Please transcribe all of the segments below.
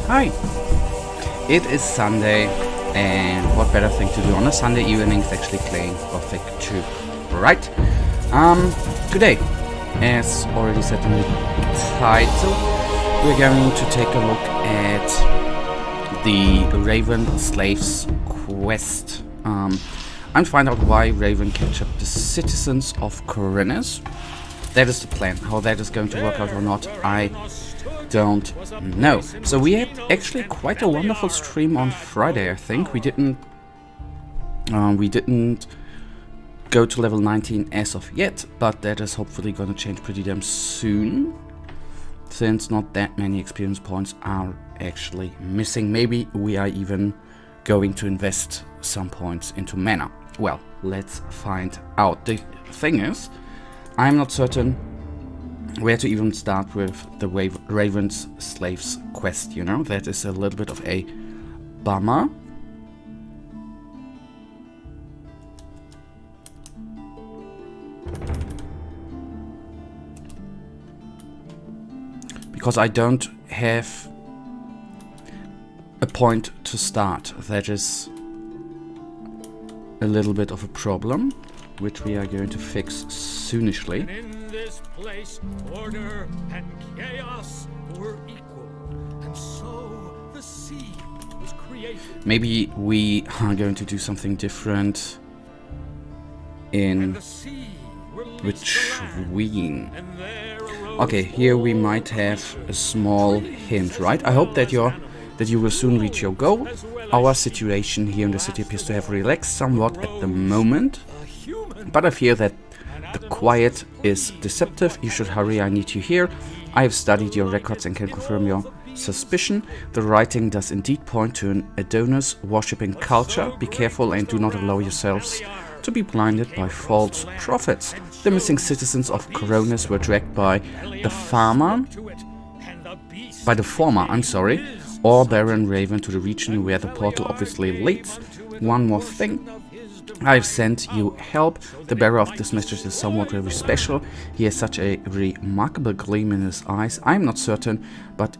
Hi! It is Sunday, and what better thing to do on a Sunday evening is actually playing Gothic II, right? Today, as already said in the title, we're going to take a look at the Raven Slaves quest, and find out why Raven captured the citizens of Corinnes. That is the plan. How that is going to work out or not, I don't know. So we had actually quite a wonderful stream on Friday, I think. We didn't go to level 19 as of yet, but that is hopefully going to change pretty damn soon, since not that many experience points are actually missing. Maybe we are even going to invest some points into mana. Well, let's find out. The thing is, I'm not certain where to even start with the Raven's Slaves quest, you know? That is a little bit of a bummer. Because I don't have a point to start. That is a little bit of a problem, which we are going to fix soonishly. In this place, order and chaos were equal, and so the sea was created. Maybe we are going to do something different in between. Okay, here we might have a small hint, right? I hope that you will soon reach your goal. Our situation here in the city appears to have relaxed somewhat at the moment, but I fear that the quiet is deceptive. You should hurry, I need you here. I have studied your records and can confirm your suspicion. The writing does indeed point to an Adonis worshipping culture. Be careful and do not allow yourselves to be blinded by false prophets. The missing citizens of Corinnes were dragged by the former, or Baron Raven to the region where the portal obviously leads. One more thing. I've sent you help. The bearer of this message is somewhat very special. He has such a remarkable gleam in his eyes. I'm not certain, but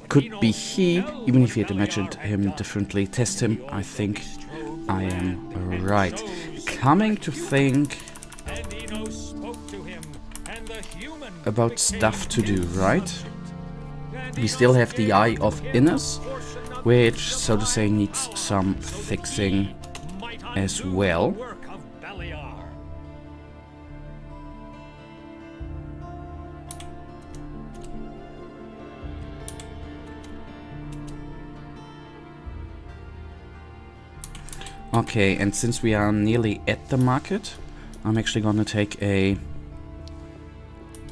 could be he, even if he had imagined him differently. Test him. I think I am right. Coming to think about stuff to do, right? We still have the Eye of Innes, which, so to say, needs some fixing as well. Okay, and since we are nearly at the market, I'm actually gonna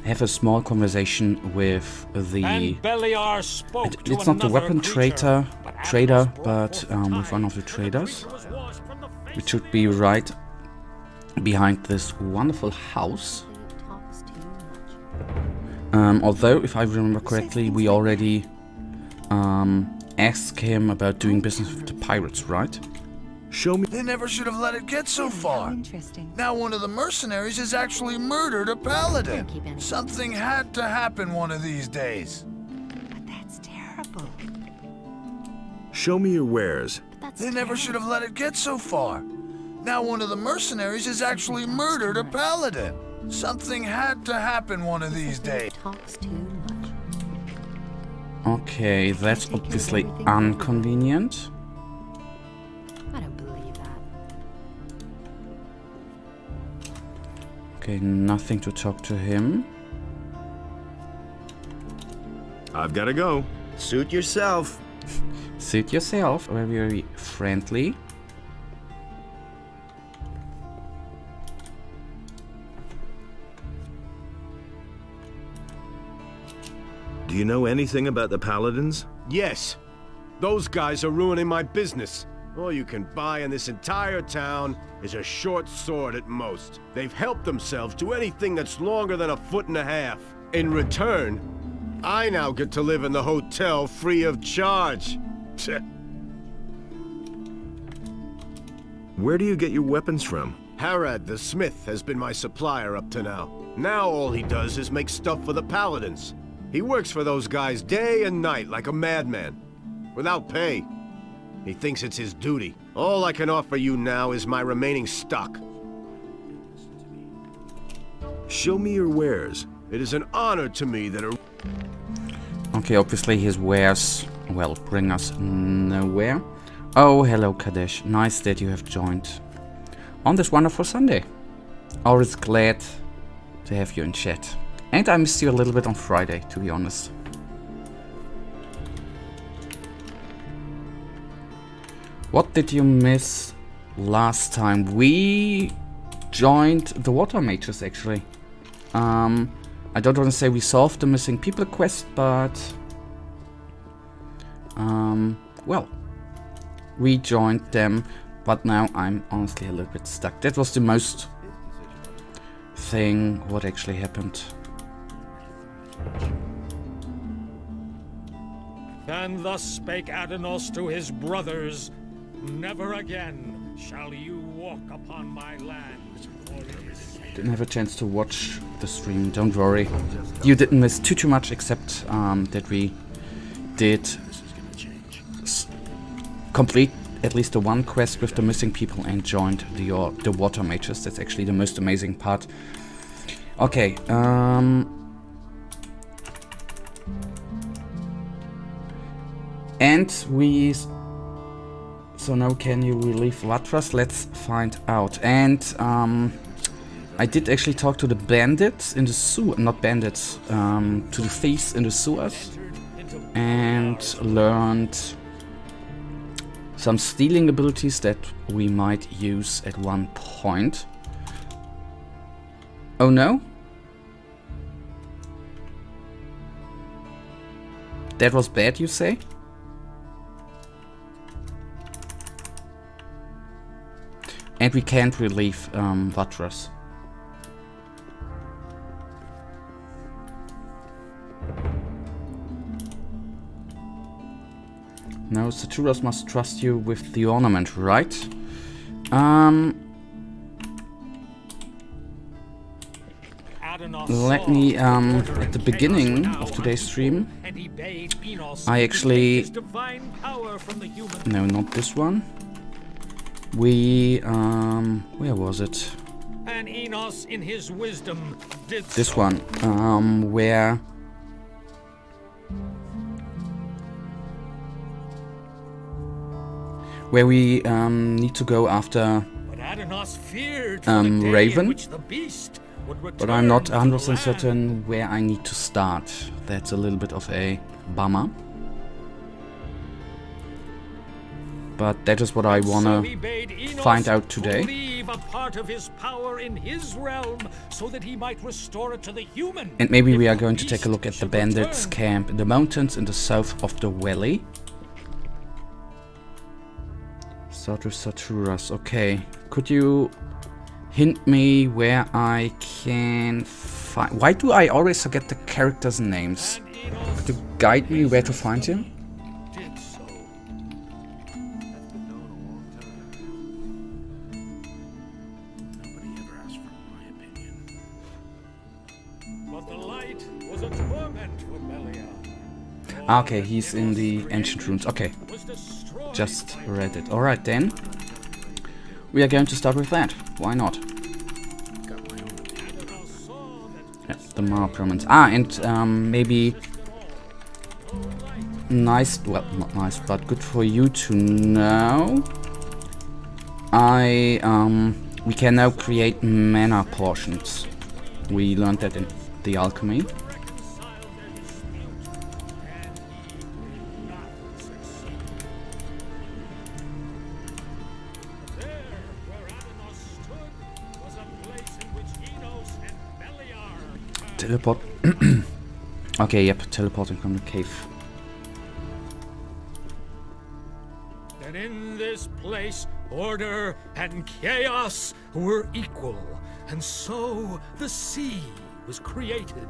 have a small conversation with the... It's not the weapon trader, but with one of the traders, which should be right behind this wonderful house. Although, if I remember correctly, we already asked him about doing business with the pirates, right? Show me. They never should have let it get so far. Now one of the mercenaries has actually murdered a paladin. Something had to happen one of these days. But that's terrible. Show me your wares. They never should have let it get so far. Now one of the mercenaries has actually murdered a paladin. Something had to happen one of these days. Talks too much. Okay, that's obviously inconvenient. I don't believe that. Okay, nothing to talk to him. I've got to go. Suit yourself. Suit yourself. Very, very friendly. Do you know anything about the paladins? Yes. Those guys are ruining my business. All you can buy in this entire town is a short sword at most. They've helped themselves to anything that's longer than 1.5 feet. In return, I now get to live in the hotel free of charge. Where do you get your weapons from? Harad the smith has been my supplier up to now. Now all he does is make stuff for the paladins. He works for those guys day and night like a madman. without pay. He thinks it's his duty. All I can offer you now is my remaining stock. Show me your wares. It is an honor to me that a... Okay, obviously his wares, well, bring us nowhere. Oh, hello Kadesh. Nice that you have joined on this wonderful Sunday. Always glad to have you in chat. And I missed you a little bit on Friday, to be honest. What did you miss last time? We joined the water mages, actually. I don't want to say we solved the missing people quest, but well, we joined them, but now I'm honestly a little bit stuck. That was the most thing what actually happened. And thus spake Adanos to his brothers, never again shall you walk upon my land. Didn't have a chance to watch the stream, don't worry. You didn't miss too much, except that we did complete at least the one quest with the missing people and joined the water mages. That's actually the most amazing part. Okay, and we... So now can you relieve Vatras? Let's find out. And I did actually talk to the bandits in the sewer, not bandits, to the thieves in the sewers, and learned some stealing abilities that we might use at one point. Oh no? That was bad, you say? And we can't relieve Vatras. No, Saturas must trust you with the ornament, right? Let me, at the beginning of today's stream, I actually... No, not this one. We, where was it? And Enos in his wisdom did this one, where we need to go after Raven, but I'm not 100% certain where I need to start. That's a little bit of a bummer. But that is what I wanna find out today. And maybe we are going to take a look at the bandits' camp in the mountains in the south of the valley. Saturas, okay. Could you hint me where I can find... Why do I always forget the characters' names? Could you guide me where to find him? Okay, he's in the ancient ruins. Okay, just read it. Alright then, we are going to start with that. Why not? Yeah, the Mar Pyramids. And maybe nice, well, not nice, but good for you to know. We can now create mana potions. We learned that in the alchemy. Teleport. Okay, yep, teleporting from the cave. And in this place, order and chaos were equal, and so the sea was created.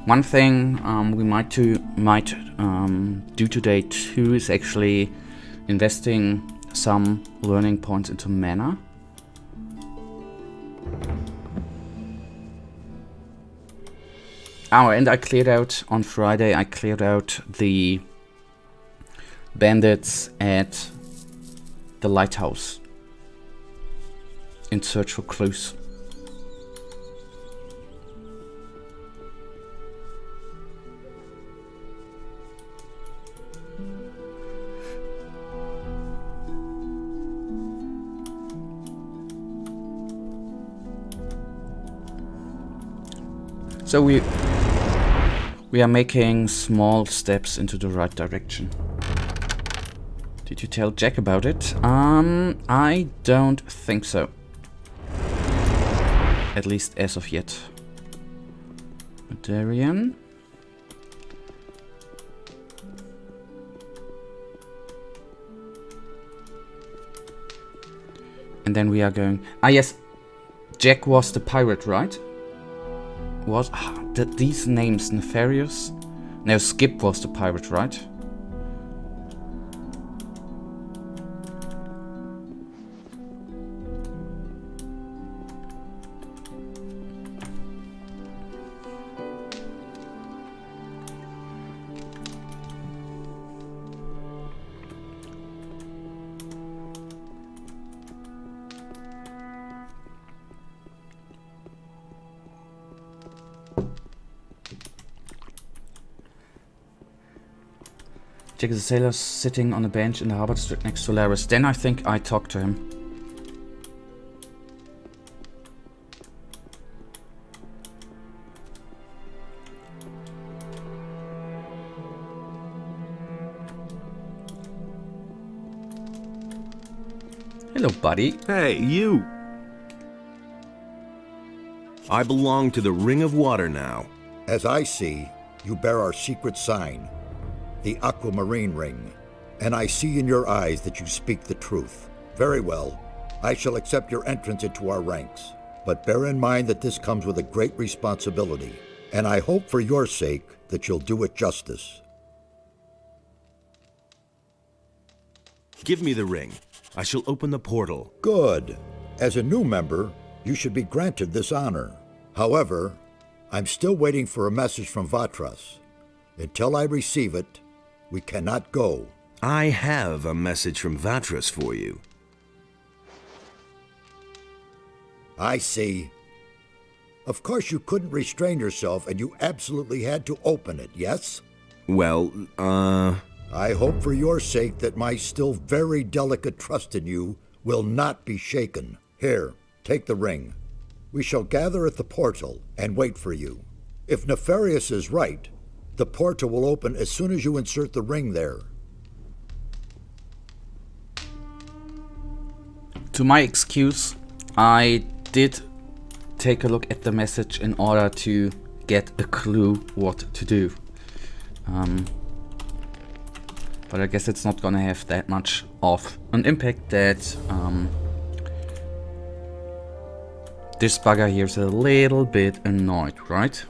One thing we might do today too is actually investing some learning points into mana. Oh, and I cleared out on Friday. I cleared out the bandits at the lighthouse in search for clues. So we are making small steps into the right direction. Did you tell Jack about it? I don't think so. At least as of yet. Darian. And then we are going... Ah yes, Jack was the pirate, right? Was these names nefarious? No, Skip was the pirate, right? Jack is a sailor sitting on a bench in the harbor district next to Laris. Then I think I talked to him. Hello, buddy. Hey, you! I belong to the Ring of Water now. As I see, you bear our secret sign, the Aquamarine Ring, and I see in your eyes that you speak the truth. Very well, I shall accept your entrance into our ranks, but bear in mind that this comes with a great responsibility, and I hope for your sake that you'll do it justice. Give me the ring. I shall open the portal. Good. As a new member, you should be granted this honor. However, I'm still waiting for a message from Vatras. Until I receive it, we cannot go. I have a message from Vatras for you. I see. Of course you couldn't restrain yourself and you absolutely had to open it, yes? Well, I hope for your sake that my still very delicate trust in you will not be shaken. Here, take the ring. We shall gather at the portal and wait for you. If Nefarious is right, the portal will open as soon as you insert the ring there. To my excuse, I did take a look at the message in order to get a clue what to do. But I guess it's not gonna have that much of an impact that this bugger here is a little bit annoyed, right?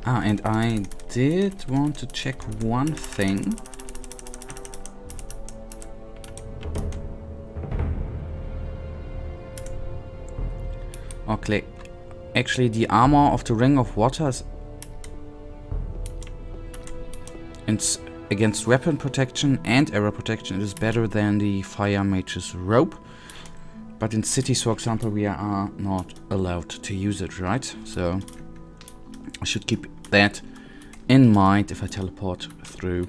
Ah, and I did want to check one thing. Okay, actually the armor of the Ring of Water is against weapon protection and error protection. It is better than the Fire Mage's robe. But in cities, for example, we are not allowed to use it, right? So I should keep that in mind if I teleport through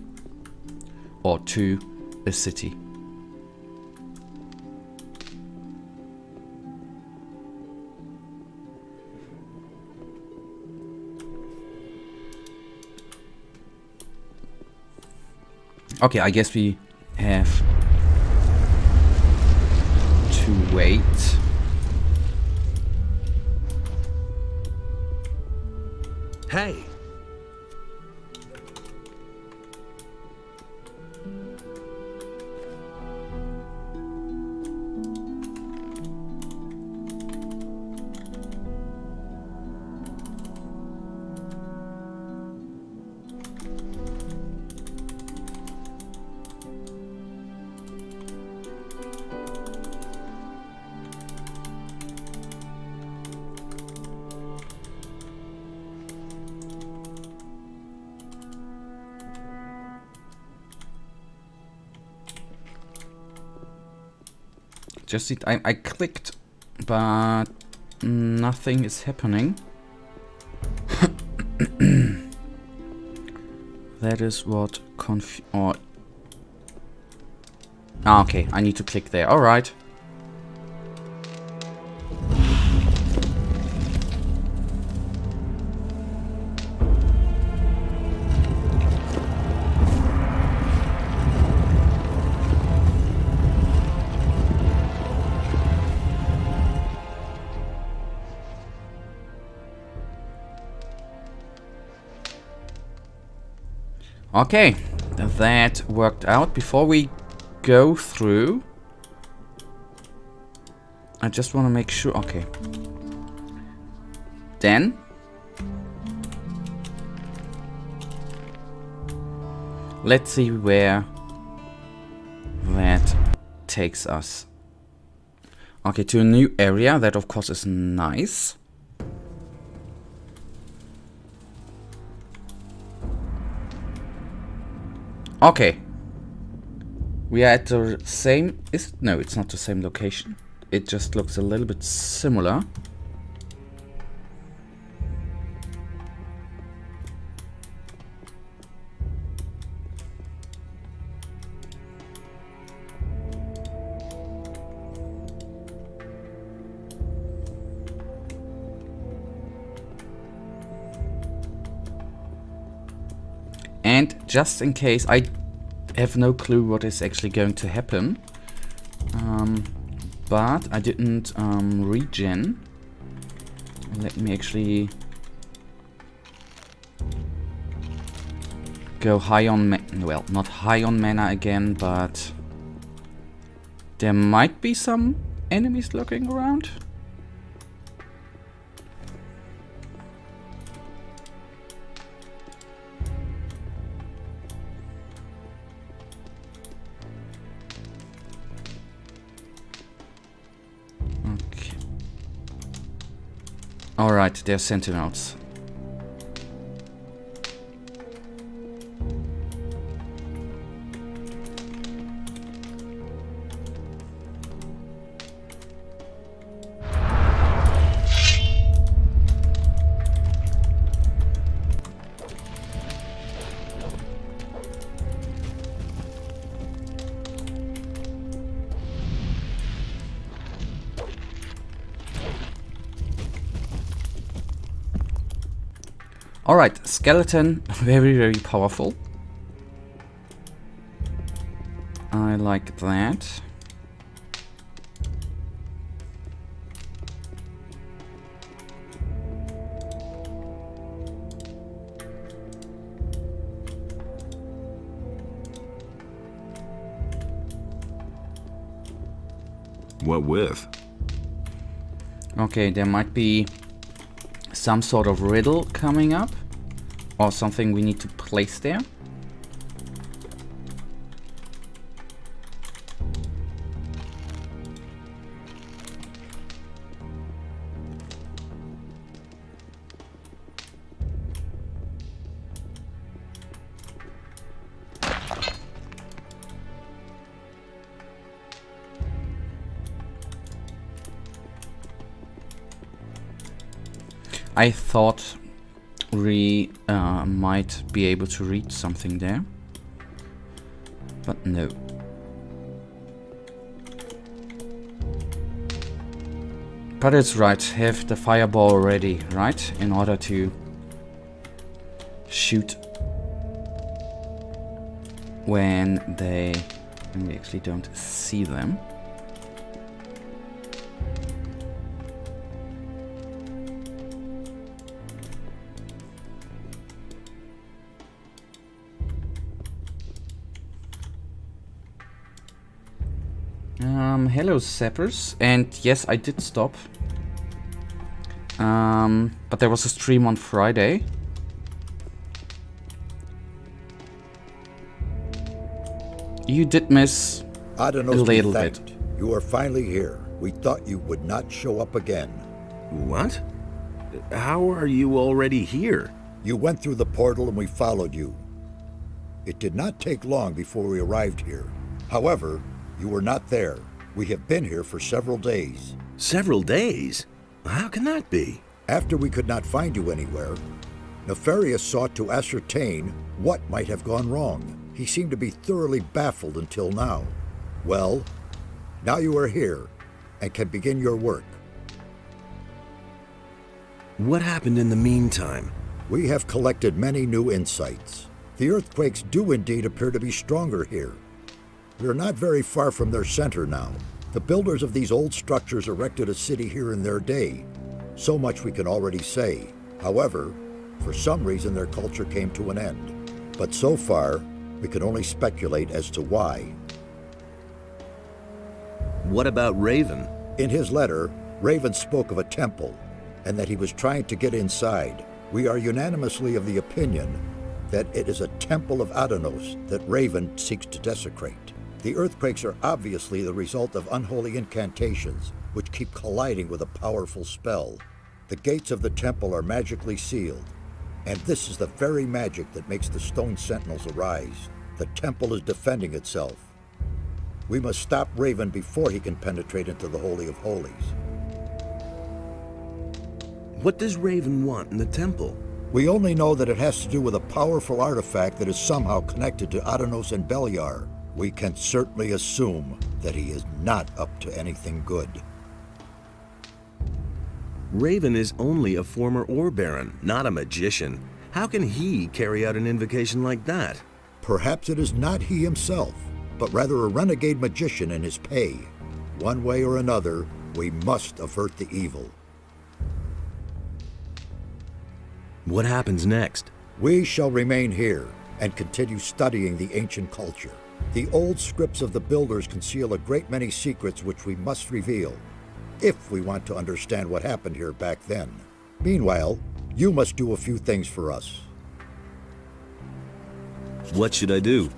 or to a city. Okay, I guess we have to wait. hey! Just it, I clicked, but nothing is happening. That is what okay, I need to click there. All right. Okay, that worked out. Before we go through, I just want to make sure. Okay. Then let's see where that takes us. Okay, to a new area. That of course is nice. Okay. We are at the same... No, it's not the same location. It just looks a little bit similar. And just in case, I have no clue what is actually going to happen. But I didn't regen. Let me actually go high on well, not high on mana again, but there might be some enemies lurking around. Alright, they're sentinels. Alright, skeleton, very, very powerful. I like that. What with? Okay, there might be some sort of riddle coming up, or something we need to place there. I thought we might be able to read something there, but no. But it's right, have the fireball ready, right? In order to shoot when we actually don't see them. Hello, Sappers. And yes, I did stop. But there was a stream on Friday. You did miss a little bit. You are finally here. We thought you would not show up again. What? How are you already here? You went through the portal and we followed you. It did not take long before we arrived here. However, you were not there. We have been here for several days. Several days? How can that be? After we could not find you anywhere, Nefarious sought to ascertain what might have gone wrong. He seemed to be thoroughly baffled until now. Well, now you are here and can begin your work. What happened in the meantime? We have collected many new insights. The earthquakes do indeed appear to be stronger here. We are not very far from their center now. The builders of these old structures erected a city here in their day. So much we can already say. However, for some reason their culture came to an end. But so far, we can only speculate as to why. What about Raven? In his letter, Raven spoke of a temple, and that he was trying to get inside. We are unanimously of the opinion that it is a temple of Adanos that Raven seeks to desecrate. The earthquakes are obviously the result of unholy incantations, which keep colliding with a powerful spell. The gates of the temple are magically sealed, and this is the very magic that makes the stone sentinels arise. The temple is defending itself. We must stop Raven before he can penetrate into the Holy of Holies. What does Raven want in the temple? We only know that it has to do with a powerful artifact that is somehow connected to Adanos and Beliar. We can certainly assume that he is not up to anything good. Raven is only a former Ore Baron, not a magician. How can he carry out an invocation like that? Perhaps it is not he himself, but rather a renegade magician in his pay. One way or another, we must avert the evil. What happens next? We shall remain here and continue studying the ancient culture. The old scripts of the builders conceal a great many secrets which we must reveal, if we want to understand what happened here back then. Meanwhile, you must do a few things for us. What should I do?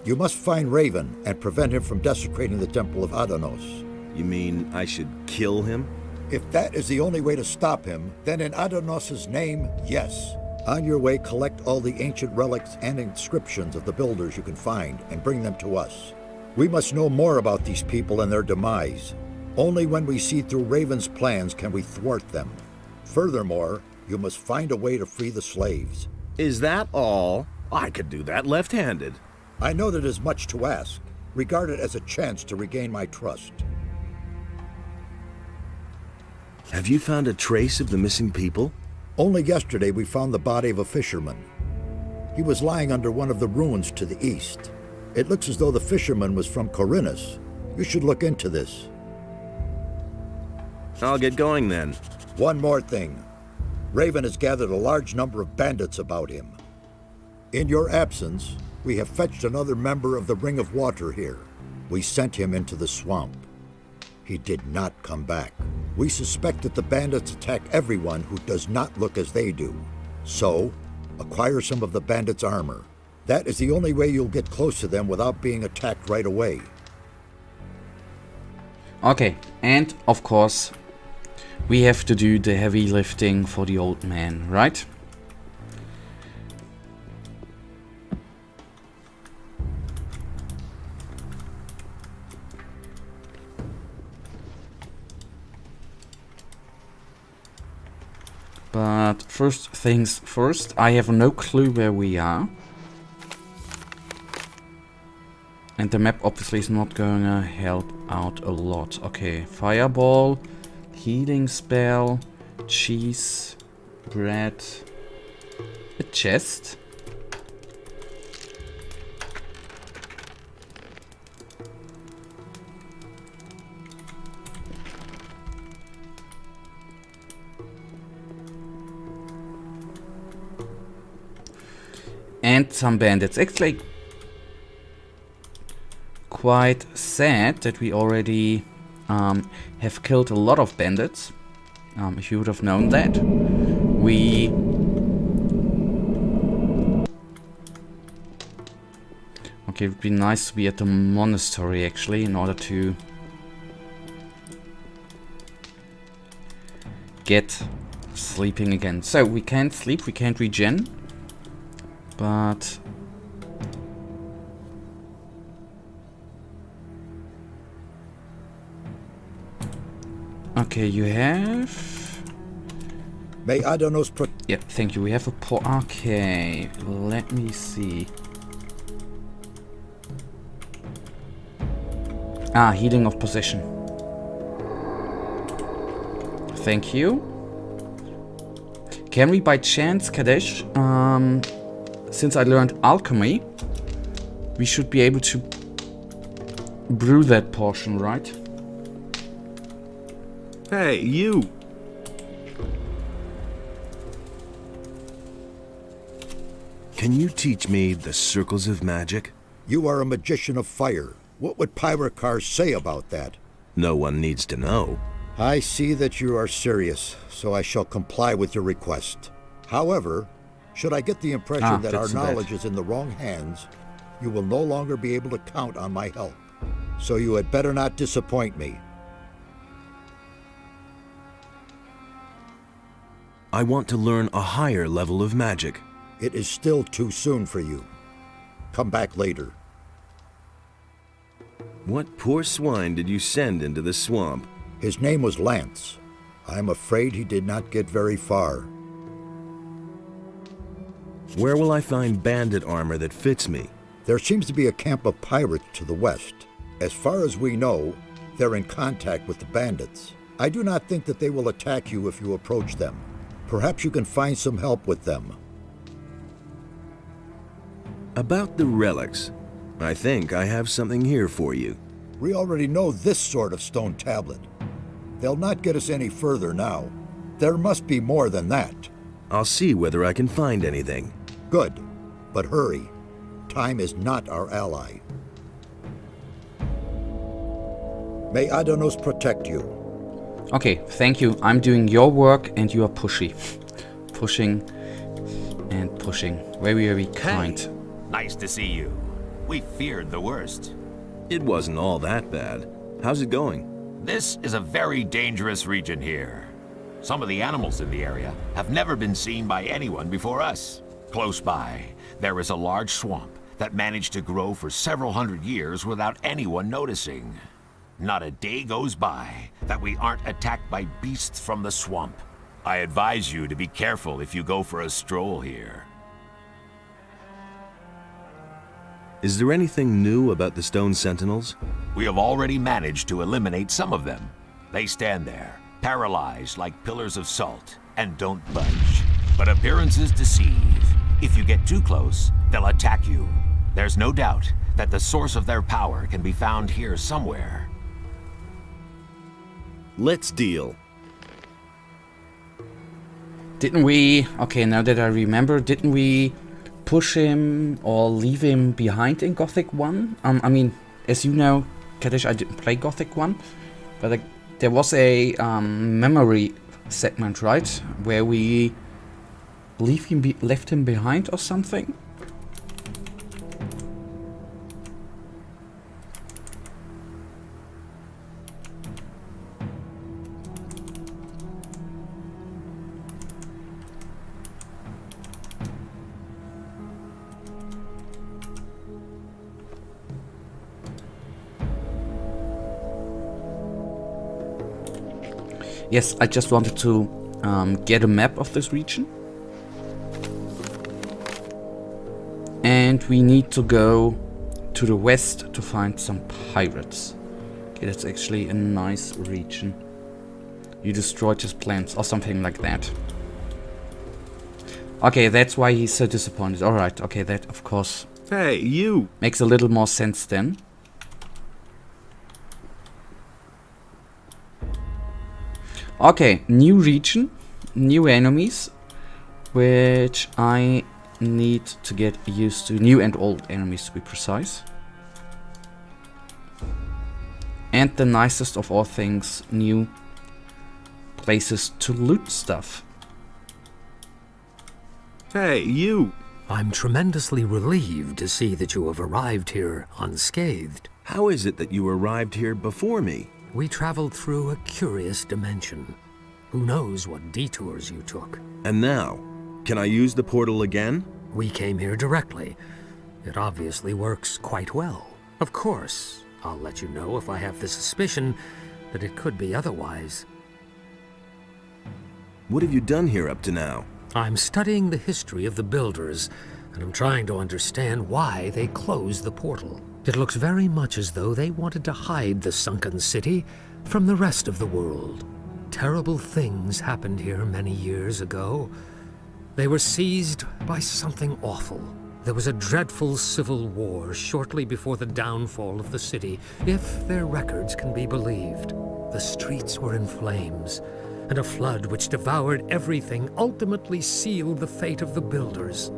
You must find Raven and prevent him from desecrating the Temple of Adanos. You mean I should kill him? If that is the only way to stop him, then in Adanos' name, yes. On your way, collect all the ancient relics and inscriptions of the builders you can find and bring them to us. We must know more about these people and their demise. Only when we see through Raven's plans can we thwart them. Furthermore, you must find a way to free the slaves. Is that all? I could do that left-handed. I know that is much to ask. Regard it as a chance to regain my trust. Have you found a trace of the missing people? Only yesterday we found the body of a fisherman. He was lying under one of the ruins to the east. It looks as though the fisherman was from Corinus. You should look into this. I'll get going then. One more thing. Raven has gathered a large number of bandits about him. In your absence, we have fetched another member of the Ring of Water here. We sent him into the swamp. He did not come back. We suspect that the bandits attack everyone who does not look as they do. So, acquire some of the bandits' armor. That is the only way you'll get close to them without being attacked right away. Okay, and of course, we have to do the heavy lifting for the old man, right? But first things first, I have no clue where we are. And the map obviously is not going to help out a lot. Okay, fireball, healing spell, cheese, bread, a chest. And some bandits. Actually, quite sad that we already have killed a lot of bandits. If you would have known that. We... Okay, it would be nice to be at the monastery actually in order to get sleeping again. So we can't sleep, we can't regen. But Okay, you have... May Adonos Yeah, thank you. We have a okay, let me see. Ah, healing of possession. Thank you. Can we by chance, Kadesh, since I learned alchemy, we should be able to brew that portion, right? Hey, you! Can you teach me the circles of magic? You are a magician of fire. What would Pyrokar say about that? No one needs to know. I see that you are serious, so I shall comply with your request. However, should I get the impression that our that's bad. knowledge is in the wrong hands, you will no longer be able to count on my help. So you had better not disappoint me. I want to learn a higher level of magic. It is still too soon for you. Come back later. What poor swine did you send into the swamp? His name was Lance. I'm afraid he did not get very far. Where will I find bandit armor that fits me? There seems to be a camp of pirates to the west. As far as we know, they're in contact with the bandits. I do not think that they will attack you if you approach them. Perhaps you can find some help with them. About the relics. I think I have something here for you. We already know this sort of stone tablet. They'll not get us any further now. There must be more than that. I'll see whether I can find anything. Good, but hurry. Time is not our ally. May Adonos protect you. Okay, thank you. I'm doing your work and you are pushy. Pushing and pushing. Very, very kind. Hey, nice to see you. We feared the worst. It wasn't all that bad. How's it going? This is a very dangerous region here. Some of the animals in the area have never been seen by anyone before us. Close by, there is a large swamp that managed to grow for several hundred years without anyone noticing. Not a day goes by that we aren't attacked by beasts from the swamp. I advise you to be careful if you go for a stroll here. Is there anything new about the stone sentinels? We have already managed to eliminate some of them. They stand there, paralyzed like pillars of salt, and don't budge. But appearances deceive. If you get too close, they'll attack you. There's no doubt that the source of their power can be found here somewhere. Let's deal. Didn't we... Okay, now that I remember, didn't we push him or leave him behind in Gothic 1? I mean, as you know, Kadesh, I didn't play Gothic 1, but there was a memory segment, right? Where we left him behind or something? Yes, I just wanted to get a map of this region. And we need to go to the west to find some pirates. Okay, that's actually a nice region. You destroyed his plans or something like that. Okay, that's why he's so disappointed. Alright, okay, that of course Hey, you! makes a little more sense then. Okay, new region, new enemies, which I need to get used to. New and old enemies to be precise. And the nicest of all things, new places to loot stuff. Hey, you! I'm tremendously relieved to see that you have arrived here unscathed. How is it that you arrived here before me? We traveled through a curious dimension. Who knows what detours you took? And now, can I use the portal again? We came here directly. It obviously works quite well. Of course, I'll let you know if I have the suspicion that it could be otherwise. What have you done here up to now? I'm studying the history of the builders, and I'm trying to understand why they closed the portal. It looks very much as though they wanted to hide the sunken city from the rest of the world. Terrible things happened here many years ago. They were seized by something awful. There was a dreadful civil war shortly before the downfall of the city, if their records can be believed. The streets were in flames, and a flood which devoured everything ultimately sealed the fate of the builders.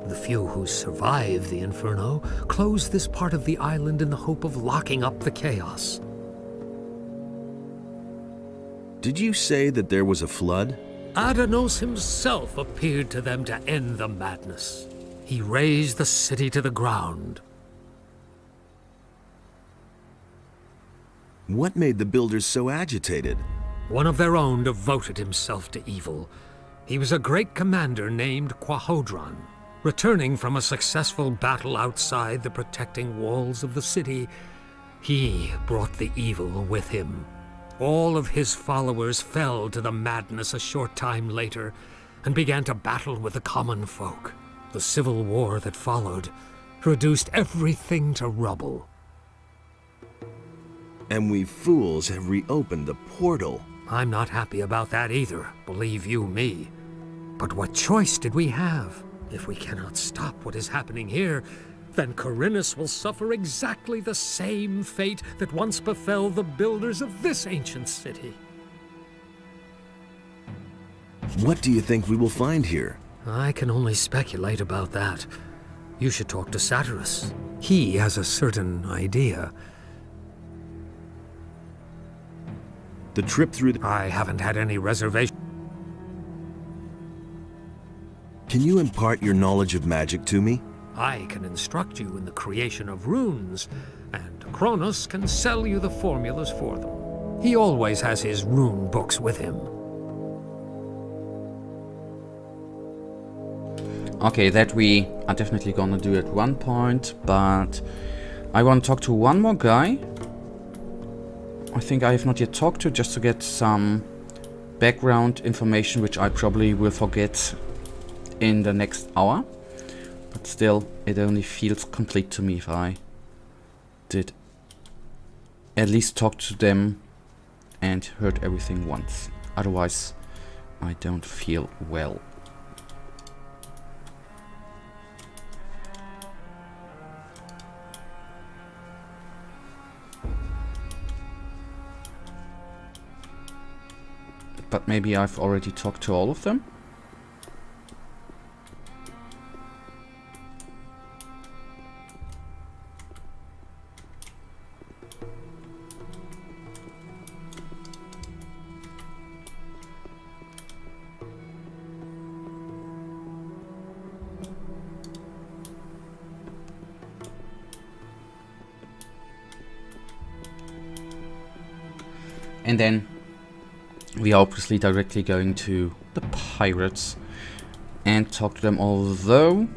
The few who survived the inferno closed this part of the island in the hope of locking up the chaos. Did you say that there was a flood? Adanos himself appeared to them to end the madness. He razed the city to the ground. What made the builders so agitated? One of their own devoted himself to evil. He was a great commander named Quahodron. Returning from a successful battle outside the protecting walls of the city, he brought the evil with him. All of his followers fell to the madness a short time later and began to battle with the common folk. The civil war that followed reduced everything to rubble. And we fools have reopened the portal. I'm not happy about that either, believe you me. But what choice did we have? If we cannot stop what is happening here, then Corinus will suffer exactly the same fate that once befell the builders of this ancient city. What do you think we will find here? I can only speculate about that. You should talk to Satyrus. He has a certain idea. The trip through the... I haven't had any reservation. Can you impart your knowledge of magic to me? I can instruct you in the creation of runes, and Kronos can sell you the formulas for them. He always has his rune books with him. Okay, that we are definitely gonna do at one point, but I want to talk to one more guy. I think I have not yet talked to, just to get some background information, which I probably will forget in the next hour. But still, it only feels complete to me if I did at least talk to them and heard everything once. Otherwise, I don't feel well. But maybe I've already talked to all of them? And then we are obviously directly going to the pirates and talk to them, although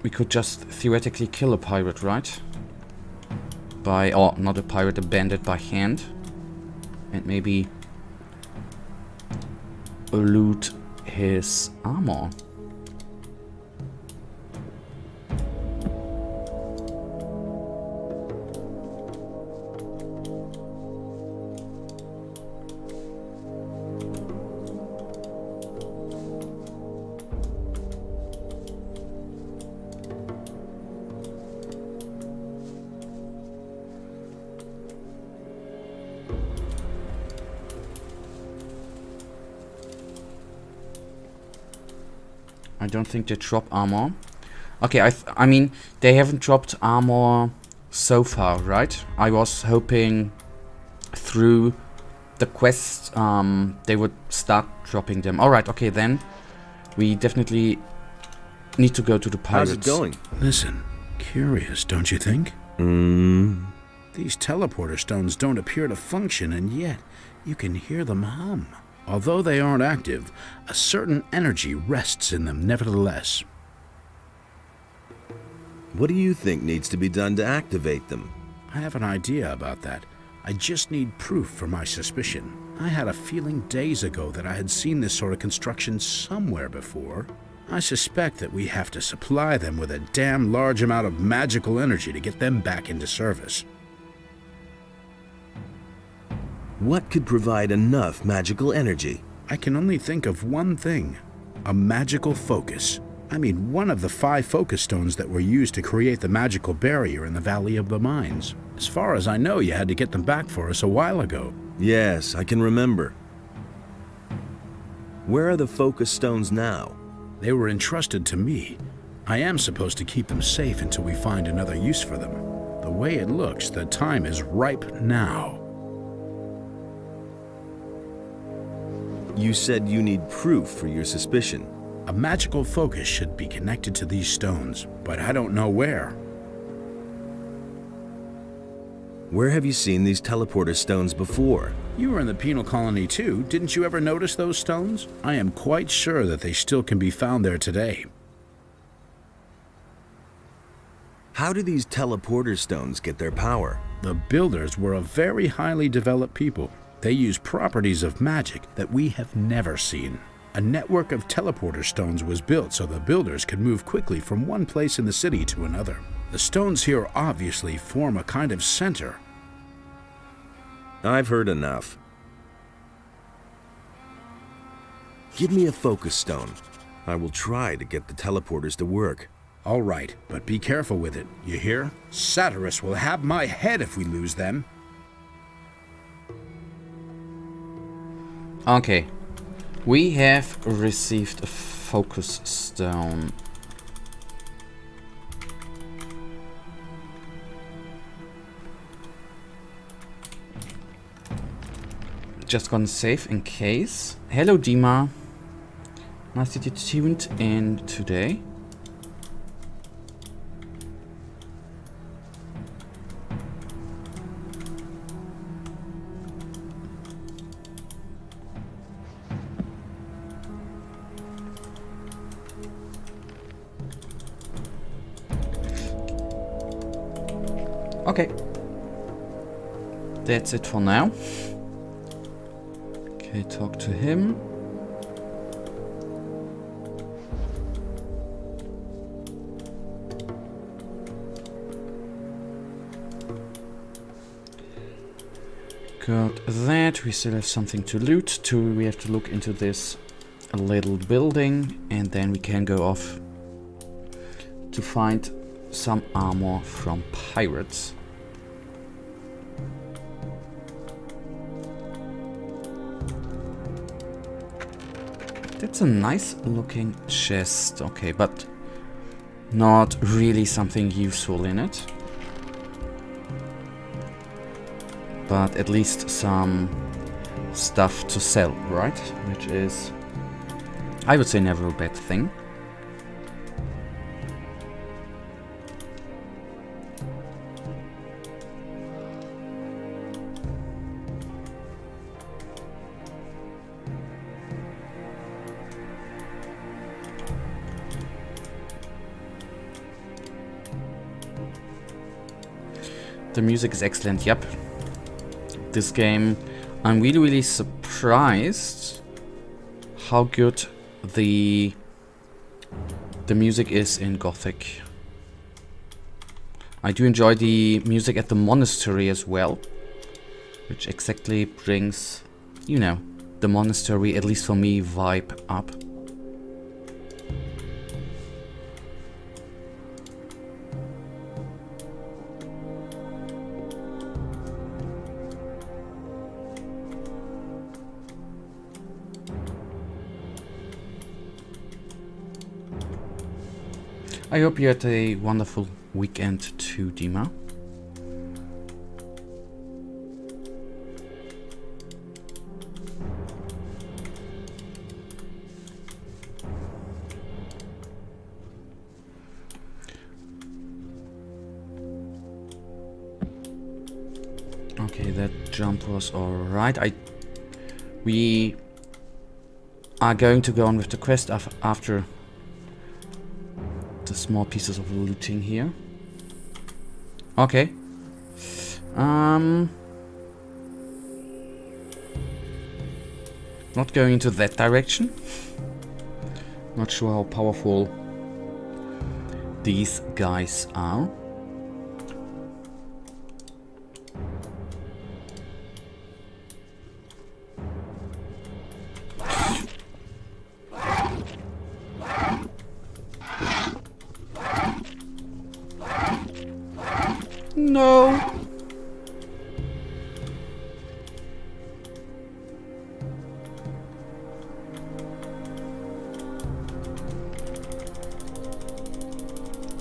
we could just theoretically kill a pirate, right? Or not a pirate, a bandit by hand, and maybe loot his armor. I don't think they drop armor. Okay, I mean, they haven't dropped armor so far, right? I was hoping through the quest they would start dropping them. Alright, okay, then we definitely need to go to the pirates. How's it going? Listen, curious, don't you think? These teleporter stones don't appear to function, and yet you can hear them hum. Although they aren't active, a certain energy rests in them nevertheless. What do you think needs to be done to activate them? I have an idea about that, I just need proof for my suspicion. I had a feeling days ago that I had seen this sort of construction somewhere before. I suspect that we have to supply them with a damn large amount of magical energy to get them back into service. What could provide enough magical energy? I can only think of one thing. A magical focus. I mean, one of the 5 focus stones that were used to create the magical barrier in the Valley of the Mines. As far as I know, you had to get them back for us a while ago. Yes, I can remember. Where are the focus stones now? They were entrusted to me. I am supposed to keep them safe until we find another use for them. The way it looks, the time is ripe now. You said you need proof for your suspicion. A magical focus should be connected to these stones, but I don't know where. Where have you seen these teleporter stones before? You were in the penal colony too. Didn't you ever notice those stones? I am quite sure that they still can be found there today. How do these teleporter stones get their power? The builders were a very highly developed people. They use properties of magic that we have never seen. A network of teleporter stones was built so the builders could move quickly from one place in the city to another. The stones here obviously form a kind of center. I've heard enough. Give me a focus stone. I will try to get the teleporters to work. All right, but be careful with it, you hear? Satyrus will have my head if we lose them. Okay. We have received a focus stone. Just gonna save in case. Hello Dima. Nice that you tuned in today. Okay. That's it for now. Okay, talk to him. Got that. We still have something to loot. We have to look into this little building, and then we can go off to find some armor from pirates. That's a nice looking chest, okay, but not really something useful in it. But at least some stuff to sell, right? Which is, I would say, never a bad thing. The music is excellent, yep. This game, I'm really surprised how good the music is in Gothic. I do enjoy the music at the monastery as well, which exactly brings, you know, the monastery, at least for me, vibe up. I hope you had a wonderful weekend too, Dima. Okay, that jump was alright. We are going to go on with the quest after the small pieces of looting here. Okay. Not going into that direction. Not sure how powerful these guys are. No.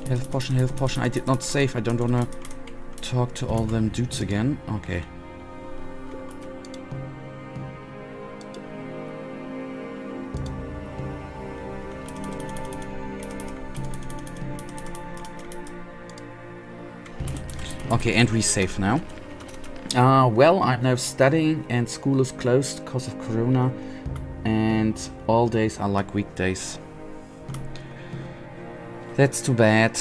Health potion, health potion. I did not save. I don't wanna talk to all them dudes again. Okay. Okay, and we save now. Well, I'm now studying and school is closed because of Corona, and all days are like weekdays. That's too bad.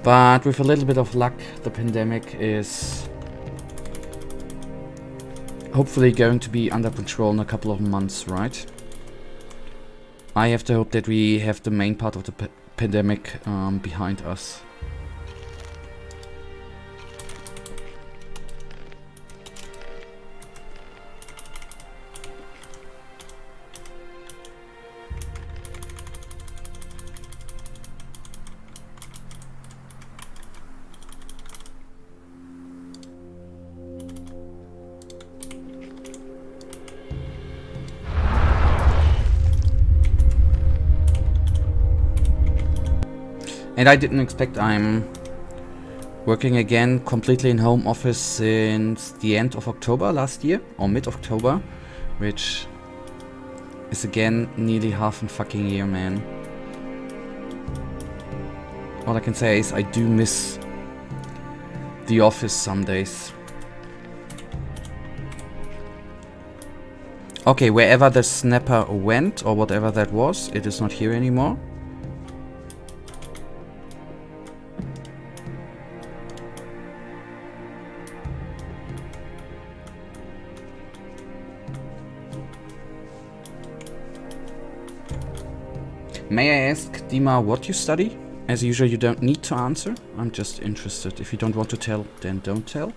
But with a little bit of luck, the pandemic is hopefully going to be under control in a couple of months, right? I have to hope that we have the main part of the pandemic behind us. And I didn't expect I'm working again completely in home office since the end of October last year, or mid-October, which is again nearly half a fucking year, man. All I can say is I do miss the office some days. Okay, wherever the snapper went, or whatever that was, it is not here anymore. May I ask, Dima, what you study? As usual, you don't need to answer. I'm just interested. If you don't want to tell, then don't tell.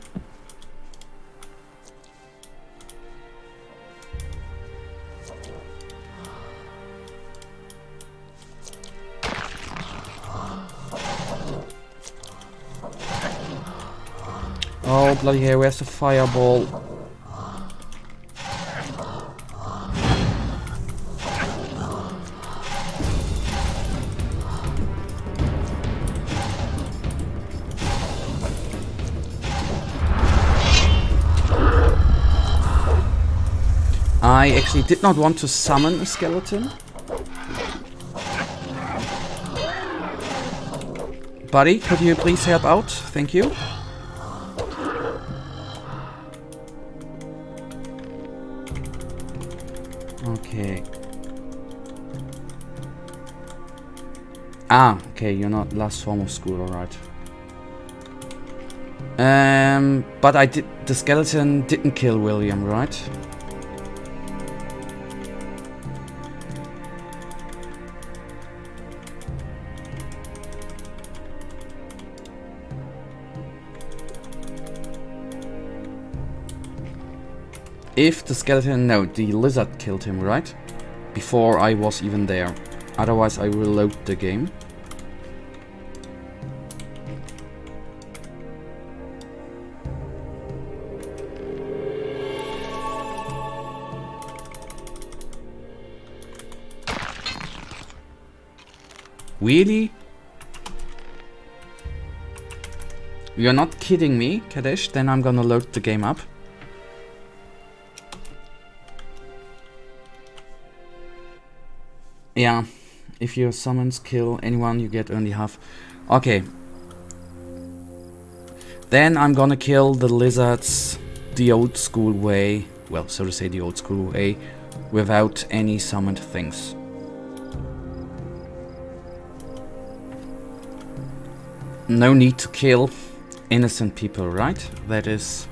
Oh, bloody hell, where's the fireball? I actually did not want to summon a skeleton. Buddy, could you please help out? Thank you. Okay. Ah, okay, you're not last form of school, alright. But the skeleton didn't kill William, right? If the skeleton... No, the lizard killed him, right? Before I was even there. Otherwise I will load the game. Really? You're not kidding me, Kadesh? Then I'm gonna load the game up. Yeah, if your summons kill anyone, you get only half. Okay. Then I'm gonna kill the lizards the old school way. Well, so to say, the old school way, without any summoned things. No need to kill innocent people, right? That is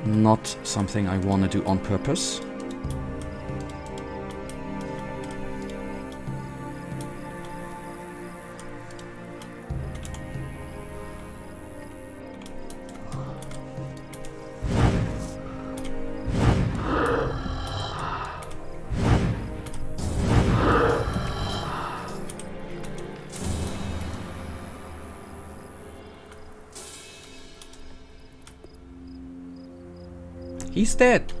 Not something I want to do on purpose. He's dead.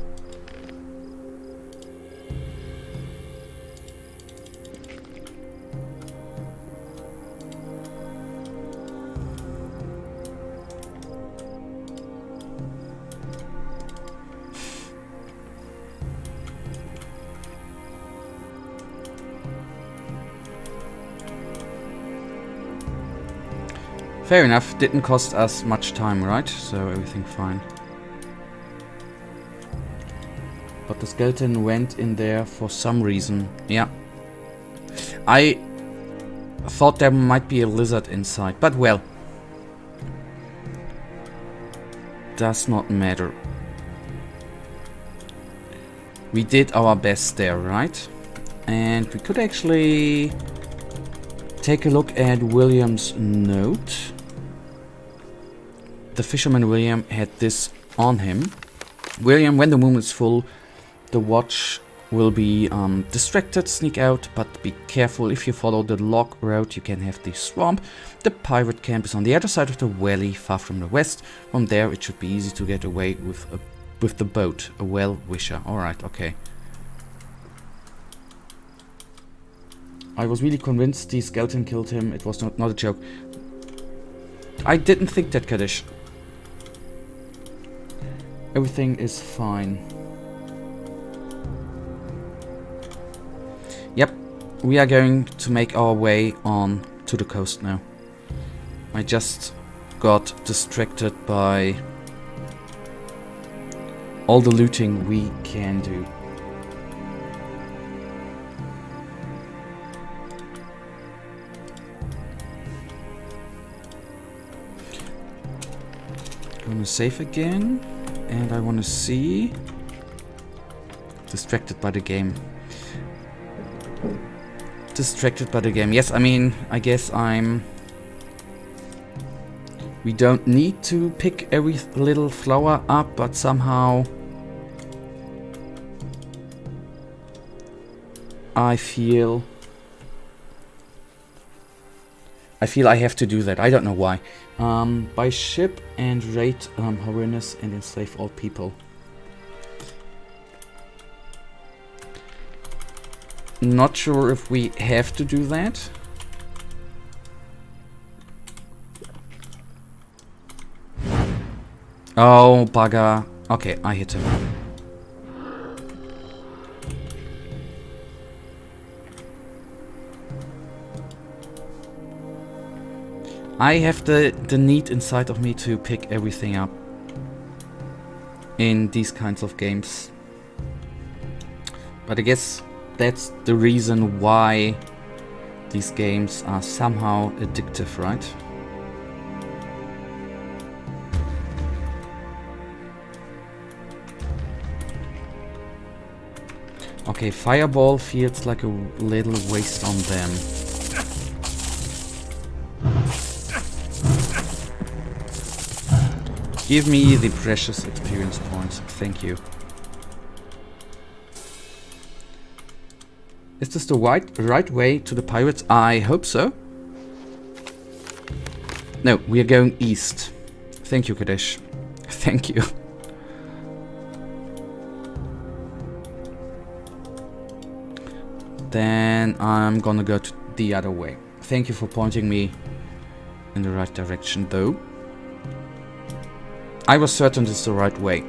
Fair enough, didn't cost us much time, right? So everything fine. But the skeleton went in there for some reason. Yeah. I thought there might be a lizard inside, but well. Does not matter. We did our best there, right? And we could actually take a look at William's note. The fisherman William had this on him. William, when the moon is full, the watch will be distracted, sneak out, but be careful. If you follow the log road, you can have the swamp. The pirate camp is on the other side of the valley, far from the west. From there, it should be easy to get away with the boat. A well-wisher. Alright, okay. I was really convinced the skeleton killed him. It was not a joke. I didn't think that, Kaddish. Everything is fine. Yep, we are going to make our way on to the coast now. I just got distracted by all the looting we can do. Gonna save again, and I want to see. Distracted by the game. Distracted by the game. Yes, I mean, I guess we don't need to pick every little flower up, but somehow I feel I have to do that. I don't know why. Buy ship and raid Horinus and enslave all people. Not sure if we have to do that. Oh, bugger. Okay, I hit him. I have the need inside of me to pick everything up in these kinds of games. But I guess that's the reason why these games are somehow addictive, right? Okay, fireball feels like a little waste on them. Give me the precious experience points, thank you. Is this the right way to the pirates? I hope so. No, we are going east. Thank you, Kadesh. Thank you. Then I'm gonna go to the other way. Thank you for pointing me in the right direction, though. I was certain this is the right way.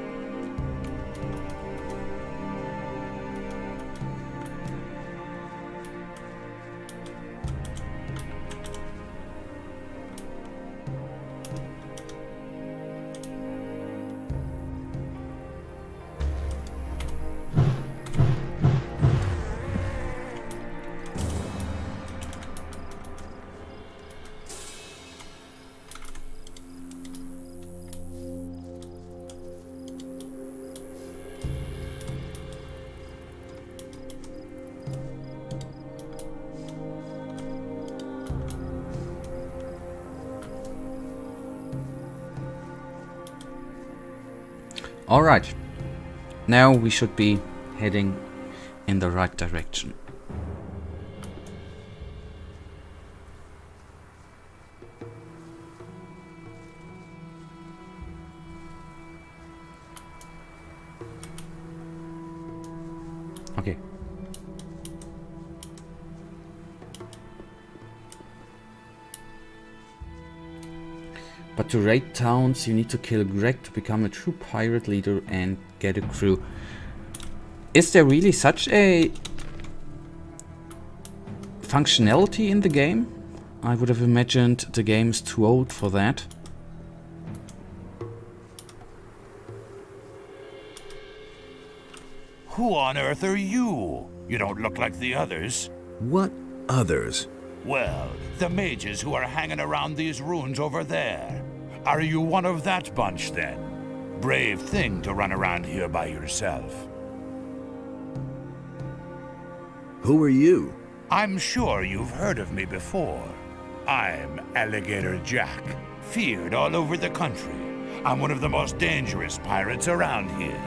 Alright. Now we should be heading in the right direction. Okay. But to raid towns, you need to kill Greg to become a true pirate leader and get a crew. Is there really such a functionality in the game? I would have imagined the game is too old for that. Who on earth are you? You don't look like the others. What others? Well, the mages who are hanging around these ruins over there. Are you one of that bunch, then? Brave thing to run around here by yourself. Who are you? I'm sure you've heard of me before. I'm Alligator Jack, feared all over the country. I'm one of the most dangerous pirates around here.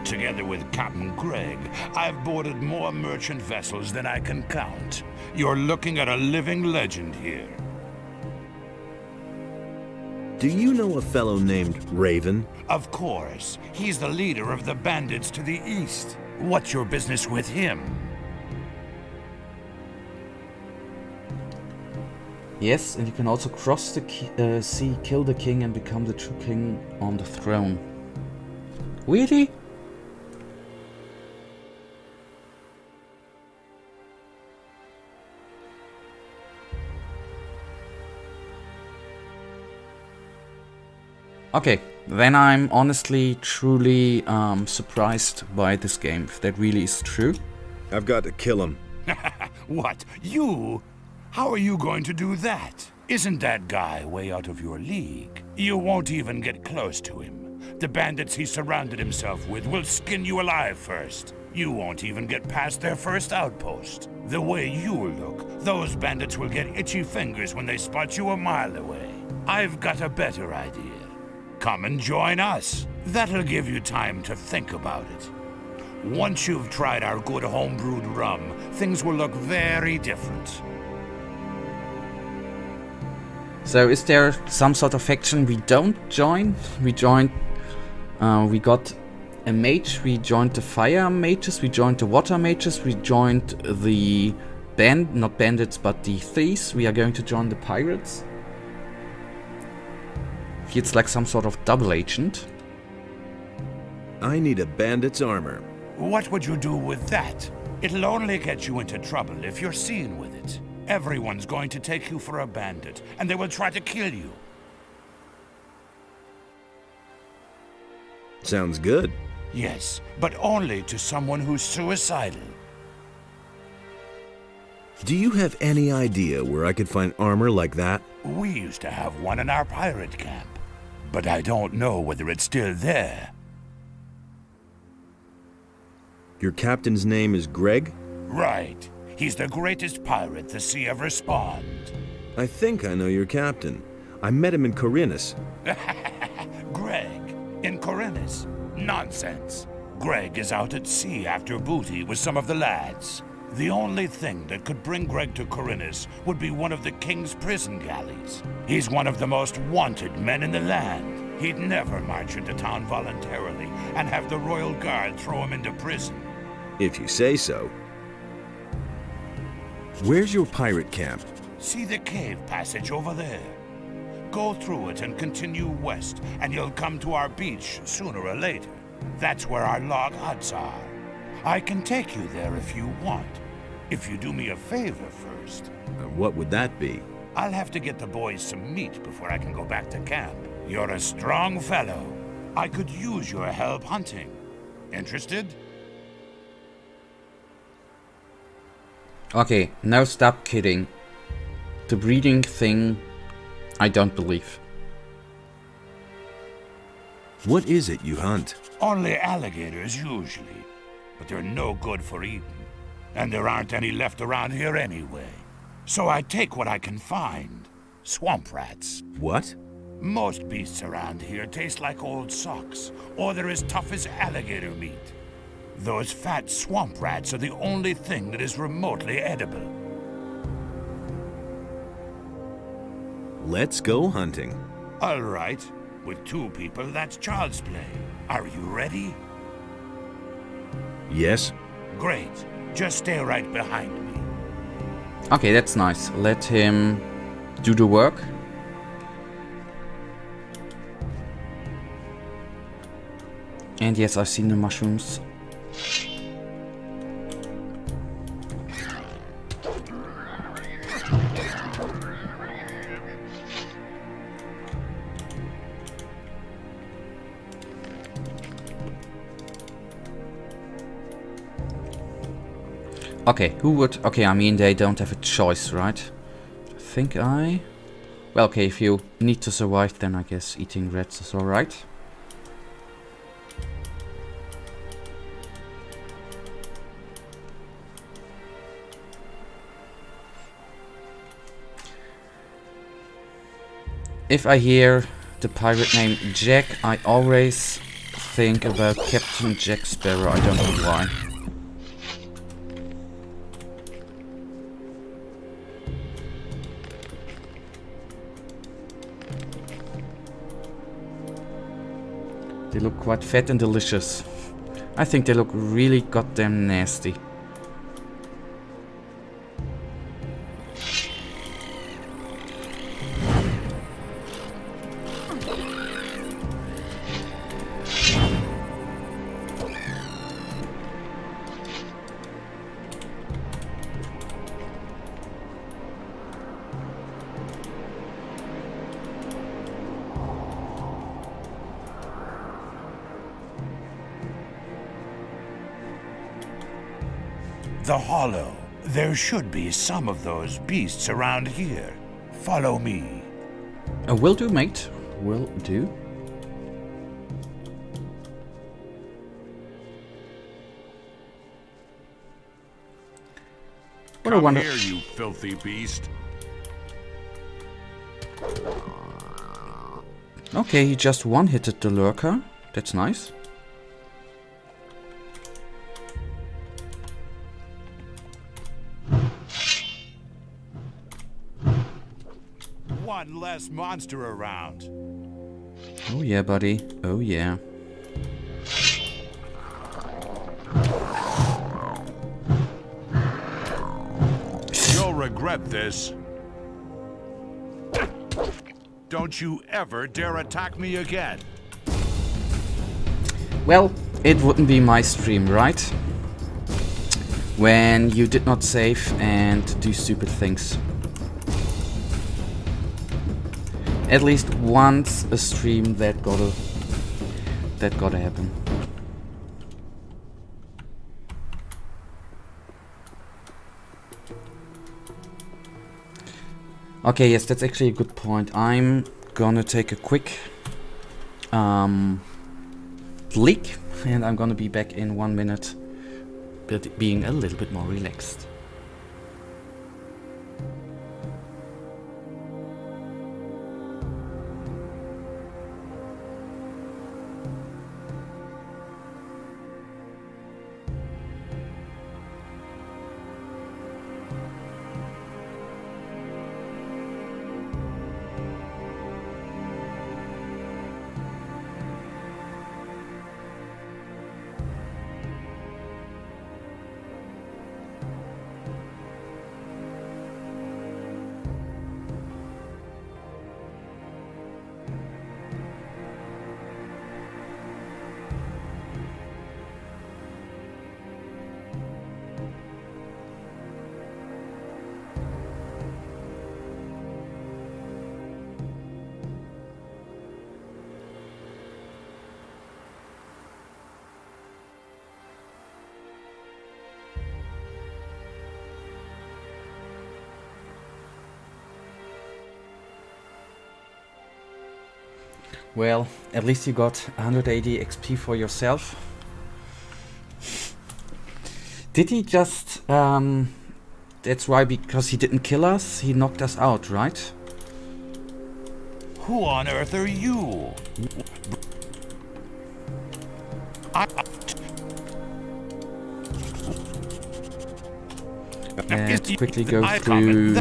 Together with Captain Greg, I've boarded more merchant vessels than I can count. You're looking at a living legend here. Do you know a fellow named Raven? Of course. He's the leader of the bandits to the east. What's your business with him? Yes, and you can also cross the sea, kill the king, and become the true king on the throne. Really? Okay, then I'm honestly, truly surprised by this game, if that really is true. I've got to kill him. What? You? How are you going to do that? Isn't that guy way out of your league? You won't even get close to him. The bandits he surrounded himself with will skin you alive first. You won't even get past their first outpost. The way you look, those bandits will get itchy fingers when they spot you a mile away. I've got a better idea. Come and join us. That'll give you time to think about it. Once you've tried our good homebrewed rum, things will look very different. So is there some sort of faction we don't join? We joined, we got a mage, we joined the fire mages, we joined the water mages, we joined the not bandits, but the thieves. We are going to join the pirates. Feels like some sort of double agent. I need a bandit's armor. What would you do with that? It'll only get you into trouble if you're seen with it. Everyone's going to take you for a bandit, and they will try to kill you. Sounds good. Yes, but only to someone who's suicidal. Do you have any idea where I could find armor like that? We used to have one in our pirate camp, but I don't know whether it's still there. Your captain's name is Greg? Right. He's the greatest pirate the sea ever spawned. I think I know your captain. I met him in Corinus. Greg, in Corinus? Nonsense. Greg is out at sea after booty with some of the lads. The only thing that could bring Greg to Corinus would be one of the king's prison galleys. He's one of the most wanted men in the land. He'd never march into town voluntarily and have the royal guard throw him into prison. If you say so. Where's your pirate camp? See the cave passage over there? Go through it and continue west, and you'll come to our beach sooner or later. That's where our log huts are. I can take you there if you want. If you do me a favor first. What would that be? I'll have to get the boys some meat before I can go back to camp. You're a strong fellow. I could use your help hunting. Interested? Okay, now stop kidding. The breeding thing, I don't believe. What is it you hunt? Only alligators usually, but they're no good for eating. And there aren't any left around here anyway. So I take what I can find. Swamp rats. What? Most beasts around here taste like old socks, or they're as tough as alligator meat. Those fat swamp rats are the only thing that is remotely edible. Let's go hunting. All right. With 2 people, that's child's play. Are you ready? Yes? Great. Just stay right behind me. Okay, that's nice. Let him do the work. And yes, I've seen the mushrooms. Okay, who would... Okay, I mean, they don't have a choice, right? Well, okay, if you need to survive, then I guess eating rats is alright. If I hear the pirate name Jack, I always think about Captain Jack Sparrow. I don't know why. They look quite fat and delicious. I think they look really goddamn nasty. The Hollow. There should be some of those beasts around here. Follow me. Will do, mate. Will do. What a wonder. Come here, you filthy beast. Okay, he just one-hitted the lurker. That's nice. One less monster around. Oh yeah, buddy. Oh yeah. You'll regret this. Don't you ever dare attack me again. Well, it wouldn't be my stream, right? When you did not save and do stupid things. At least once a stream that gotta happen. Okay, yes, that's actually a good point. I'm gonna take a quick leak, and I'm gonna be back in 1 minute, but being a little bit more relaxed. Well, at least you got 180 XP for yourself. Did he just... that's why, because he didn't kill us, he knocked us out, right? Who on earth are you? Let's quickly go through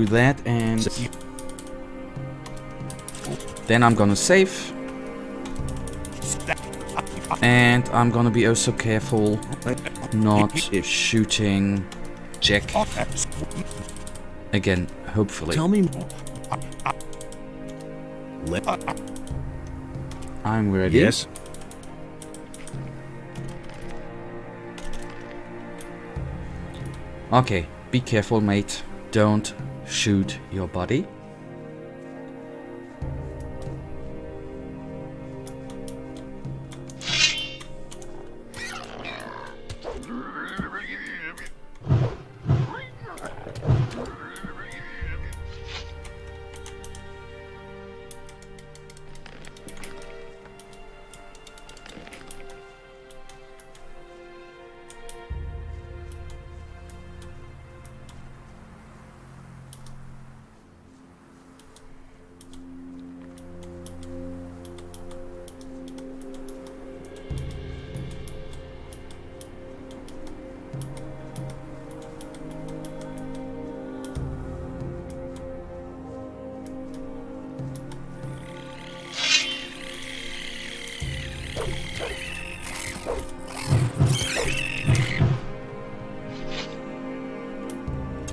that, and then I'm gonna save, and I'm gonna be also careful not shooting Jack again, hopefully. Tell me. I'm ready. Yes. Okay, be careful, mate. Don't shoot your body.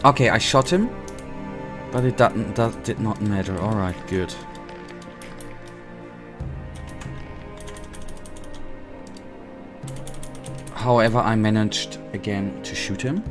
Okay, I shot him, but it that did not matter. Alright, good. However, I managed again to shoot him.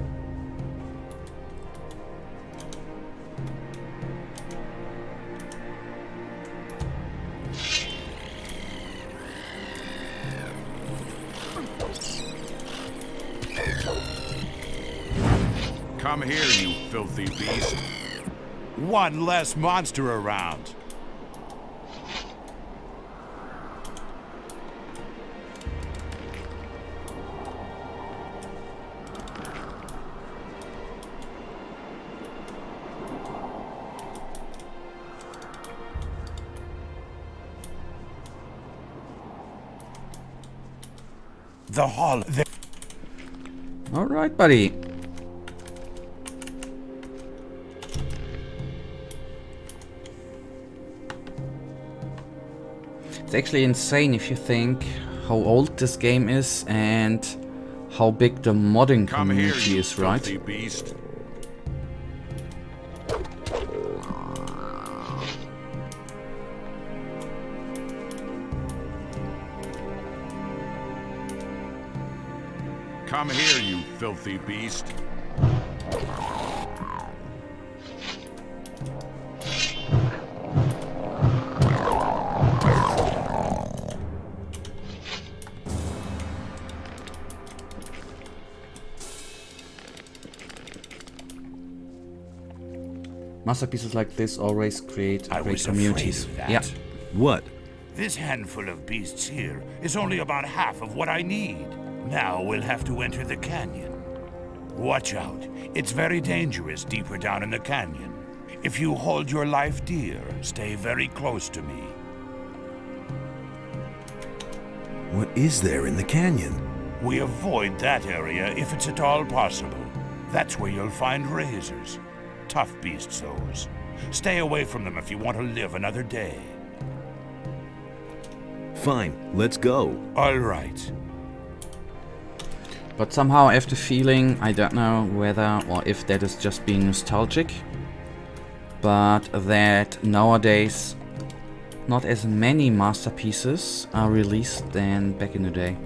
Come here, you filthy beast. One less monster around. The hall. All right, buddy. It's actually insane if you think how old this game is and how big the modding community is, right? Beast. Come here, you filthy beast. Masterpieces like this always create great communities. Yeah. What? This handful of beasts here is only about half of what I need. Now we'll have to enter the canyon. Watch out. It's very dangerous deeper down in the canyon. If you hold your life dear, stay very close to me. What is there in the canyon? We avoid that area if it's at all possible. That's where you'll find razors. Tough beasts, those. Stay away from them if you want to live another day. Fine, let's go. All right. But somehow I have the feeling, I don't know whether or if that is just being nostalgic, but that nowadays not as many masterpieces are released than back in the day.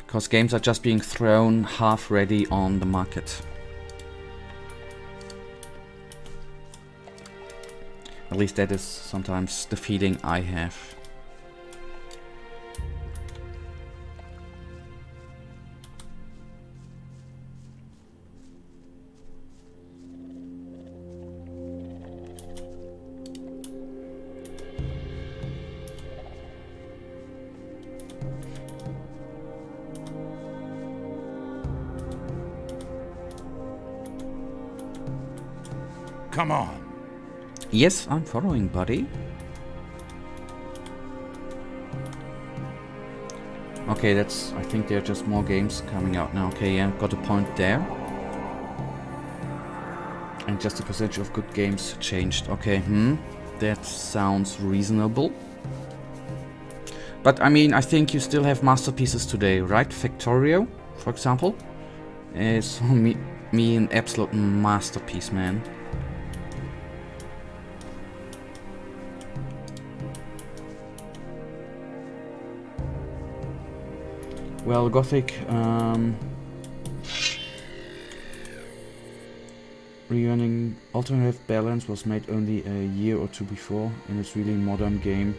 Because games are just being thrown half ready on the market. At least that is sometimes the feeling I have. Come on. Yes, I'm following, buddy. Okay, that's... I think there are just more games coming out now. Okay, yeah, got a point there. And just the percentage of good games changed. Okay, that sounds reasonable. But, I mean, I think you still have masterpieces today, right? Factorio, for example, is for me an absolute masterpiece, man. Well, Gothic Reuniting Alternative Balance was made only a year or two before, and it's really modern game.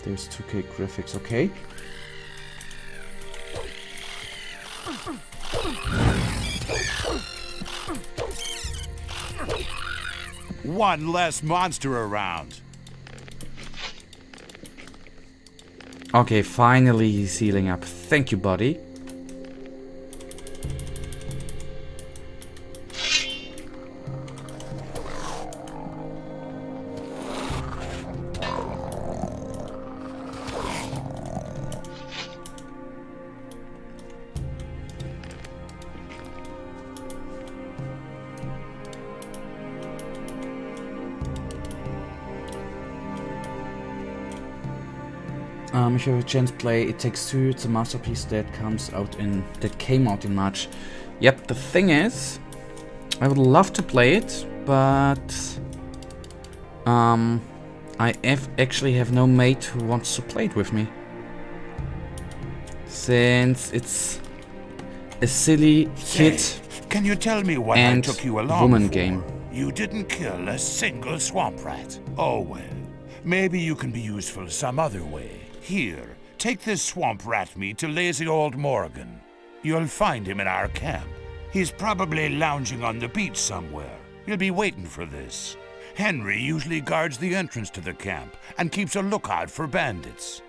There's 2K graphics, okay. One less monster around. Okay, finally he's healing up. Thank you, buddy. If you have a chance to play It Takes Two, it's a masterpiece that came out in March. Yep, the thing is, I would love to play it, but I actually have no mate who wants to play it with me. Since it's a silly kid Can you tell me what and I took you along woman for? game. You didn't kill a single swamp rat. Oh well, maybe you can be useful some other way. Here, take this swamp rat meat to lazy old Morgan. You'll find him in our camp. He's probably lounging on the beach somewhere. You'll be waiting for this. Henry usually guards the entrance to the camp and keeps a lookout for bandits.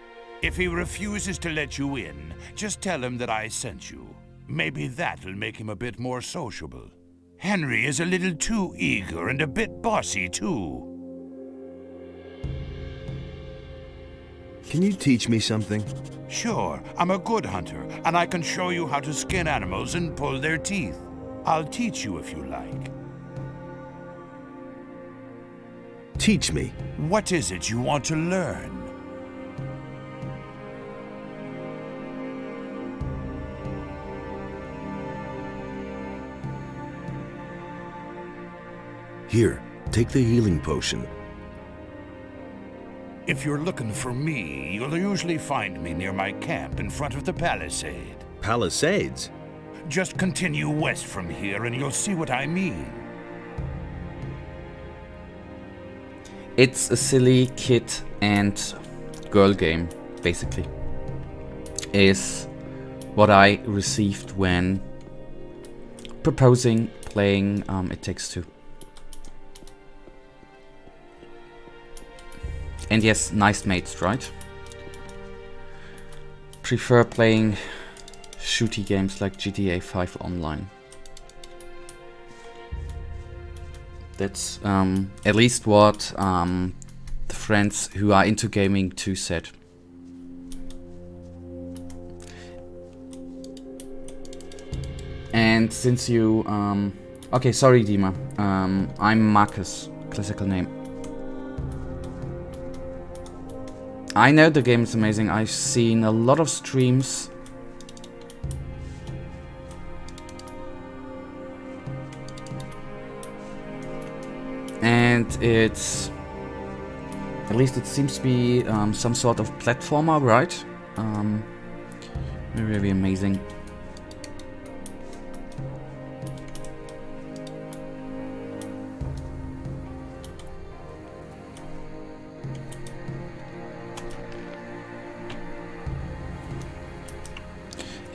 If he refuses to let you in, just tell him that I sent you. Maybe that'll make him a bit more sociable. Henry is a little too eager and a bit bossy too. Can you teach me something? Sure, I'm a good hunter, and I can show you how to skin animals and pull their teeth. I'll teach you if you like. Teach me. What is it you want to learn? Here, take the healing potion. If you're looking for me, you'll usually find me near my camp in front of the palisade. Palisades? Just continue west from here and you'll see what I mean. It's a silly kid and girl game, basically. Is what I received when proposing playing It Takes Two. And yes, nice mates, right? Prefer playing shooty games like GTA 5 online. That's at least what the friends who are into gaming too said. And since you... okay, sorry Dima. I'm Marcus, classical name. I know the game is amazing. I've seen a lot of streams. And it's... at least it seems to be some sort of platformer, right? Very amazing.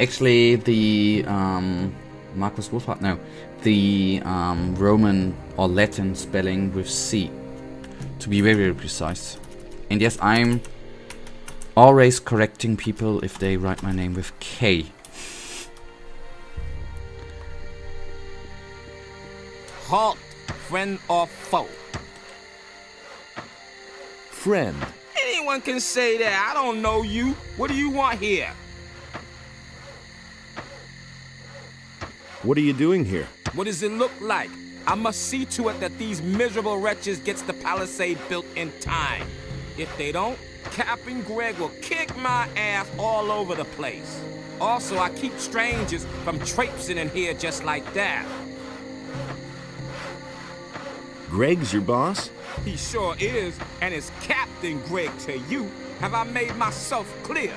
Actually, the Marcus Wolfhard, no, the Roman or Latin spelling with C, to be very precise. And yes, I'm always correcting people if they write my name with K. Halt! friend or foe? Friend. Anyone can say that. I don't know you. What do you want here? What are you doing here? What does it look like? I must see to it that these miserable wretches gets the palisade built in time. If they don't, Captain Greg will kick my ass all over the place. Also, I keep strangers from traipsing in here just like that. Greg's your boss? He sure is, and it's Captain Greg to you. Have I made myself clear?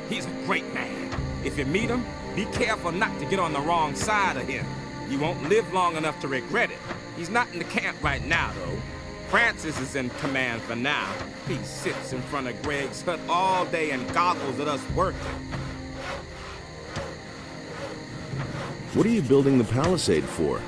He's a great man. If you meet him, be careful not to get on the wrong side of him. You won't live long enough to regret it. He's not in the camp right now, though. Francis is in command for now. He sits in front of Greg's hut all day and goggles at us working. What are you building the palisade for?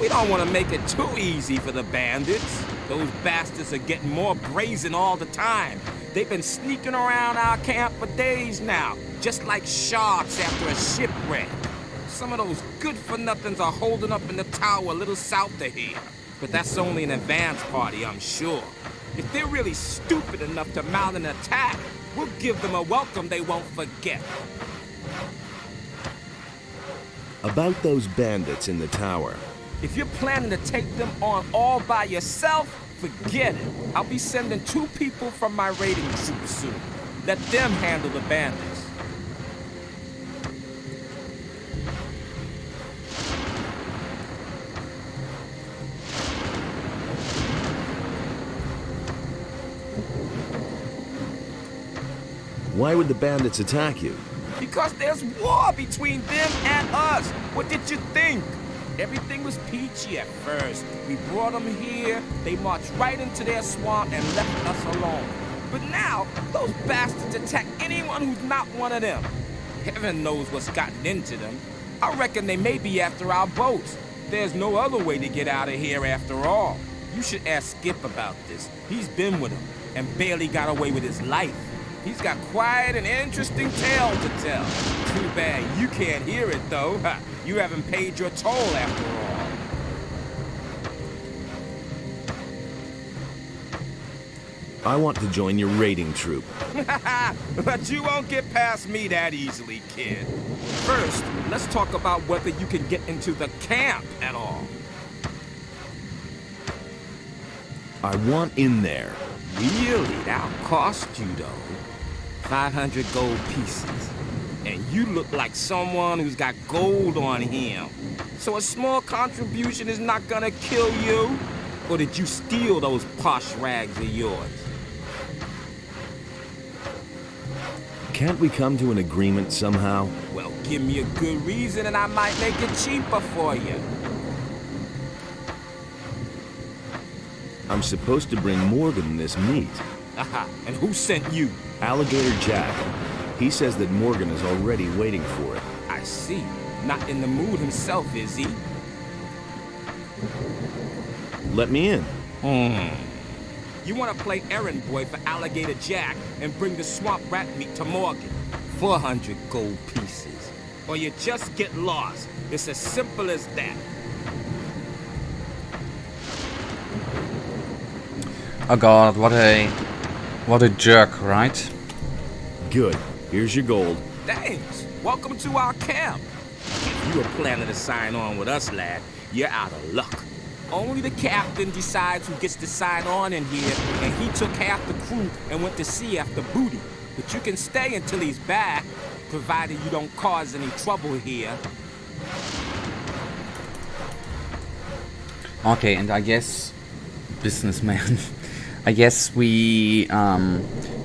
We don't want to make it too easy for the bandits. Those bastards are getting more brazen all the time. They've been sneaking around our camp for days now, just like sharks after a shipwreck. Some of those good-for-nothings are holding up in the tower a little south of here. But that's only an advance party, I'm sure. If they're really stupid enough to mount an attack, we'll give them a welcome they won't forget. About those bandits in the tower. If you're planning to take them on all by yourself, forget it. I'll be sending 2 people from my raiding troop soon. Let them handle the bandits. Why would the bandits attack you? Because there's war between them and us. What did you think? Everything was peachy at first. We brought them here, they marched right into their swamp and left us alone. But now, those bastards attack anyone who's not one of them. Heaven knows what's gotten into them. I reckon they may be after our boats. There's no other way to get out of here after all. You should ask Skip about this. He's been with them and barely got away with his life. He's got quite an interesting tale to tell. Too bad you can't hear it, though. You haven't paid your toll after all. I want to join your raiding troop. But you won't get past me that easily, kid. First, let's talk about whether you can get into the camp at all. I want in there. Really? That'll cost you, though. 500 gold pieces. And you look like someone who's got gold on him. So a small contribution is not gonna kill you? Or did you steal those posh rags of yours? Can't we come to an agreement somehow? Well, give me a good reason and I might make it cheaper for you. I'm supposed to bring Morgan this meat. Aha, and who sent you? Alligator Jack. He says that Morgan is already waiting for it. I see. Not in the mood himself, is he? Let me in. You want to play errand boy for Alligator Jack and bring the swamp rat meat to Morgan. 400 gold pieces. Or you just get lost. It's as simple as that. Oh god, what a jerk, right? Good. Here's your gold. Thanks. Welcome to our camp. If you were planning to sign on with us, lad, you're out of luck. Only the captain decides who gets to sign on in here, and he took half the crew and went to sea after booty. But you can stay until he's back, provided you don't cause any trouble here. Okay, and I guess... businessman. I guess we...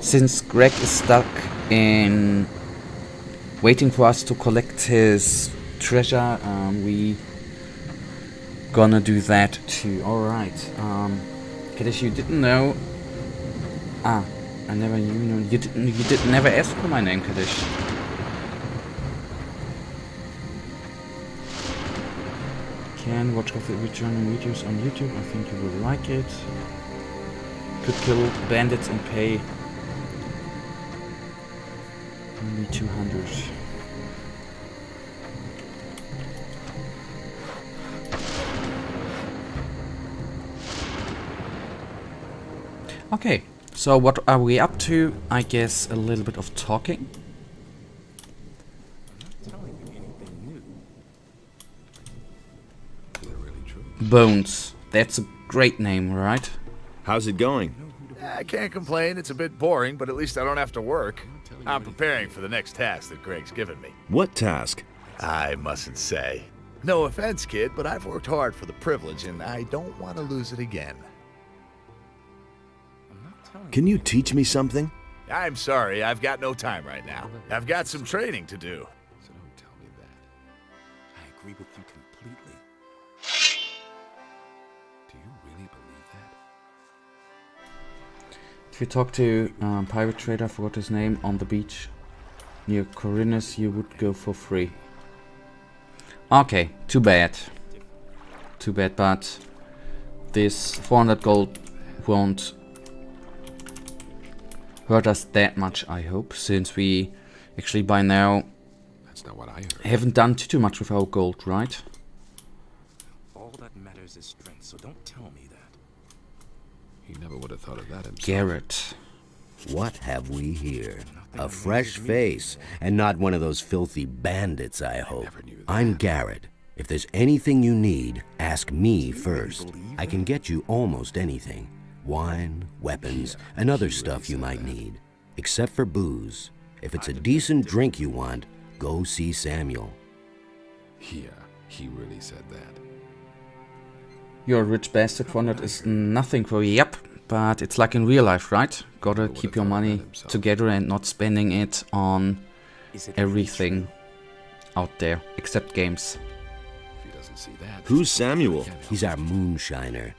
since Greg is stuck in... waiting for us to collect his treasure, we... gonna do that too. Alright. Kaddish, you didn't know... Ah, I never knew... You didn't never ask for my name, Kaddish. Can watch Gothic returning videos on YouTube. I think you will like it. Could kill bandits and pay only 200. Okay, so what are we up to? I guess a little bit of talking. Bones. That's a great name, right? How's it going? I can't complain. It's a bit boring, but at least I don't have to work. I'm preparing for the next task that Greg's given me. What task? I mustn't say. No offense, kid, but I've worked hard for the privilege, and I don't want to lose it again. Can you teach me something? I'm sorry, I've got no time right now. I've got some training to do. So don't tell me that. I agree with you completely. Do you really believe that? If you talk to pirate trader, I forgot his name, on the beach near Corinus, you would go for free. Okay, too bad. Too bad, but this 400 gold won't hurt us that much, I hope, since we actually by now That's not what I heard. haven't done too much with our gold, right? All that matters is strength, so don't tell me that. He never would have thought of that himself. Garrett. What have we here? A fresh face, and not one of those filthy bandits, I hope. I'm Garrett. If there's anything you need, ask me first. I can get you almost anything. Wine, weapons, and other stuff you might need. Except for booze. If it's a decent drink you want, go see Samuel. Yeah, he really said that. You're a rich bastard. 400 is nothing for you. Yep, but it's like in real life, right? Gotta keep your money together and not spending it on everything out there, except games. If he doesn't see that. Who's Samuel? He's our moonshiner.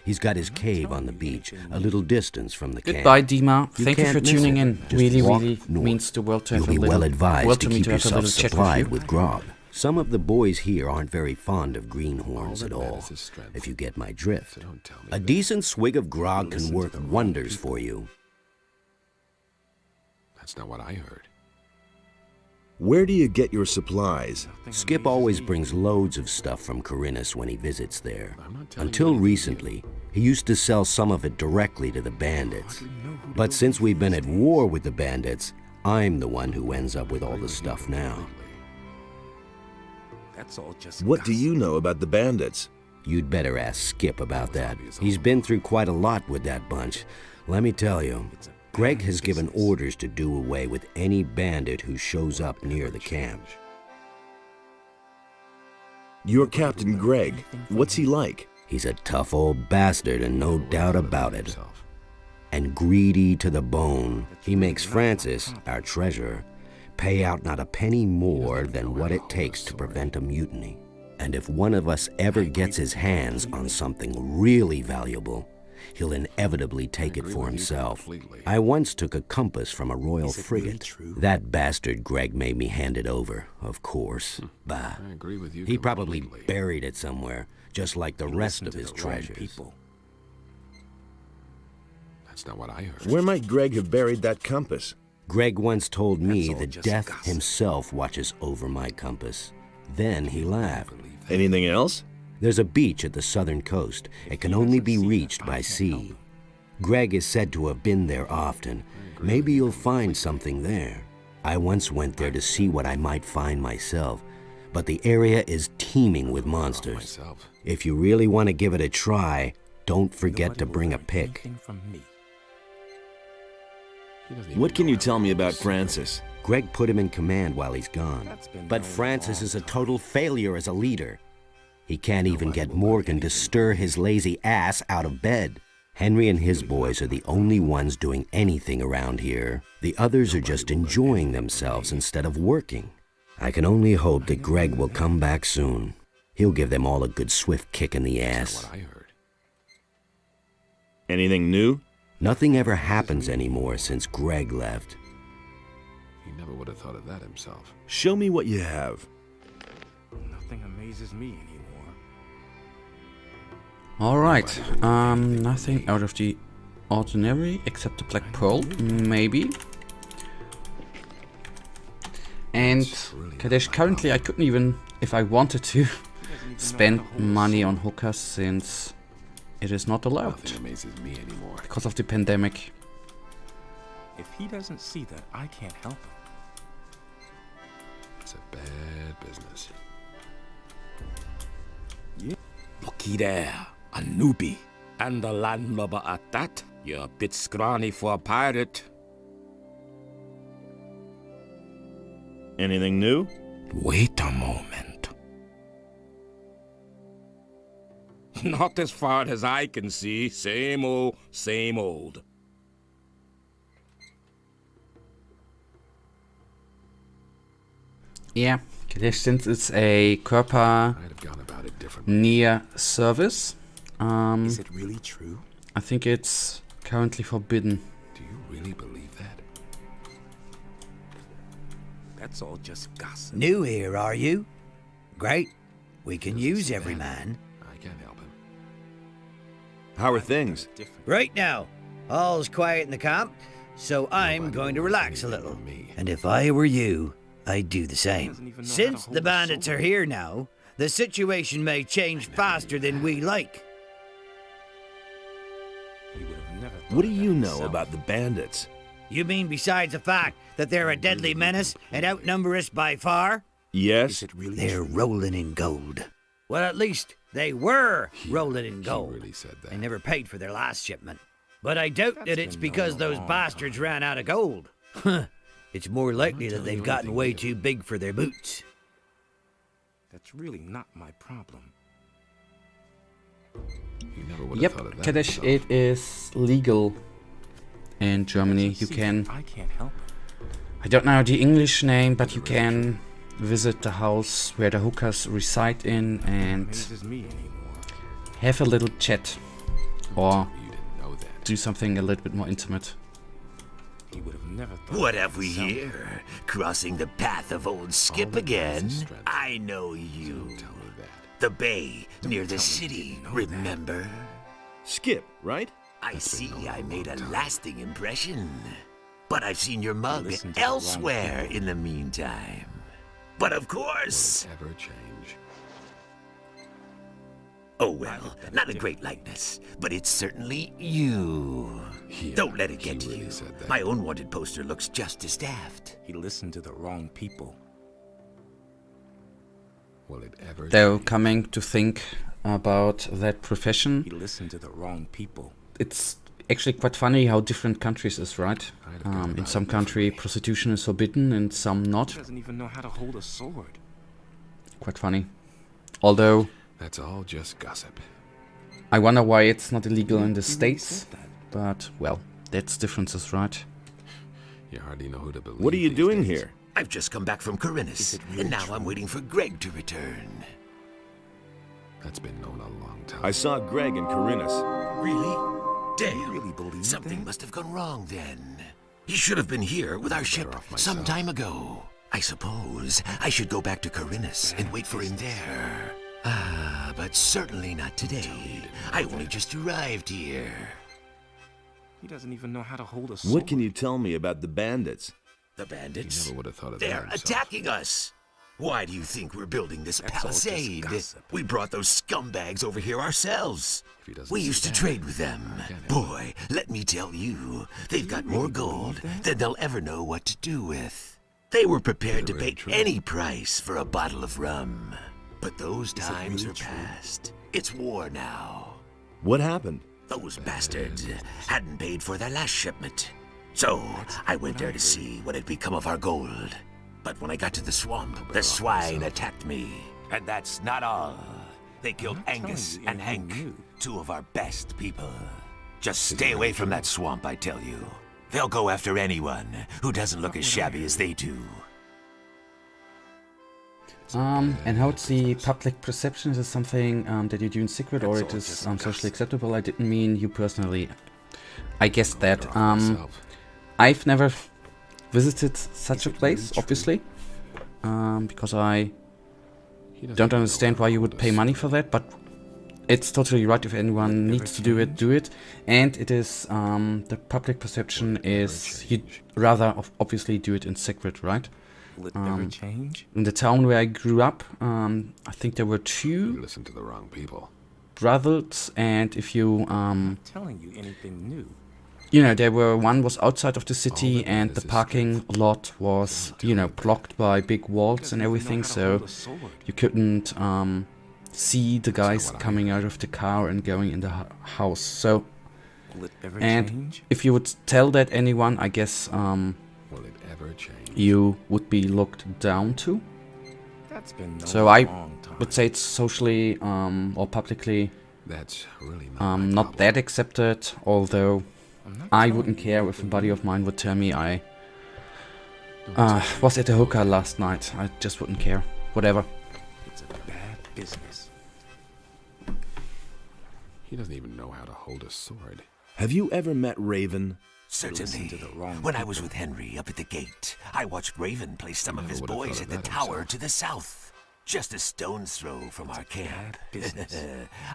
He's got his cave on the beach, a little distance from the camp. Goodbye, Dima. Thank you for can't miss tuning it. in. Just Really, walk really north. means the world to have You'll a be little well advised world to me keep to have a yourself little chat supplied with with you. grog. Some of the boys here aren't very fond of greenhorns at all, if you get my drift. A decent swig of grog can work wonders for you. That's not what I heard. Where do you get your supplies? Skip always brings loads of stuff from Corinus when he visits there. Until recently, he used to sell some of it directly to the bandits. But since we've been at war with the bandits, I'm the one who ends up with all the stuff now. That's all just What do you know about the bandits? You'd better ask Skip about that. He's been through quite a lot with that bunch. Let me tell you, Greg has given orders to do away with any bandit who shows up near the camp. You're Captain Greg. What's he like? He's a tough old bastard and no doubt about it. And greedy to the bone. He makes Francis, our treasurer, pay out not a penny more than what it takes to prevent a mutiny. And if one of us ever gets his hands on something really valuable, he'll inevitably take it for himself. I once took a compass from a royal frigate. That bastard Greg made me hand it over, of course. Bah. I agree with you. He probably buried it somewhere, just like the rest of his treasures. That's not what I heard. Where might Greg have buried that compass? Greg once told me that death himself watches over my compass. Then he laughed. Anything else? There's a beach at the southern coast. It can only be reached by sea. Greg is said to have been there often. Maybe you'll find something there. I once went there to see what I might find myself, but the area is teeming with monsters. If you really want to give it a try, don't forget to bring a pick. What can you tell me about Francis? Greg put him in command while he's gone. But Francis is a total failure as a leader. He can't even get Morgan to stir his lazy ass out of bed. Henry and his boys are the only ones doing anything around here. The others are just enjoying themselves instead of working. I can only hope that Greg will come back soon. He'll give them all a good swift kick in the ass. Anything new? Nothing ever happens anymore since Greg left. He never would have thought of that himself. Show me what you have. Nothing amazes me anymore. Alright, nothing out of the ordinary except the Black Pearl, maybe. And Kadesh, currently I couldn't even, if I wanted to, spend money on hookers since it is not allowed Nothing amazes me anymore. because of the pandemic. If he doesn't see that, I can't help him. It's a bad business. Yeah. Looky there, a newbie. And a landlubber at that. You're a bit scrawny for a pirate. Anything new? Wait a moment. Not as far as I can see. Same old, same old. Yeah, since it's a Körper near service. Is it really true? I think it's currently forbidden. Do you really believe that? That's all just gossip. New here, are you? Great. We can use every man. I can't help him. How are things? Right now, all's quiet in the camp, so I'm going to relax a little. And if I were you, I'd do the same. Since the bandits are here now, the situation may change faster than we like. What do you know about the bandits? You mean besides the fact that they're a deadly menace and outnumber us by far? Yes. They're rolling in gold. Well, at least they were rolling in gold. Really said that. They never paid for their last shipment. But I doubt that it's because those bastards ran out of gold. It's more likely that they've gotten way too big for their boots. That's really not my problem. Yep, Kadesh, it is legal in Germany. You can, I can't help it. I don't know the English name, but you can visit the house where the hookers reside in and have a little chat or do something a little bit more intimate. He would have never thought. What have we here? Crossing the path of old Skip again? I know you. The bay near the city, remember? Skip, right? I see I made a lasting impression. But I've seen your mug elsewhere in the meantime. But of course... Will it ever change? Oh well, not a great likeness, but it's certainly you. Yeah, don't let it get to really you. said that. My own wanted poster looks just as daft. He listened to the wrong people. Will it ever Though change? coming to think about that profession, He listened to the wrong people. it's actually quite funny how different countries is, right? In some country, prostitution is forbidden, and some not. He doesn't even know how to hold a sword. Quite funny. Although, That's all just gossip. I wonder why it's not illegal in the States. But, well, that's differences, right? You hardly know who to believe. What are you these doing days. here? I've just come back from Corinus, and now I'm waiting for Greg to return. That's been known a long time. I saw Greg in Corinus. Really? Damn. You really believe Something that? must have gone wrong then. He should have been here with our ship some time ago. I suppose I should go back to Corinus and wait for him there. Ah, but certainly not today. I only just arrived here. He doesn't even know how to hold a sword. What can you tell me about the bandits? The bandits? He never would have thought of They're that himself. attacking us! Why do you think we're building this That's all just palisade? gossip. We brought those scumbags over here ourselves. If he doesn't We see used to that, trade with them. I can't help Boy, let me tell you, they've got more gold than they'll ever know what to do with. They were prepared to pay any price for a bottle of rum. But those times are past. It's war now. What happened? Those bastards hadn't paid for their last shipment. So, I went there to see what had become of our gold. But when I got to the swamp, the swine attacked me. And that's not all. They killed Angus and Hank, two of our best people. Just stay away from that swamp, I tell you. They'll go after anyone who doesn't look as shabby as they do. And how's the public perception? Is it something that you do in secret, or it is socially acceptable? I didn't mean you personally. I guess that. I've never visited such a place, obviously, because I don't understand why you would pay money for that, but it's totally right. If anyone needs to do it, do it. And it is, the public perception is, you'd rather obviously do it in secret, right? Will it ever change? In the town where I grew up, I think there were two. You listen to the wrong people. brothels, and if you telling you anything new. you know, one was outside of the city, and the parking lot was, you know, blocked by big walls and everything, so you couldn't see the guys coming out of the car and going in the house. So, and if you would tell that anyone, I guess you would be looked down to. So I would say it's socially or publicly not that accepted, although I wouldn't care if a buddy of mine would tell me I was at a hookah last night. I just wouldn't care. Whatever. It's a bad business. He doesn't even know how to hold a sword. Have you ever met Raven? Certainly. When I was with Henry up at the gate, I watched Raven place some of his boys at the tower to the south. Just a stone's throw from our camp.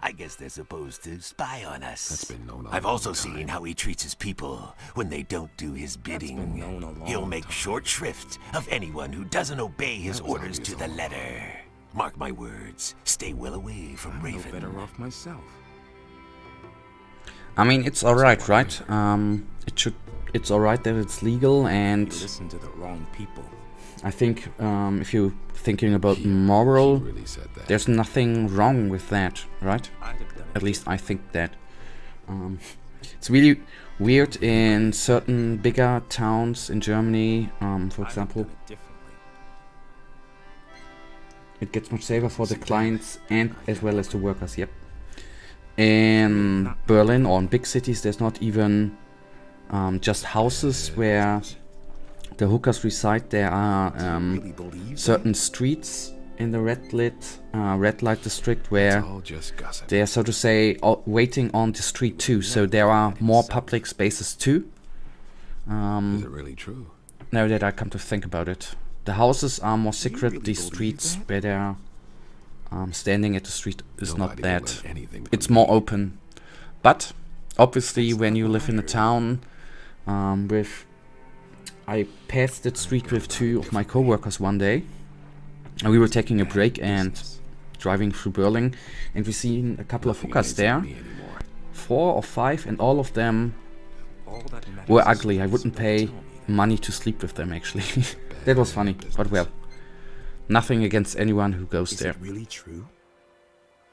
I guess they're supposed to spy on us. I've also seen how he treats his people when they don't do his bidding. He'll make short shrift of anyone who doesn't obey his orders to the letter. Mark my words, stay well away from Raven. Better off myself. I mean, it's alright, right? It's alright that it's legal, and You listen to the wrong people. I think if you're thinking about moral, there's nothing wrong with that, right? At least I think that. It's really weird in certain bigger towns in Germany, for example. It gets much safer for the clients and as well as the workers, yep. In Berlin or in big cities, there's not even just houses where the hookers reside. There are certain streets in the red light district where they are, so to say, waiting on the street too. So there are more public spaces too. Is it really true? Now that I come to think about it, the houses are more secret. The streets where they are standing at the street is not that. It's more open. But obviously, when you live in a town I passed that street with two of my co-workers one day. And we were taking a break and driving through Berlin, and we seen a couple of hookers there. 4 or 5, and all of them were ugly. I wouldn't pay money to sleep with them, actually. That was funny, but well. Nothing against anyone who goes there. Is it really true?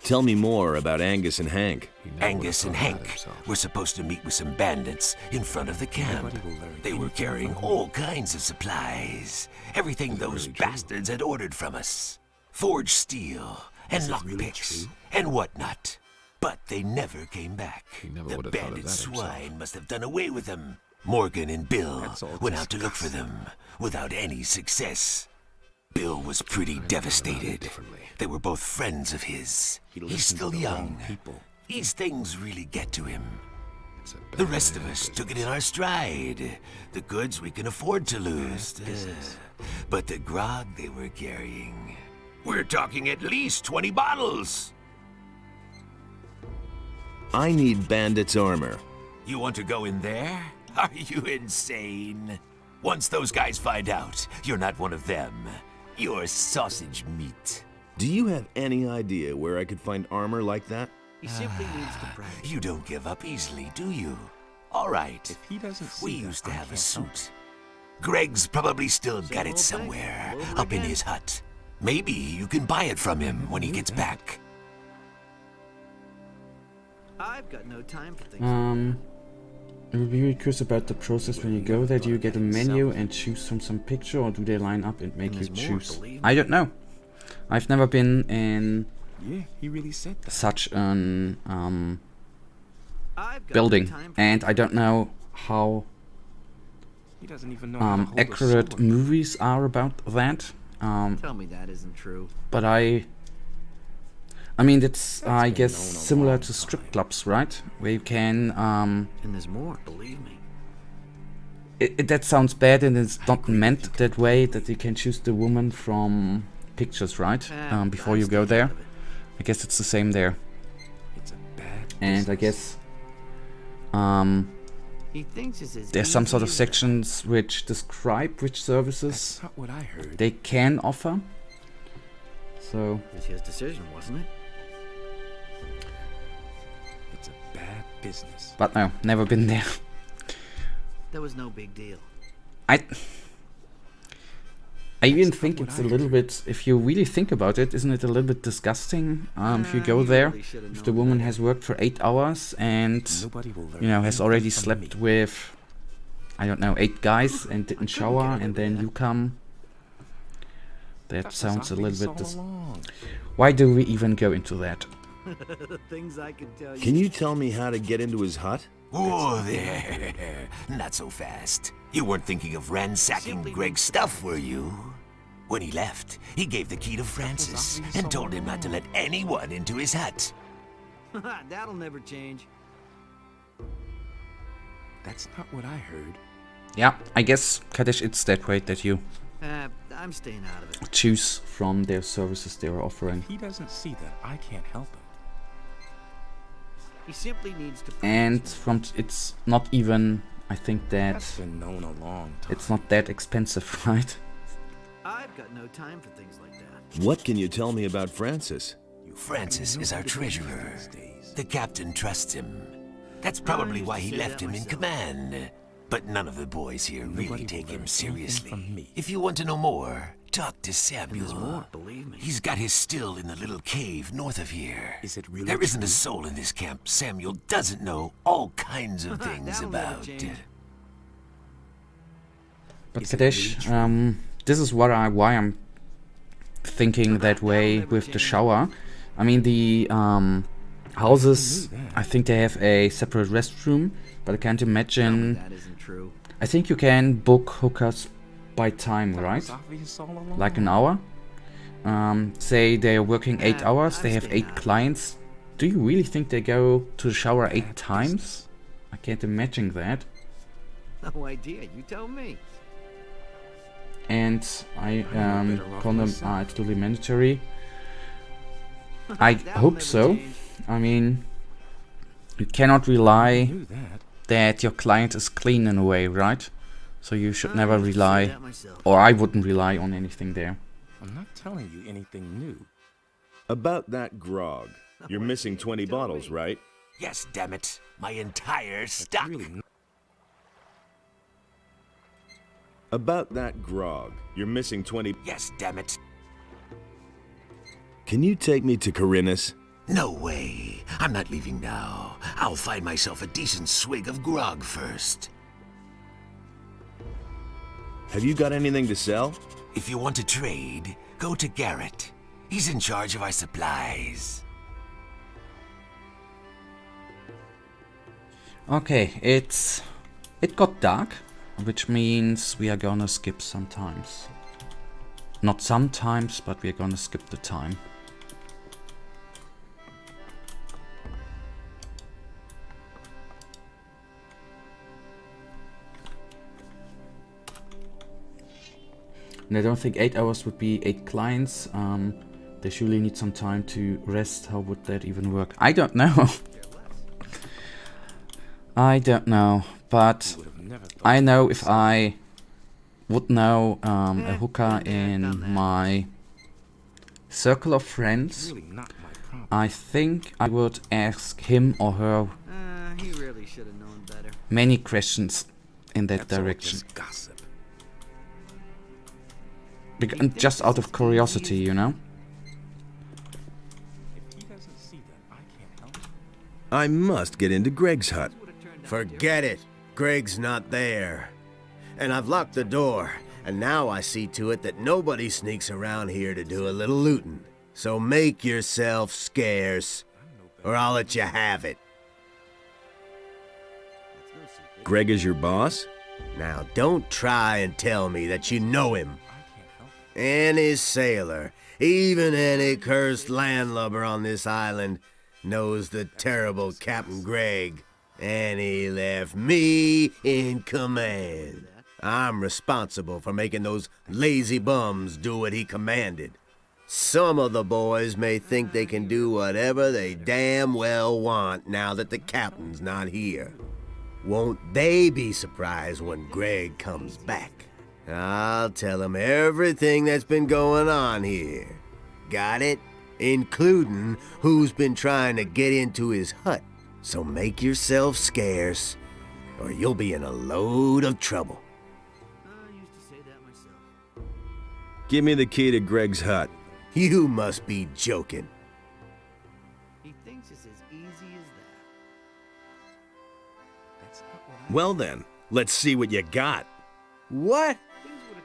Tell me more about Angus and Hank. Angus and Hank were supposed to meet with some bandits in front of the camp. They were carrying all kinds of supplies. Everything those bastards had ordered from us. Forged steel and lockpicks and whatnot. But they never came back. The bandit swine must have done away with them. Morgan and Bill went out to look for them without any success. Bill was pretty devastated. They were both friends of his. He's still young. These things really get to him. The rest of us took it in our stride. The goods we can afford to lose. But the grog they were carrying... We're talking at least 20 bottles! I need bandits' armor. You want to go in there? Are you insane? Once those guys find out, you're not one of them. You're sausage meat. Do you have any idea where I could find armor like that? He simply needs to practice. You don't give up easily, do you? All right. If he doesn't see we that, used to I have a can't suit. Greg's probably still got it somewhere, up in his hut. Maybe you can buy it from him when he gets back. I've got no time for things. I'm really curious about the process when you go there. Do you get a menu and choose from some picture, or do they line up and make you choose? I don't know. I've never been in he really said that. such an building, and I don't know how He doesn't even know how to hold a accurate sword. movies are about that. Tell me that isn't true. But I mean, it's I guess similar to strip clubs, right? Where you can And there's more, believe me. that sounds bad, and it's not meant that way, that you can choose the woman from pictures, right? Before you go there. I guess it's the same there. It's a bad And I guess He thinks it's as there's some sort of easy as sections which describe which services That's not what I heard. they can offer. So It was his decision, wasn't it? business. But no, never been there. That was no big deal. I even think it's a little bit, if you really think about it, isn't it a little bit disgusting if you go there, if the woman has worked for 8 hours and, you know, has already slept with, I don't know, 8 guys and didn't shower, and then you come. That sounds a little bit Why do we even go into that? Things I could tell you. Can you tell me how to get into his hut? Oh, there. Not so fast. You weren't thinking of ransacking Greg's stuff, were you? When he left, he gave the key to Francis and told him not to let anyone into his hut. That'll never change. That's not what I heard. Yeah, I guess, Kadesh, it's that way that you I'm staying out of it. choose from their services they are offering. He doesn't see that. I can't help him. He simply needs to. And from it's not even, I think that That's been known a long time. it's not that expensive, right? I've got no time for things like that. What can you tell me about Francis? Francis is our treasurer. The captain trusts him. That's probably why he left him in command. But none of the boys here really take him seriously. If you want to know more, talk to Samuel. He's got his still in the little cave north of here. There isn't a soul in this camp Samuel doesn't know all kinds of things about. But Kadesh, this is why I'm thinking that way with the shower. I mean, the houses, I think they have a separate restroom, but I can't imagine. That isn't true. I think you can book hookers by time, right? Like an hour. Say they're working 8 hours, they have 8 clients. Do you really think they go to the shower 8 times? I can't imagine that. No idea. You tell me. And condoms are absolutely mandatory. I hope so. I mean, you cannot rely that your client is clean in a way, right? So you should never rely, or I wouldn't rely on anything there. I'm not telling you anything new. About that grog. You're missing 20 bottles, right? Yes, damn it. My entire stock. About that grog. You're missing 20... Yes, damn it. Can you take me to Corinus? No way. I'm not leaving now. I'll find myself a decent swig of grog first. Have you got anything to sell? If you want to trade, go to Garrett. He's in charge of our supplies. Okay, it got dark, which means we are gonna skip sometimes. Not sometimes, but we're gonna skip the time. And I don't think 8 hours would be 8 clients. They surely need some time to rest. How would that even work? I don't know. I don't know. But I know if I would know a hooker in my circle of friends, I think I would ask him or her He really should have known better. many questions in that direction. Just out of curiosity, you know? I must get into Greg's hut. Forget it. Greg's not there. And I've locked the door, and now I see to it that nobody sneaks around here to do a little looting. So make yourself scarce, or I'll let you have it. Greg is your boss? Now, don't try and tell me that you know him. Any sailor, even any cursed landlubber on this island, knows the terrible Captain Gregg, and he left me in command. I'm responsible for making those lazy bums do what he commanded. Some of the boys may think they can do whatever they damn well want now that the captain's not here. Won't they be surprised when Gregg comes back? I'll tell him everything that's been going on here. Got it? Including who's been trying to get into his hut. So make yourself scarce, or you'll be in a load of trouble. Give me the key to Greg's hut. You must be joking. He thinks it's as easy as that. Well then, let's see what you got. What?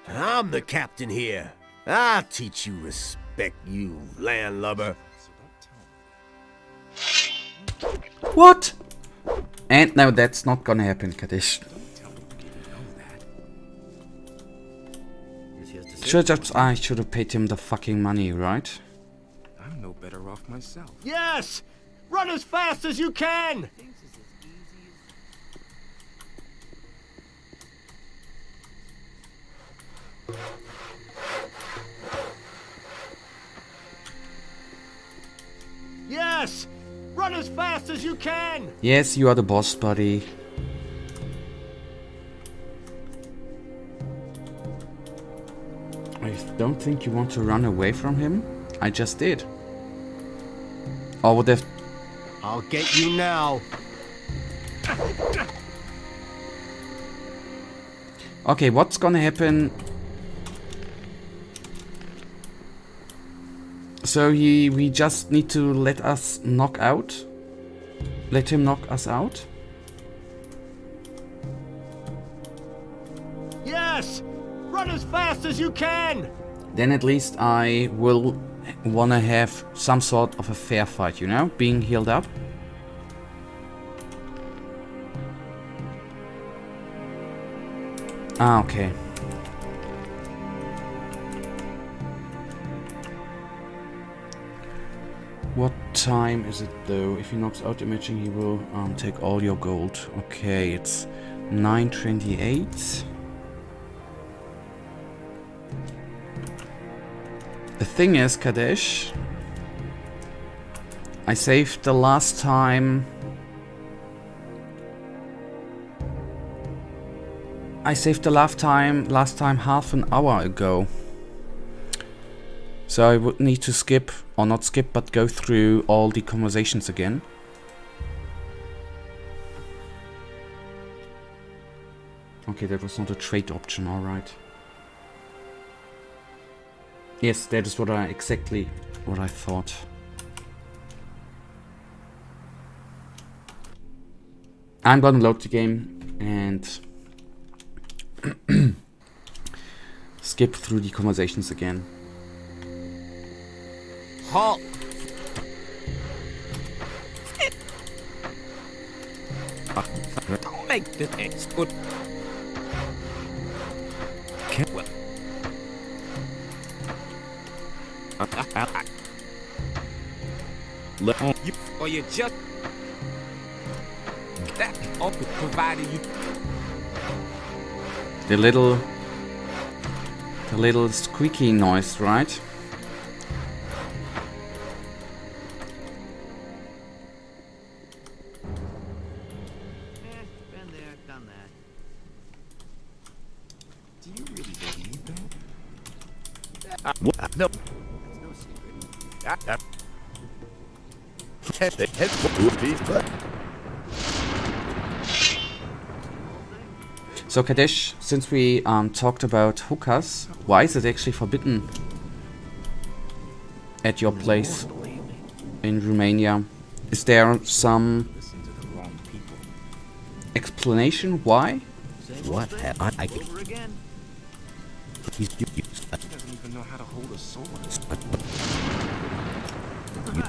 I'm the captain here. I'll teach you respect, you landlubber. What? And no, that's not gonna happen, Kaddish. I should have paid him the fucking money, right? I'm no better off myself. Yes! Run as fast as you can! Yes! Run as fast as you can! Yes, you are the boss, buddy. I don't think you want to run away from him. I just did. Or would have... I'll get you now. Okay, what's gonna happen? So we just need to let us knock out? Let him knock us out? Yes! Run as fast as you can! Then at least I will wanna have some sort of a fair fight, you know? Being healed up. Ah, okay. What time is it though? If he knocks out the matching, he will take all your gold. Okay, it's 9:28. The thing is, Kadesh, I saved the last time. I saved the last time half an hour ago. So I would need to skip, or not skip, but go through all the conversations again. Okay, that was not a trade option, alright. Yes, that is exactly what I thought. I'm gonna load the game and skip through the conversations again. Halt! Don't make this thing good. Well. You, or you just that open provided you the little squeaky noise, right? Been there, done that. Do you really believe that? no. So Kadesh, since we talked about hookahs, why is it actually forbidden at your place in Romania? Is there some explanation why? What have I... Over again. He doesn't even know how to hold a sword.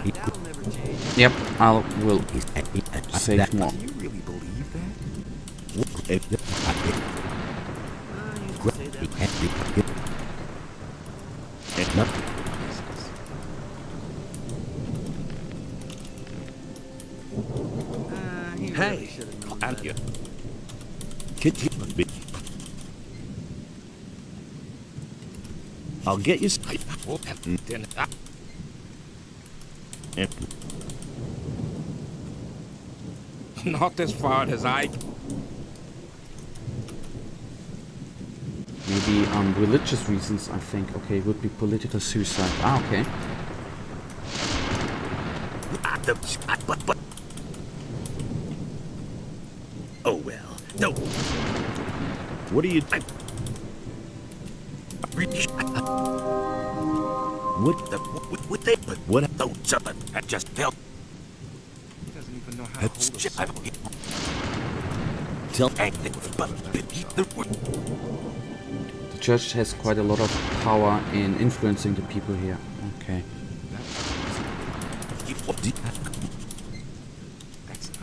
That'll never change. Yep, I will save more. Do you really believe that? Hey, I'm here. I'll get you. Not as far as I. Maybe religious reasons, I think. Okay, would be political suicide. Ah, okay. Oh well. No. What are you... What? What they... What? Oh, something. I just felt... He doesn't even know how to hold a sword. Tell... The church has quite a lot of power in influencing the people here. Okay.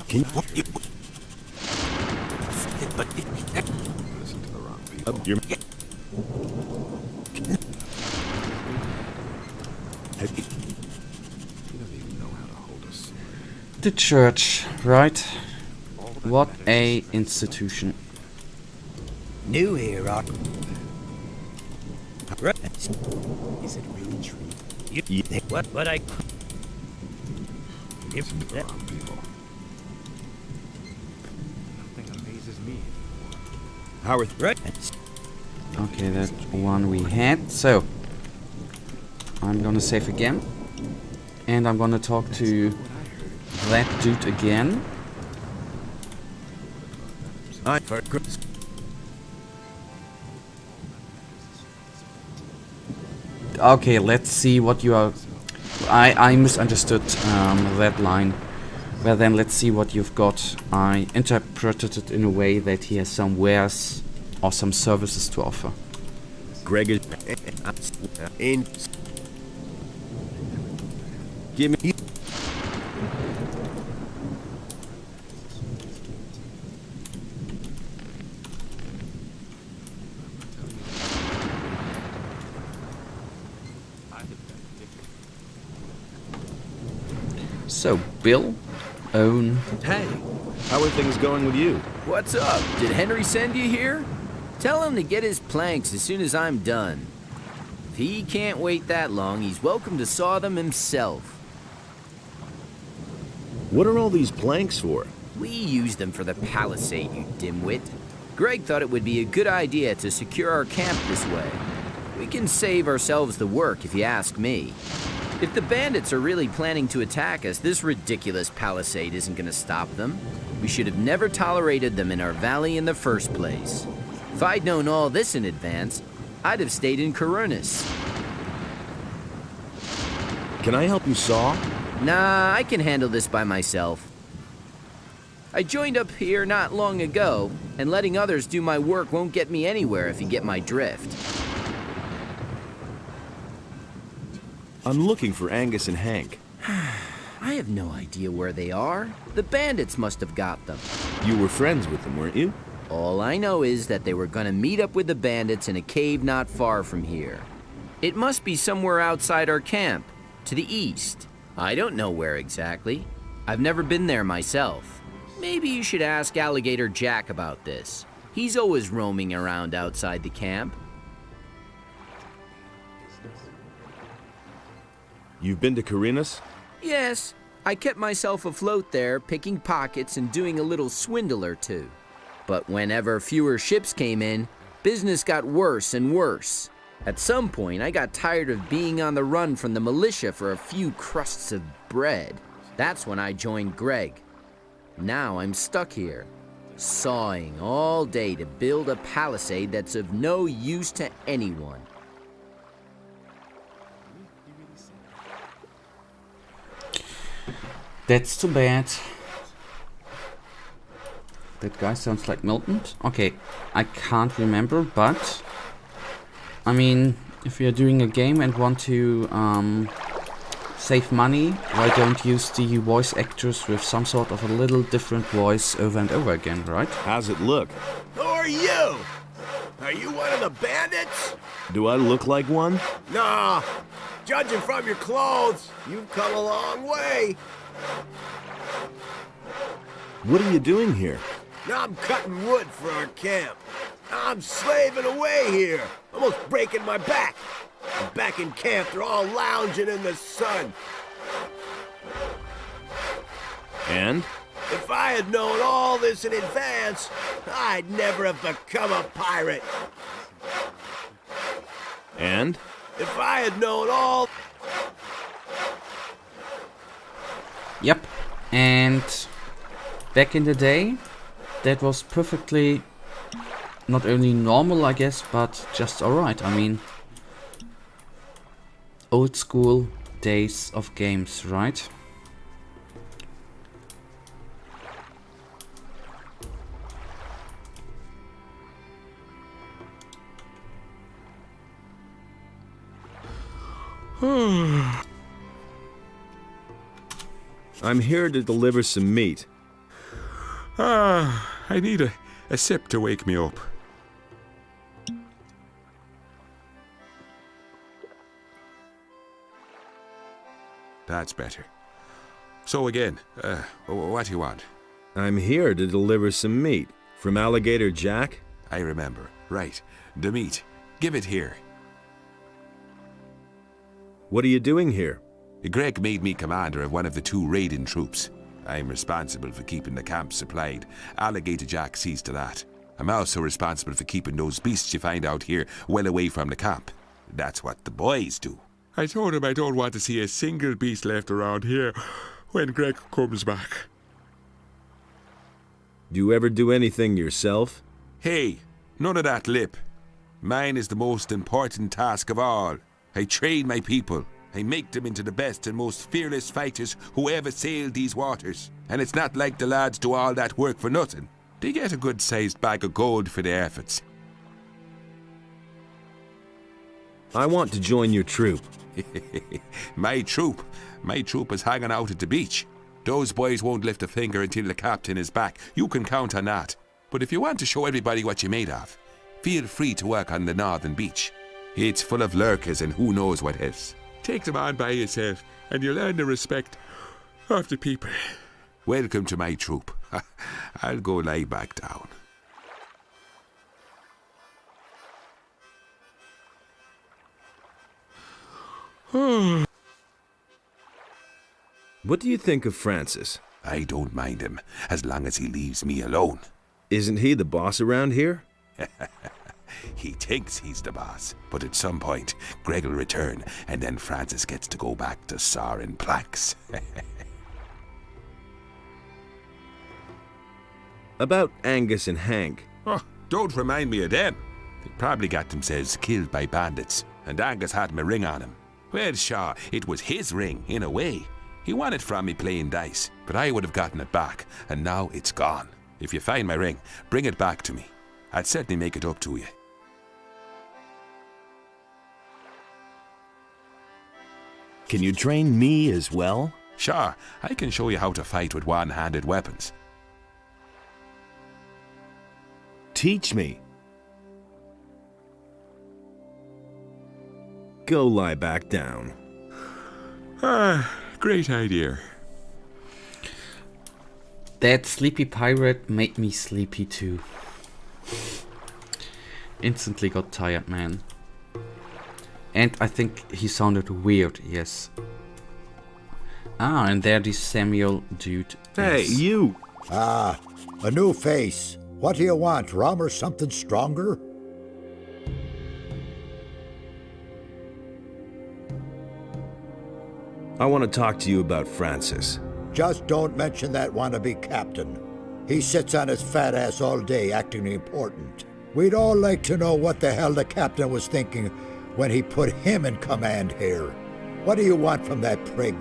Can you... Listen to the wrong people. You're... He doesn't even know how to hold a sword. The church, right? What a institution. New here, Rock. Is it really true? What I... Listen to the wrong people. Nothing amazes me anymore. Howard... Right. Okay, that's one we had. So, I'm gonna save again. And I'm gonna talk to that dude again. Okay, let's see what you are... I misunderstood that line. Well then, let's see what you've got. I interpreted it in a way that he has some wares or some services to offer. Greg is... In... Give me... So, Bill, Owen... Hey, How are things going with you? what's up? Did Henry send you here? Tell him to get his planks as soon as I'm done. If he can't wait that long, he's welcome to saw them himself. What are all these planks for? We use them for the palisade, you dimwit. Greg thought it would be a good idea to secure our camp this way. We can save ourselves the work, if you ask me. If the bandits are really planning to attack us, this ridiculous palisade isn't going to stop them. We should have never tolerated them in our valley in the first place. If I'd known all this in advance, I'd have stayed in Corunus. Can I help you saw? Nah, I can handle this by myself. I joined up here not long ago, and letting others do my work won't get me anywhere if you get my drift. I'm looking for Angus and Hank. I have no idea where they are. The bandits must have got them. You were friends with them, weren't you? All I know is that they were gonna meet up with the bandits in a cave not far from here. It must be somewhere outside our camp, to the east. I don't know where exactly. I've never been there myself. Maybe you should ask Alligator Jack about this. He's always roaming around outside the camp. You've been to Corunus? Yes, I kept myself afloat there, picking pockets and doing a little swindle or two. But whenever fewer ships came in, business got worse and worse. At some point, I got tired of being on the run from the militia for a few crusts of bread. That's when I joined Greg. Now I'm stuck here, sawing all day to build a palisade that's of no use to anyone. That's too bad. That guy sounds like Milton. Okay, I can't remember, but... I mean, if you're doing a game and want to save money, why don't use the voice actors with some sort of a little different voice over and over again, right? How's it look? Who are you? Are you one of the bandits? Do I look like one? Nah. Judging from your clothes, you've come a long way. What are you doing here? Now I'm cutting wood for our camp. I'm slaving away here, almost breaking my back. And back in camp, they're all lounging in the sun. And? If I had known all this in advance, I'd never have become a pirate. And? If I had known all... Yep. And back in the day, that was perfectly not only normal, I guess, but just alright. I mean, old school days of games, right? I'm here to deliver some meat. I need a sip to wake me up. That's better. So again, what do you want? I'm here to deliver some meat. From Alligator Jack? I remember. Right. The meat. Give it here. What are you doing here? Greg made me commander of one of the 2 raiding troops. I'm responsible for keeping the camp supplied. Alligator Jack sees to that. I'm also responsible for keeping those beasts you find out here well away from the camp. That's what the boys do. I told him I don't want to see a single beast left around here when Greg comes back. Do you ever do anything yourself? Hey, none of that lip. Mine is the most important task of all. I train my people. I make them into the best and most fearless fighters who ever sailed these waters. And it's not like the lads do all that work for nothing. They get a good-sized bag of gold for their efforts. I want to join your troop. My troop? My troop is hanging out at the beach. Those boys won't lift a finger until the captain is back. You can count on that. But if you want to show everybody what you're made of, feel free to work on the northern beach. It's full of lurkers and who knows what else. Take them on by yourself, and you'll earn the respect of the people. Welcome to my troop. I'll go lie back down. What do you think of Francis? I don't mind him, as long as he leaves me alone. Isn't he the boss around here? He thinks he's the boss, but at some point, Greg will return, and then Francis gets to go back to sawing planks. About Angus and Hank. Oh, don't remind me of them. They probably got themselves killed by bandits, and Angus had my ring on him. Well, sure, it was his ring, in a way. He won it from me playing dice, but I would have gotten it back, and now it's gone. If you find my ring, bring it back to me. I'd certainly make it up to you. Can you train me as well? Sure, I can show you how to fight with one-handed weapons. Teach me. Go lie back down. Great idea. That sleepy pirate made me sleepy too. Instantly got tired, man. And I think he sounded weird, yes. Ah, and there this Samuel dude. Hey, is. you! Ah, a new face. What do you want, rum or something stronger? I want to talk to you about Francis. Just don't mention that wannabe captain. He sits on his fat ass all day acting important. We'd all like to know what the hell the captain was thinking when he put him in command here. What do you want from that prig?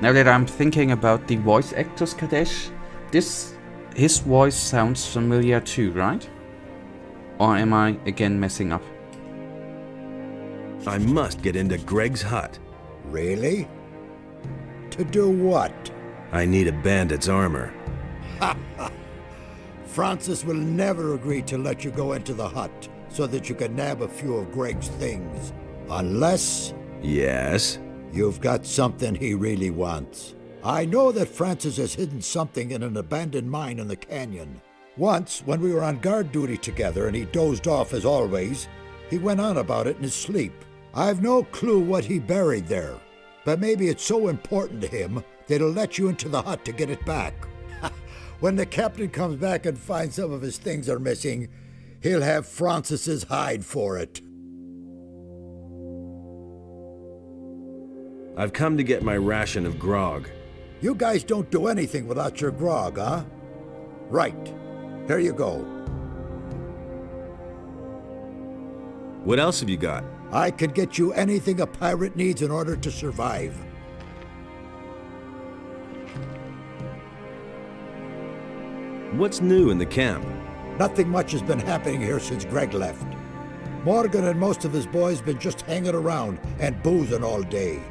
Now that I'm thinking about the voice actors, Kadesh, his voice sounds familiar too, right? Or am I again messing up? I must get into Greg's hut. Really? To do what? I need a bandit's armor. Ha ha! Francis will never agree to let you go into the hut so that you can nab a few of Greg's things. Unless... Yes? You've got something he really wants. I know that Francis has hidden something in an abandoned mine in the canyon. Once, when we were on guard duty together and he dozed off as always, he went on about it in his sleep. I've no clue what he buried there, but maybe it's so important to him that he'll let you into the hut to get it back. When the captain comes back and finds some of his things are missing, he'll have Francis's hide for it. I've come to get my ration of grog. You guys don't do anything without your grog, huh? Right. Here you go. What else have you got? I can get you anything a pirate needs in order to survive. What's new in the camp? Nothing much has been happening here since Greg left. Morgan and most of his boys been just hanging around and boozing all day.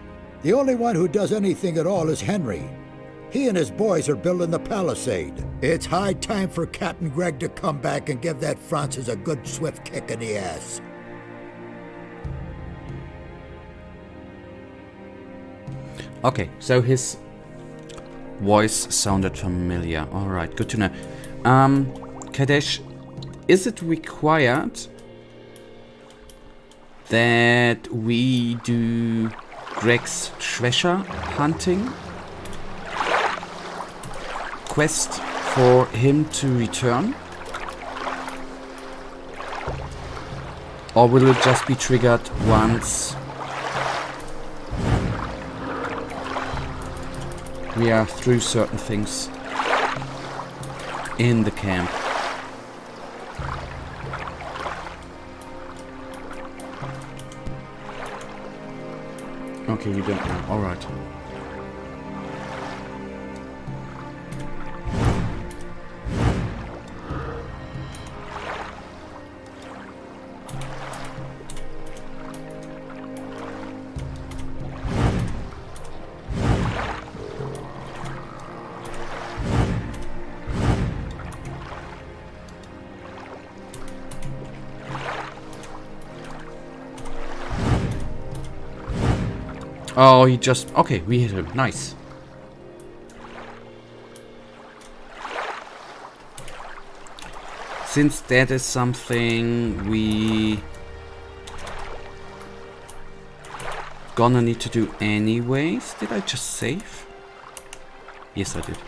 The only one who does anything at all is Henry. He and his boys are building the palisade. It's high time for Captain Greg to come back and give that Francis a good swift kick in the ass. Okay, so his voice sounded familiar. Alright, good to know. Kadesh, is it required that we do Greg's treasure hunting quest for him to return? Or will it just be triggered once we are through certain things in the camp? Okay, you don't know. Alright. Oh, he just... Okay, we hit him. Nice. Since that is something we gonna need to do anyways. Did I just save? Yes, I did.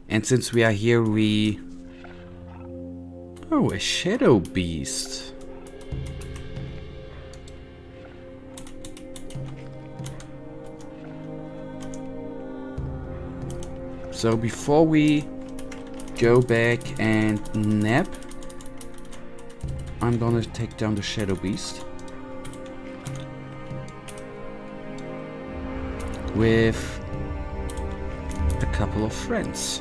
And since we are here, we... Oh, a shadow beast. So before we go back and nap, I'm gonna take down the shadow beast with a couple of friends.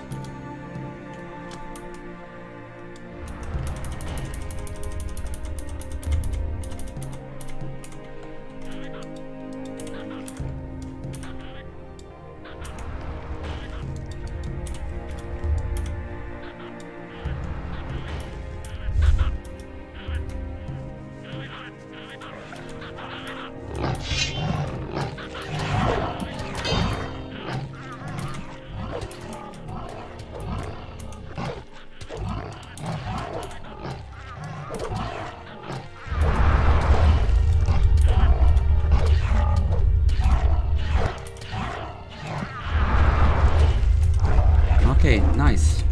Okay, nice.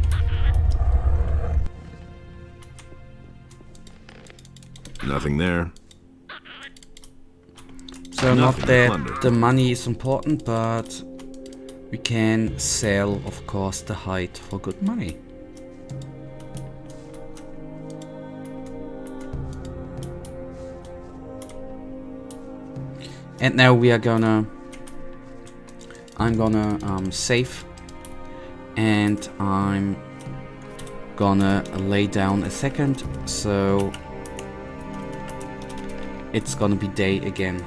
Nothing there. So not that the money is important, but we can sell, of course, the hide for good money. And now we are gonna... I'm gonna save. And I'm gonna lay down a second, so it's gonna be day again.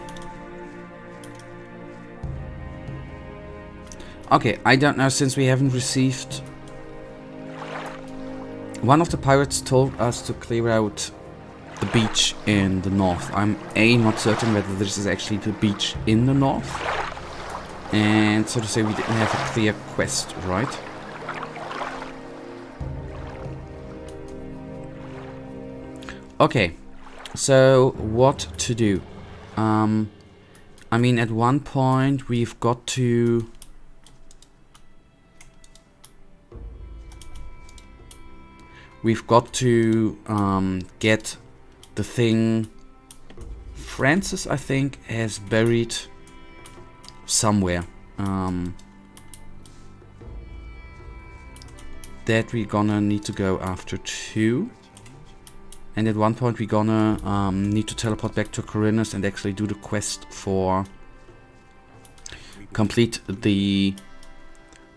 Okay, I don't know, since we haven't received... One of the pirates told us to clear out the beach in the north. I'm not certain whether this is actually the beach in the north. And so to say, we didn't have a clear quest, right? Okay, so what to do? I mean, at one point we've got to... get the thing Francis, I think, has buried somewhere. That we're gonna need to go after too. And at one point we're gonna need to teleport back to Corinus and actually do the quest for complete the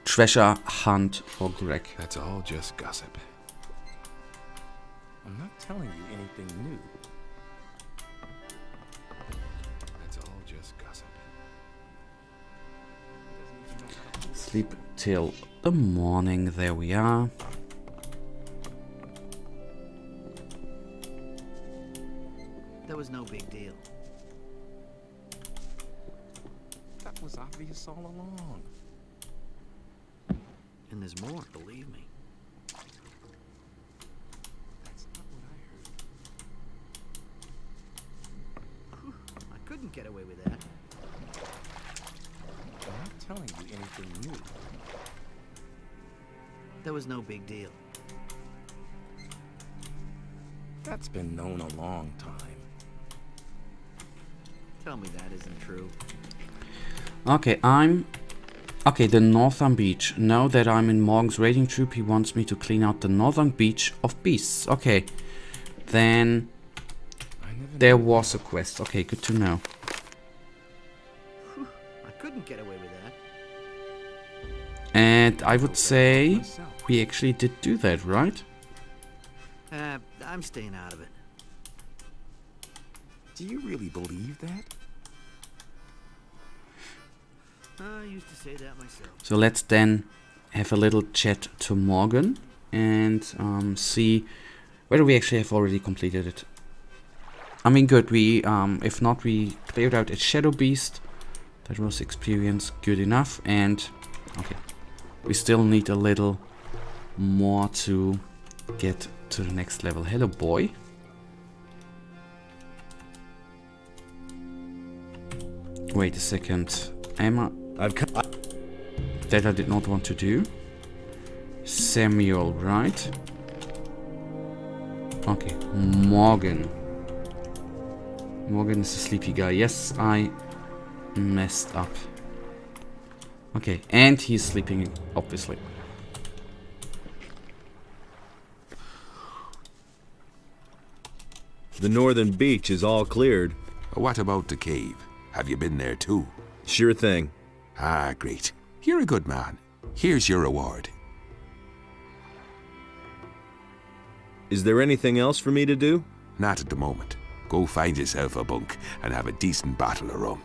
treasure hunt for Greg. That's all just gossip. I'm not telling you anything new. That's all just gossip. Sleep till the morning. There we are. That was no big deal. That was obvious all along. And there's more, believe me. That's not what I heard. I couldn't get away with that. I'm not telling you anything new. That was no big deal. That's been known a long time. Tell me that isn't true. Okay, the northern beach. Now that I'm in Morgan's raiding troop, he wants me to clean out the northern beach of beasts. Okay, then there was a quest. Okay, good to know. I couldn't get away with that. And I would say we actually did do that, right? I'm staying out of it. Do you really believe that? I used to say that myself. So let's then have a little chat to Morgan and see whether we actually have already completed it. I mean, good. We, if not, we cleared out a Shadow Beast. That was experience good enough. And okay, we still need a little more to get to the next level. Hello, boy. Wait a second. Emma. That I did not want to do. Samuel, right? Okay, Morgan. Morgan is a sleepy guy. Yes, I messed up. Okay, and he's sleeping, obviously. The northern beach is all cleared. What about the cave? Have you been there too? Sure thing. Ah, great. You're a good man. Here's your reward. Is there anything else for me to do? Not at the moment. Go find yourself a bunk and have a decent bottle of rum.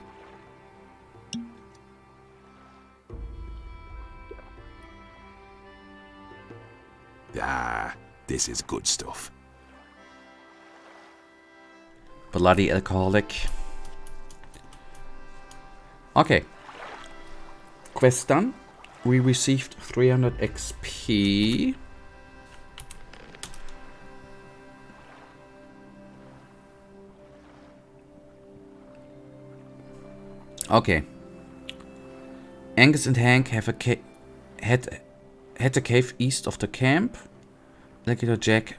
Ah, this is good stuff. Bloody alcoholic. Okay. Quest done. We received 300 XP. Okay. Angus and Hank have a had a cave east of the camp. Legator Jack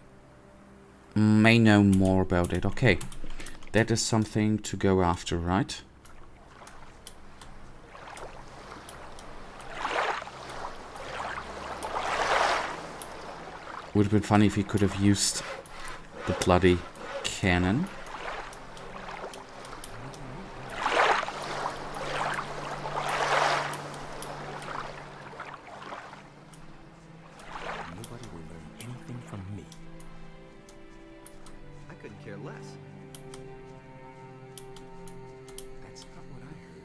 may know more about it. Okay. That is something to go after, right? Would have been funny if he could have used the bloody cannon. Nobody will learn anything from me. I couldn't care less. That's not what I heard.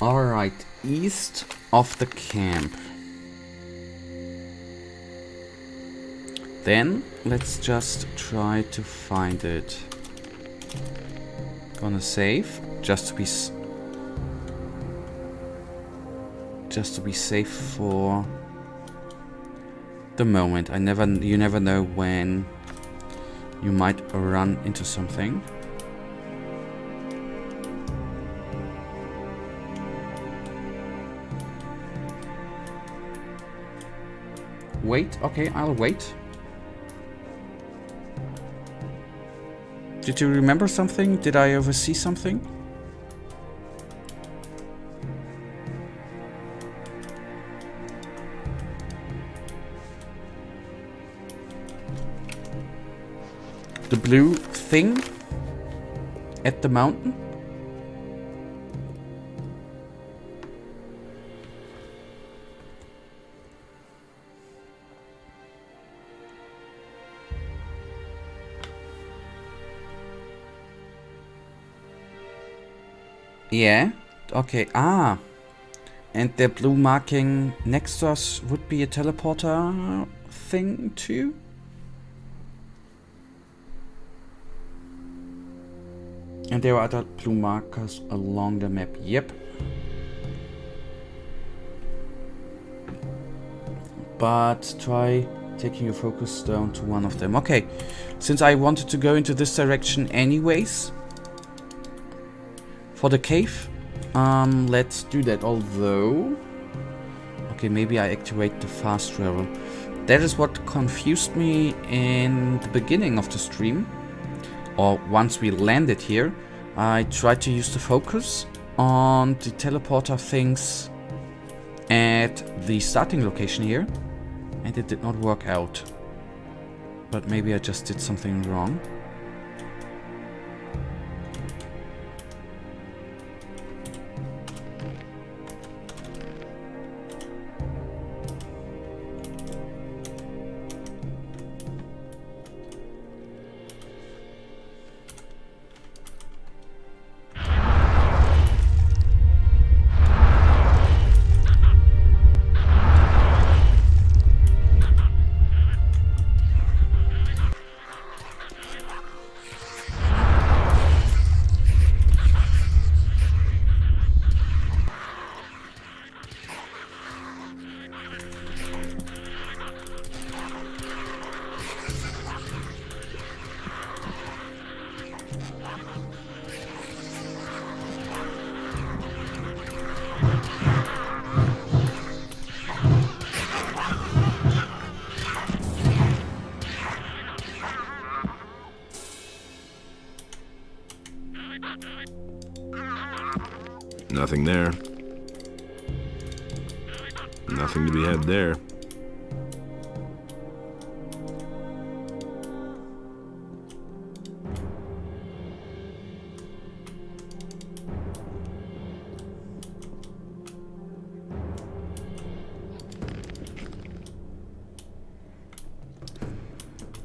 Alright, east of the camp. Then let's just try to find it. Gonna save just to be safe for the moment. You never know when you might run into something. Wait, okay, I'll wait. Did you remember something? Did I oversee something? The blue thing at the mountain? Yeah, okay, and the blue marking next to us would be a teleporter thing too? And there are other blue markers along the map, yep. But try taking your focus down to one of them. Okay, since I wanted to go into this direction anyways, for the cave, let's do that, although... Okay, maybe I activate the fast travel. That is what confused me in the beginning of the stream. Or once we landed here, I tried to use the focus on the teleporter things at the starting location here, and it did not work out. But maybe I just did something wrong. Nothing there. Nothing to be had there.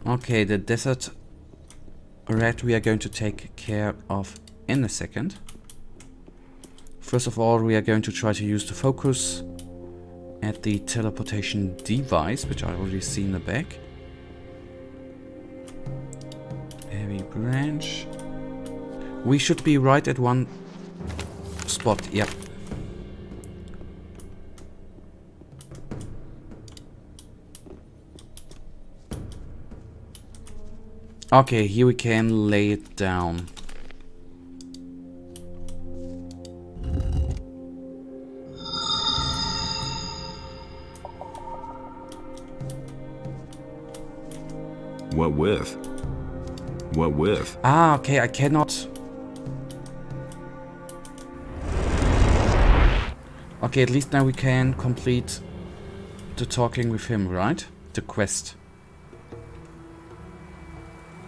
Okay, the desert rat we are going to take care of in a second. First of all, we are going to try to use the focus at the teleportation device, which I already see in the back. Heavy branch. We should be right at one spot, yep. Okay, here we can lay it down. What with? What with? Ah, okay, I cannot... Okay, at least now we can complete the talking with him, right? The quest.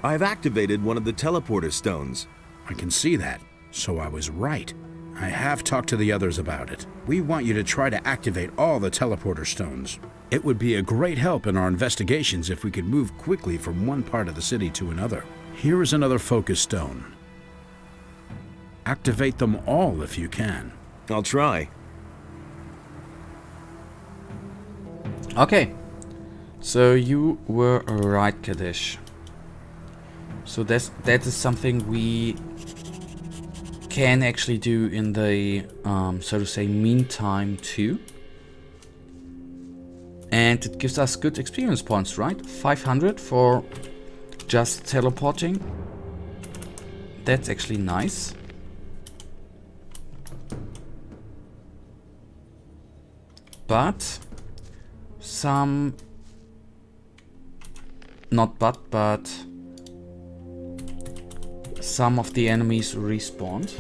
I've activated one of the teleporter stones. I can see that, so I was right. I have talked to the others about it. We want you to try to activate all the teleporter stones. It would be a great help in our investigations if we could move quickly from one part of the city to another. Here is another focus stone. Activate them all if you can. I'll try. Okay. So you were right, Kadesh. So that is something we can actually do in the, so to say, meantime too. And it gives us good experience points, right? 500 for just teleporting. That's actually nice. But some not but some of the enemies respawned.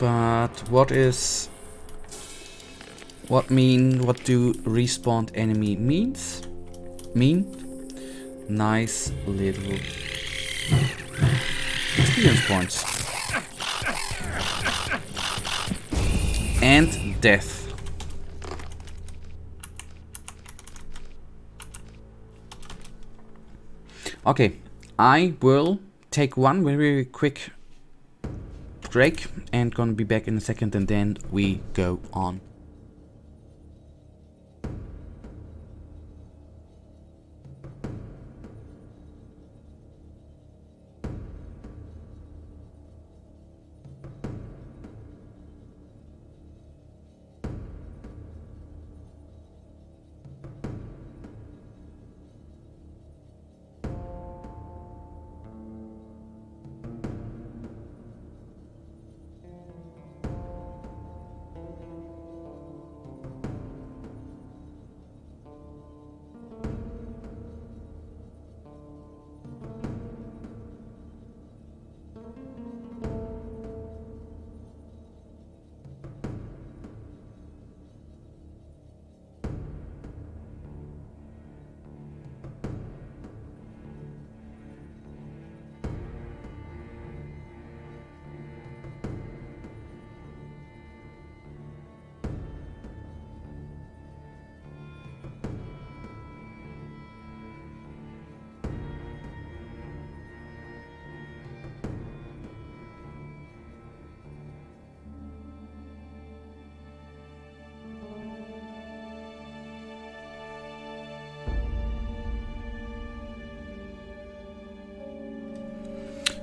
But what do respawned enemy mean? Nice little experience points. And death. Okay, I will take one very quick break and gonna be back in a second, and then we go on.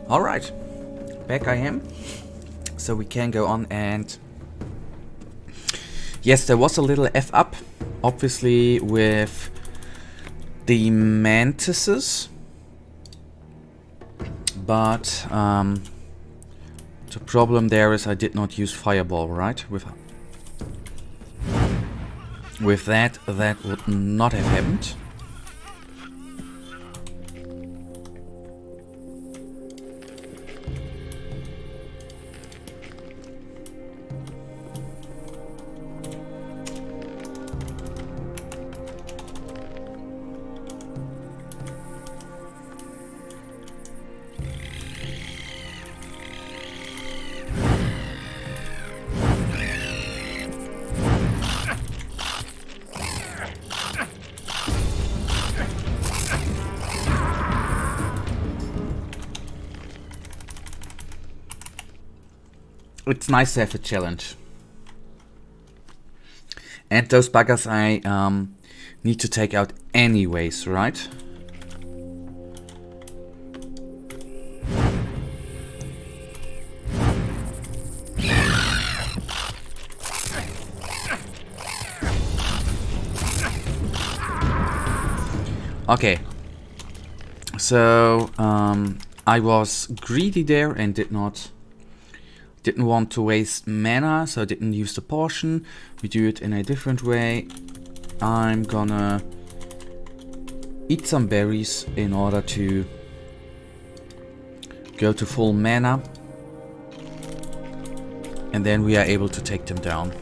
Alright, back I am. So we can go on, and yes, there was a little F up, obviously, with the mantises, but the problem there is I did not use Fireball, right? With that would not have happened. It's nice to have a challenge. And those buggers I need to take out anyways, right? Okay. So I was greedy there and didn't want to waste mana, so I didn't use the potion. We do it in a different way. I'm gonna eat some berries in order to go to full mana, and then we are able to take them down.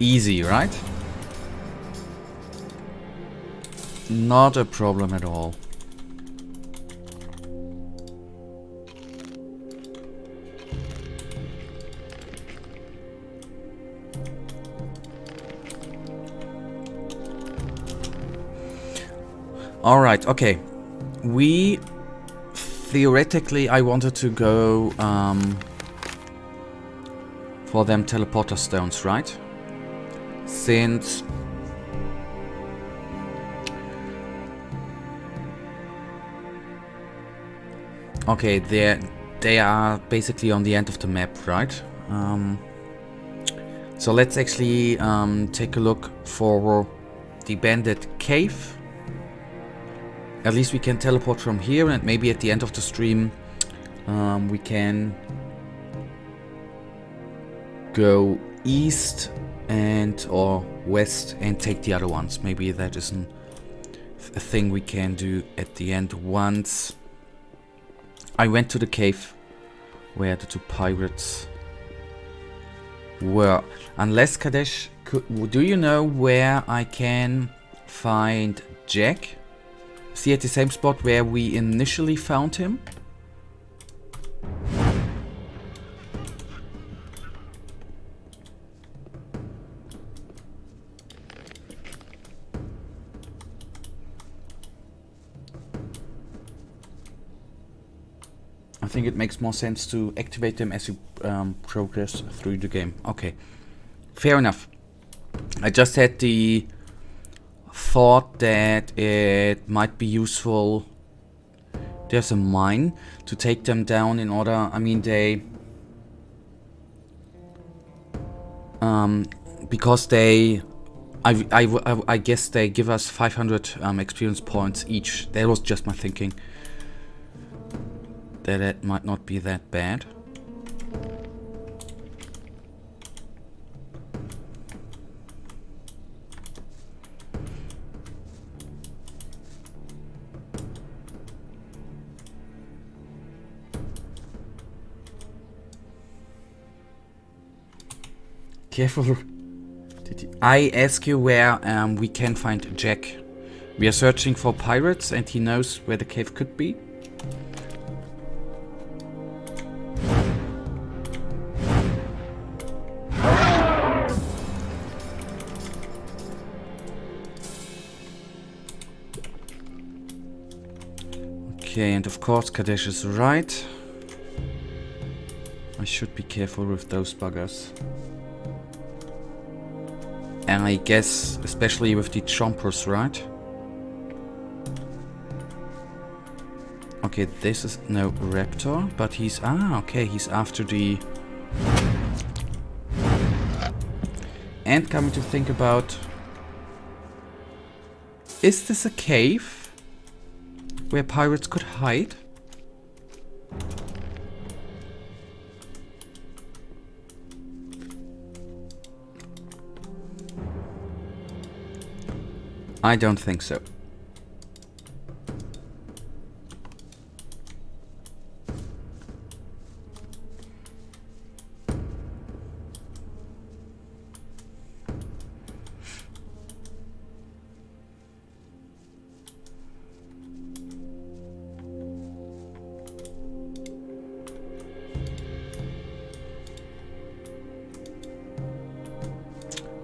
Easy, right? Not a problem at all. Alright, okay. Theoretically, I wanted to go for them teleporter stones, right? Since okay, they are basically on the end of the map, right? So let's actually take a look for the bandit cave. At least we can teleport from here, and maybe at the end of the stream we can go east and or west and take the other ones. Maybe that is a thing we can do at the end once I went to the cave where the 2 pirates were. Unless Kadesh, do you know where I can find Jack? Is he at the same spot where we initially found him? I think it makes more sense to activate them as you progress through the game. Okay, fair enough. I just had the thought that it might be useful. There's a mine to take them down in order. I mean, they because they I guess they give us 500 experience points each. That was just my thinking. That it might not be that bad. Careful. I ask you where we can find Jack. We are searching for pirates and he knows where the cave could be. Okay, and of course Kadesh is right. I should be careful with those buggers. And I guess especially with the chompers, right? Okay, this is no raptor, but he's okay, he's after the. And coming to think about, is this a cave where pirates could hide? I don't think so.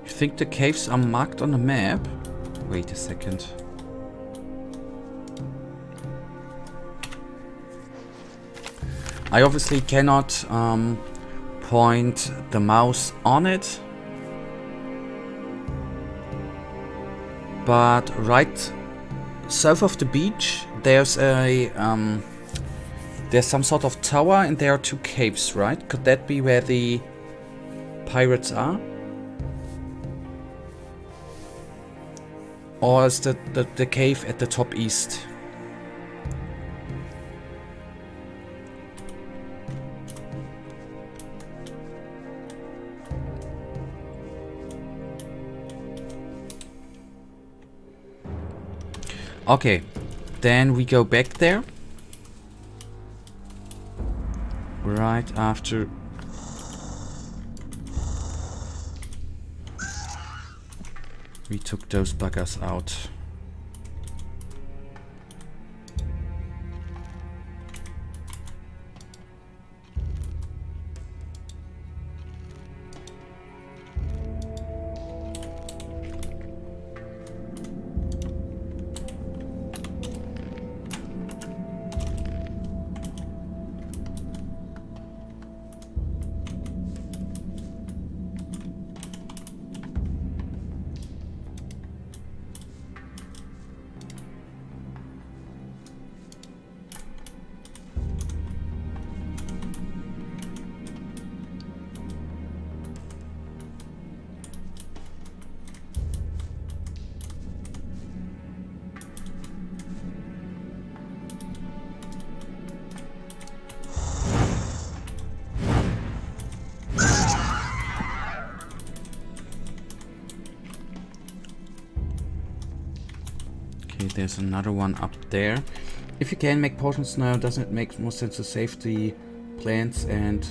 You think the caves are marked on the map? Wait a second. I obviously cannot point the mouse on it, but right south of the beach there's some sort of tower and there are 2 caves, right? Could that be where the pirates are? Or is the cave at the top east? Okay, then we go back there. Right after. We took those buggers out. There's another one up there. If you can make potions now, doesn't it make more sense to save the plants and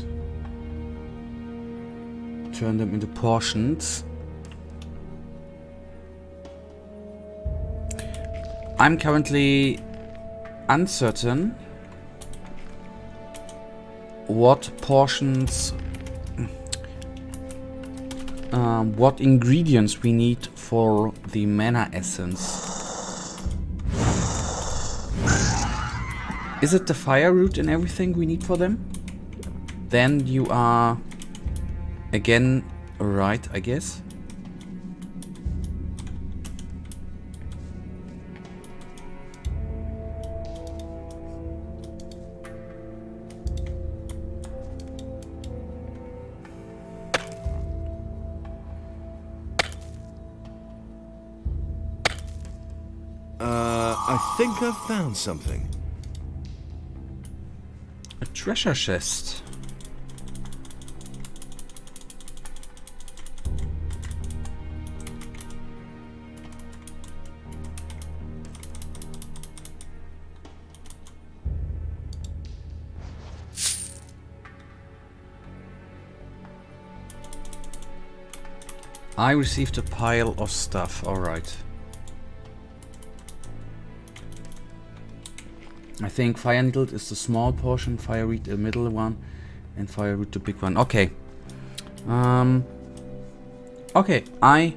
turn them into potions? I'm currently uncertain what portions, what ingredients we need for the mana essence. Is it the fire root and everything we need for them? Then you are again right, I guess. I think I've found something. A treasure chest. I received a pile of stuff, alright. I think Fire Needle is the small portion, Fire Reed the middle one, and Fire Root the big one. Okay. Okay, I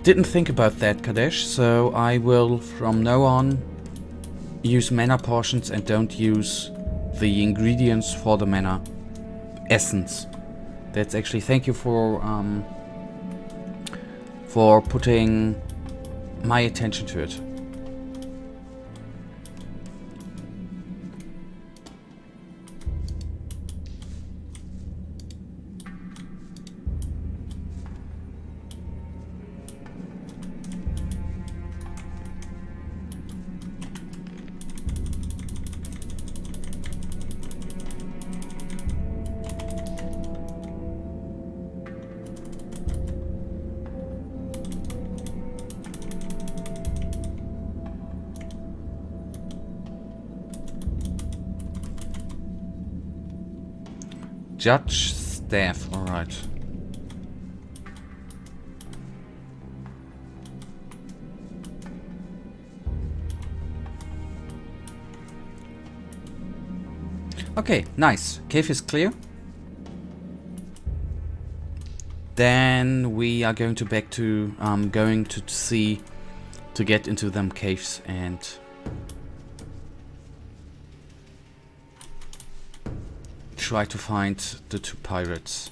didn't think about that, Kadesh, so I will from now on use mana potions and don't use the ingredients for the mana essence. That's actually, thank you for putting my attention to it. Judge staff, alright. Okay, nice. Cave is clear. Then we are going to back to going to sea to get into them caves and try to find the two pirates.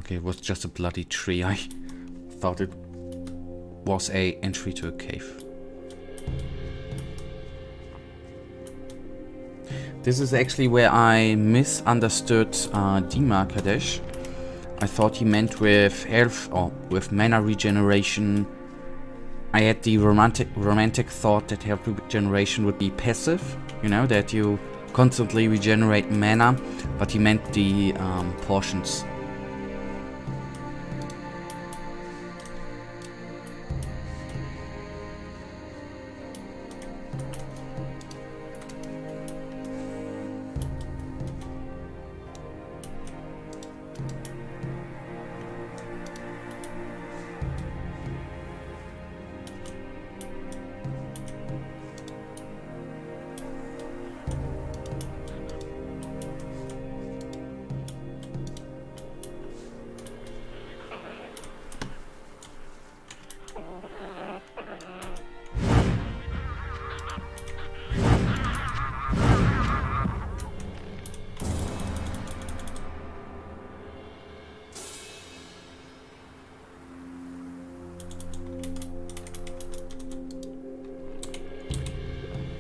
Okay, it was just a bloody tree. I thought it was a entry to a cave. This is actually where I misunderstood Dima Kadesh. I thought he meant with health or with mana regeneration. I had the romantic thought that health regeneration would be passive, you know, that you constantly regenerate mana, but he meant the portions.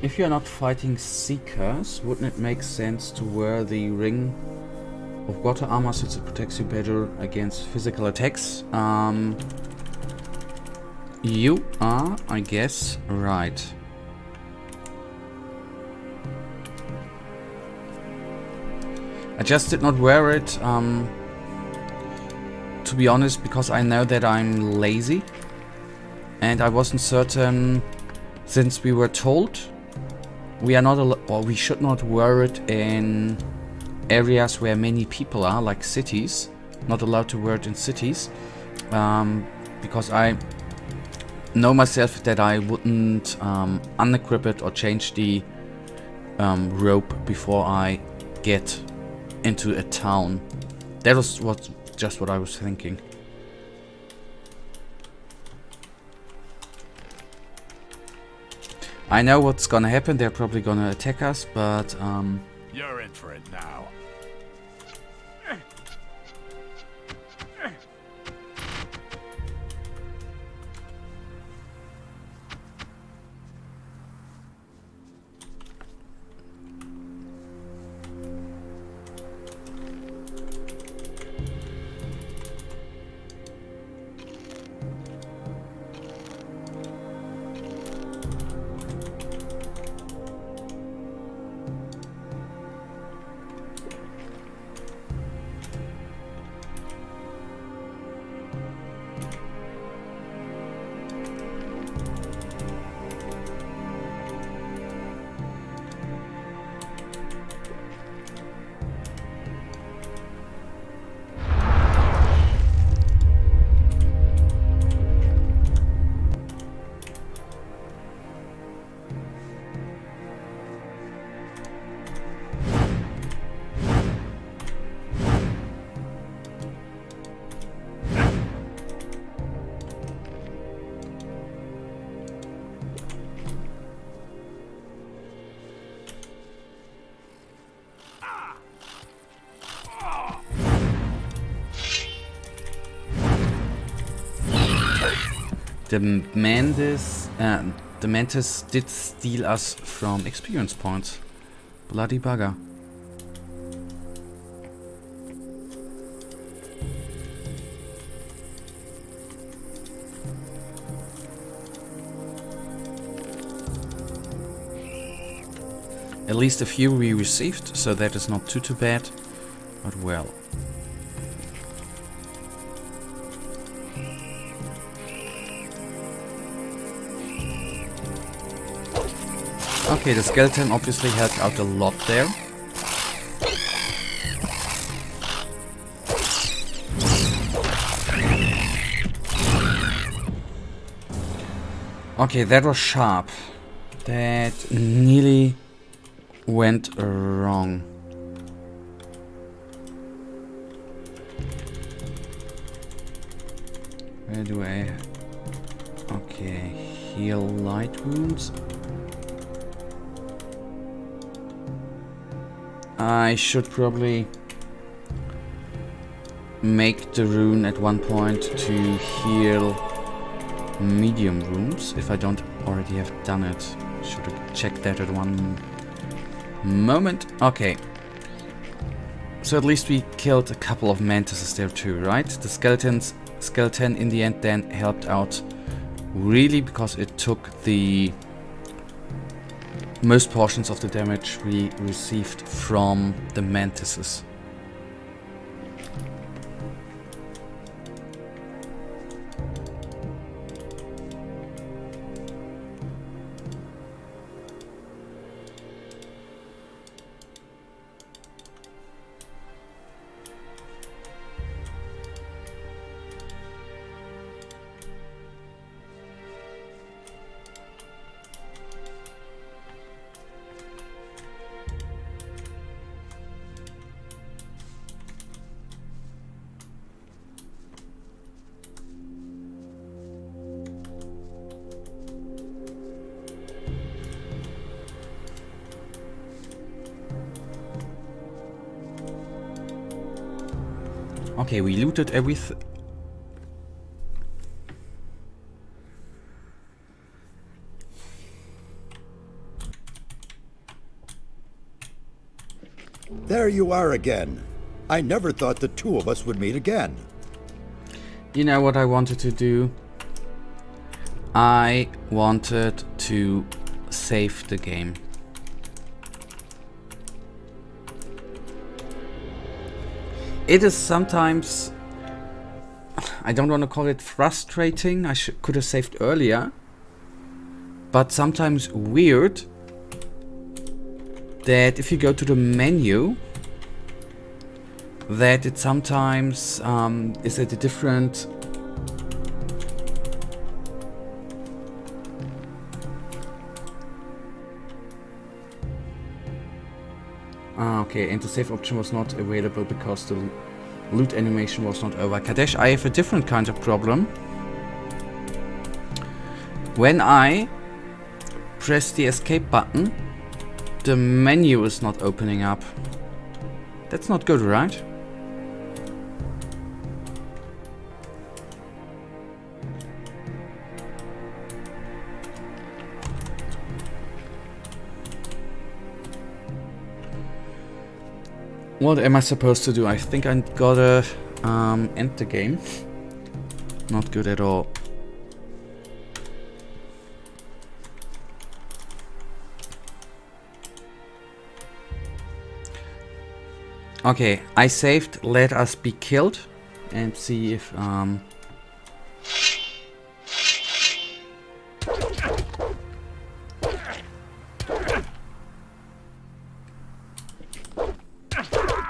If you're not fighting Seekers, wouldn't it make sense to wear the ring of water armor since it protects you better against physical attacks? You are, I guess, right. I just did not wear it, to be honest, because I know that I'm lazy. And I wasn't certain, since we were told we are not or we should not wear it in areas where many people are, like cities. Not allowed to wear it in cities, because I know myself that I wouldn't unequip it or change the rope before I get into a town. That was just what I was thinking. I know what's gonna happen. They're probably gonna attack us, but You're in for it now. the Mantis did steal us from experience points. Bloody bugger. At least a few we received, so that is not too bad. But well. Okay, the skeleton obviously helped out a lot there. Okay, that was sharp. That nearly went wrong. Where do I... Okay, heal light wounds. I should probably make the rune at one point to heal medium wounds, if I don't already have done it. Should have checked that at one moment. Okay. So at least we killed a couple of mantises there too, right? The skeleton in the end then helped out really, because it took the most portions of the damage we received from the mantises. Okay, we looted everything. There you are again. I never thought the two of us would meet again. You know what I wanted to do? I wanted to save the game. it is sometimes, I don't want to call it frustrating, I could have saved earlier, but sometimes weird that if you go to the menu, that it sometimes is at a different okay, and the save option was not available because the loot animation was not over. Kadesh, I have a different kind of problem. When I press the escape button, the menu is not opening up. That's not good, right? What am I supposed to do? I think I gotta end the game. Not good at all. Okay, I saved Let Us Be Killed and see if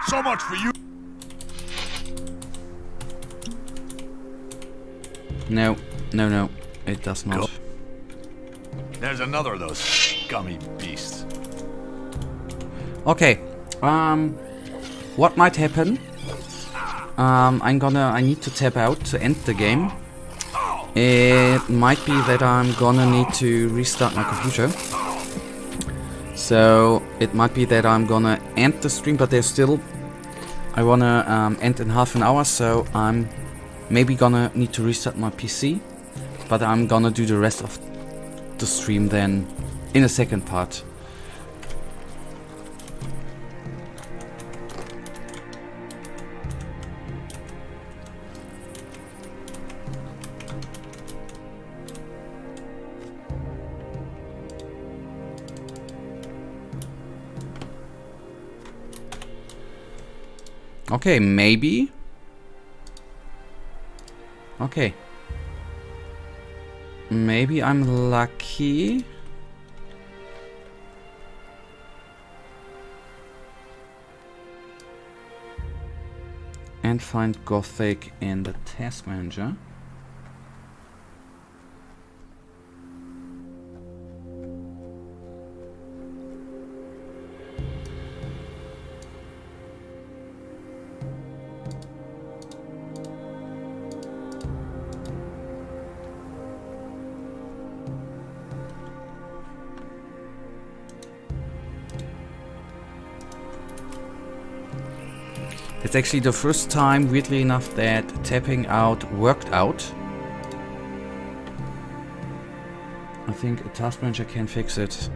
So much for you. No, it does not. There's another of those scummy beasts. Okay, what might happen? I need to tap out to end the game. It might be that I'm gonna need to restart my computer. So it might be that I'm gonna end the stream, but there's still, I wanna end in half an hour, so I'm maybe gonna need to restart my PC, but I'm gonna do the rest of the stream then in a second part. Okay, maybe. Okay. Maybe I'm lucky. And find Gothic in the task manager. It's actually the first time, weirdly enough, that tapping out worked out. I think a task manager can fix it.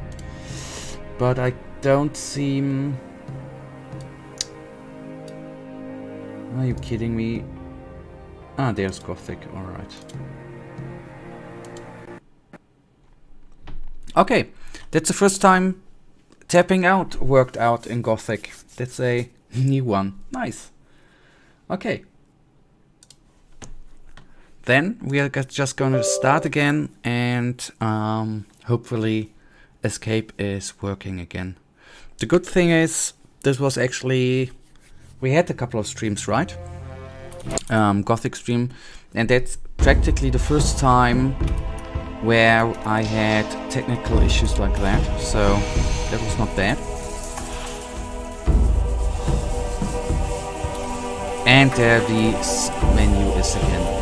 But I don't seem... Are you kidding me? Ah, there's Gothic, alright. Okay, that's the first time tapping out worked out in Gothic. That's a new one. Nice. Okay. Then we are just going to start again and hopefully escape is working again. The good thing is this was actually, we had a couple of streams, right? Gothic stream, and that's practically the first time where I had technical issues like that, so that was not bad. And there the menu is again.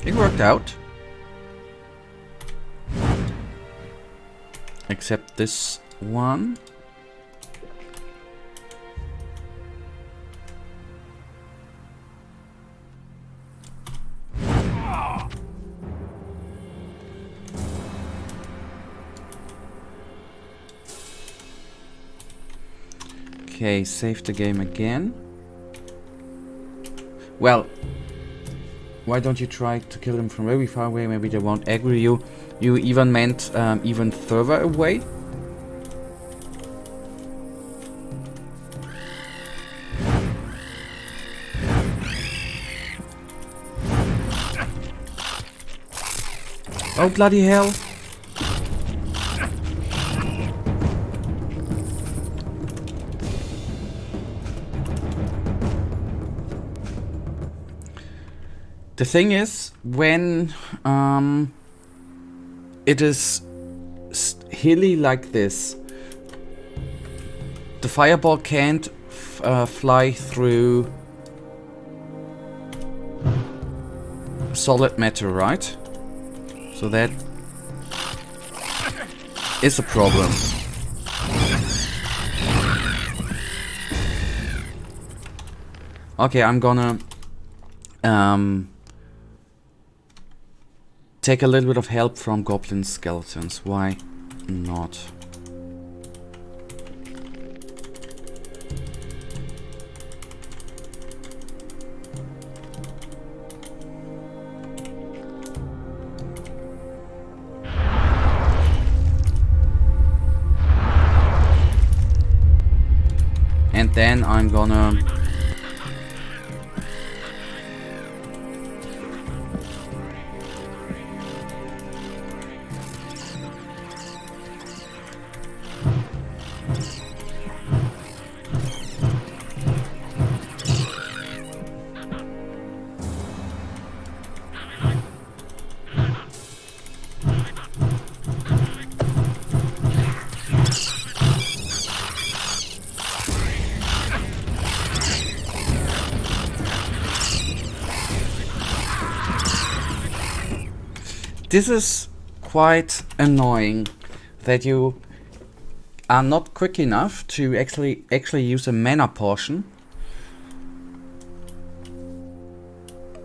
It worked out. Except this one. Okay, save the game again. Well, why don't you try to kill them from very far away? Maybe they won't aggro you. You even meant even further away? Oh, bloody hell. The thing is, when it is hilly like this, the fireball can't fly through solid matter, right? So that is a problem. Okay, I'm gonna take a little bit of help from goblin skeletons. Why not? And then I'm gonna This is quite annoying that you are not quick enough to actually use a mana potion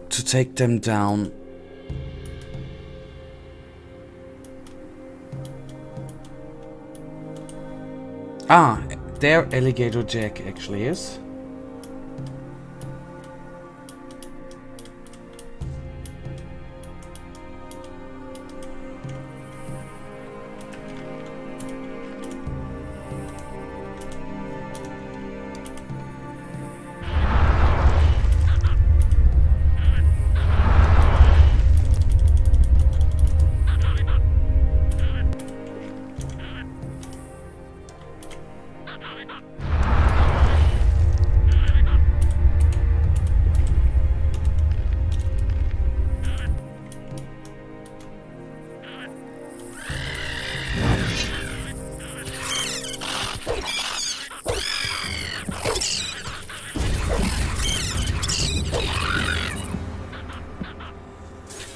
to take them down. Ah, there Alligator Jack actually is.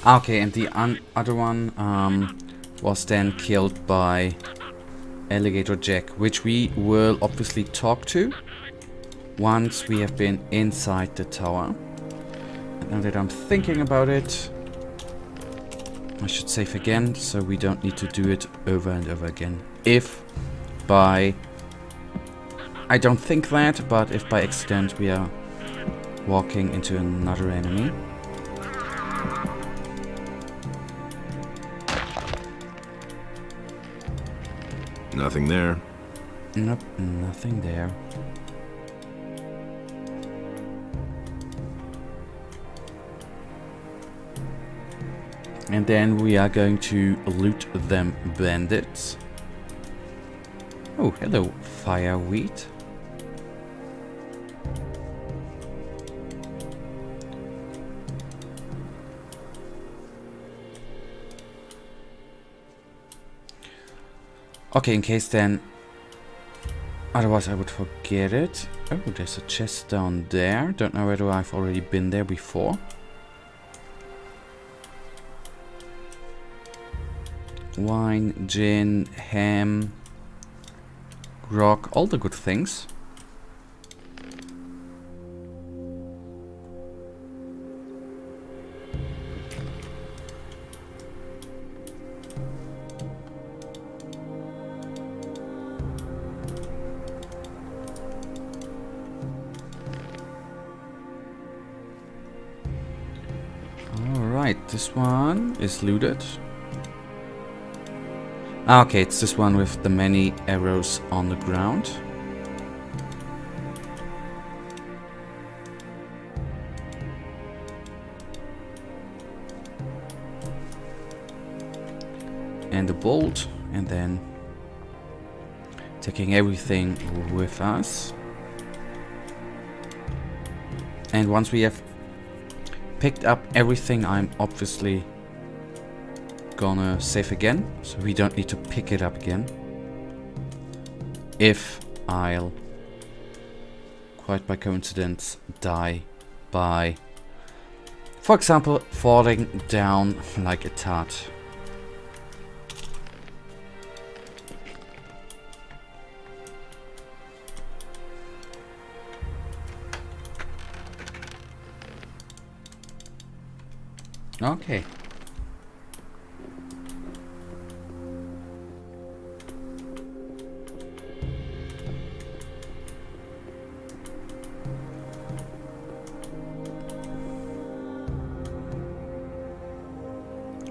Okay, and the other one was then killed by Alligator Jack, which we will obviously talk to once we have been inside the tower. And now that I'm thinking about it, I should save again, so we don't need to do it over and over again. If by... I don't think that, but if by accident we are walking into another enemy. Nothing there. Nope, nothing there. And then we are going to loot them bandits. Oh, hello, fireweed. Okay, in case then... Otherwise I would forget it. Oh, there's a chest down there. Don't know whether I've already been there before. wine, gin, ham, grog, all the good things. Alright, this one is looted. Okay, it's this one with the many arrows on the ground. And the bolt, and then taking everything with us. And once we have picked up everything, I'm obviously gonna save again, so we don't need to pick it up again. If I'll, quite by coincidence, die by, for example, falling down like a tart. Okay.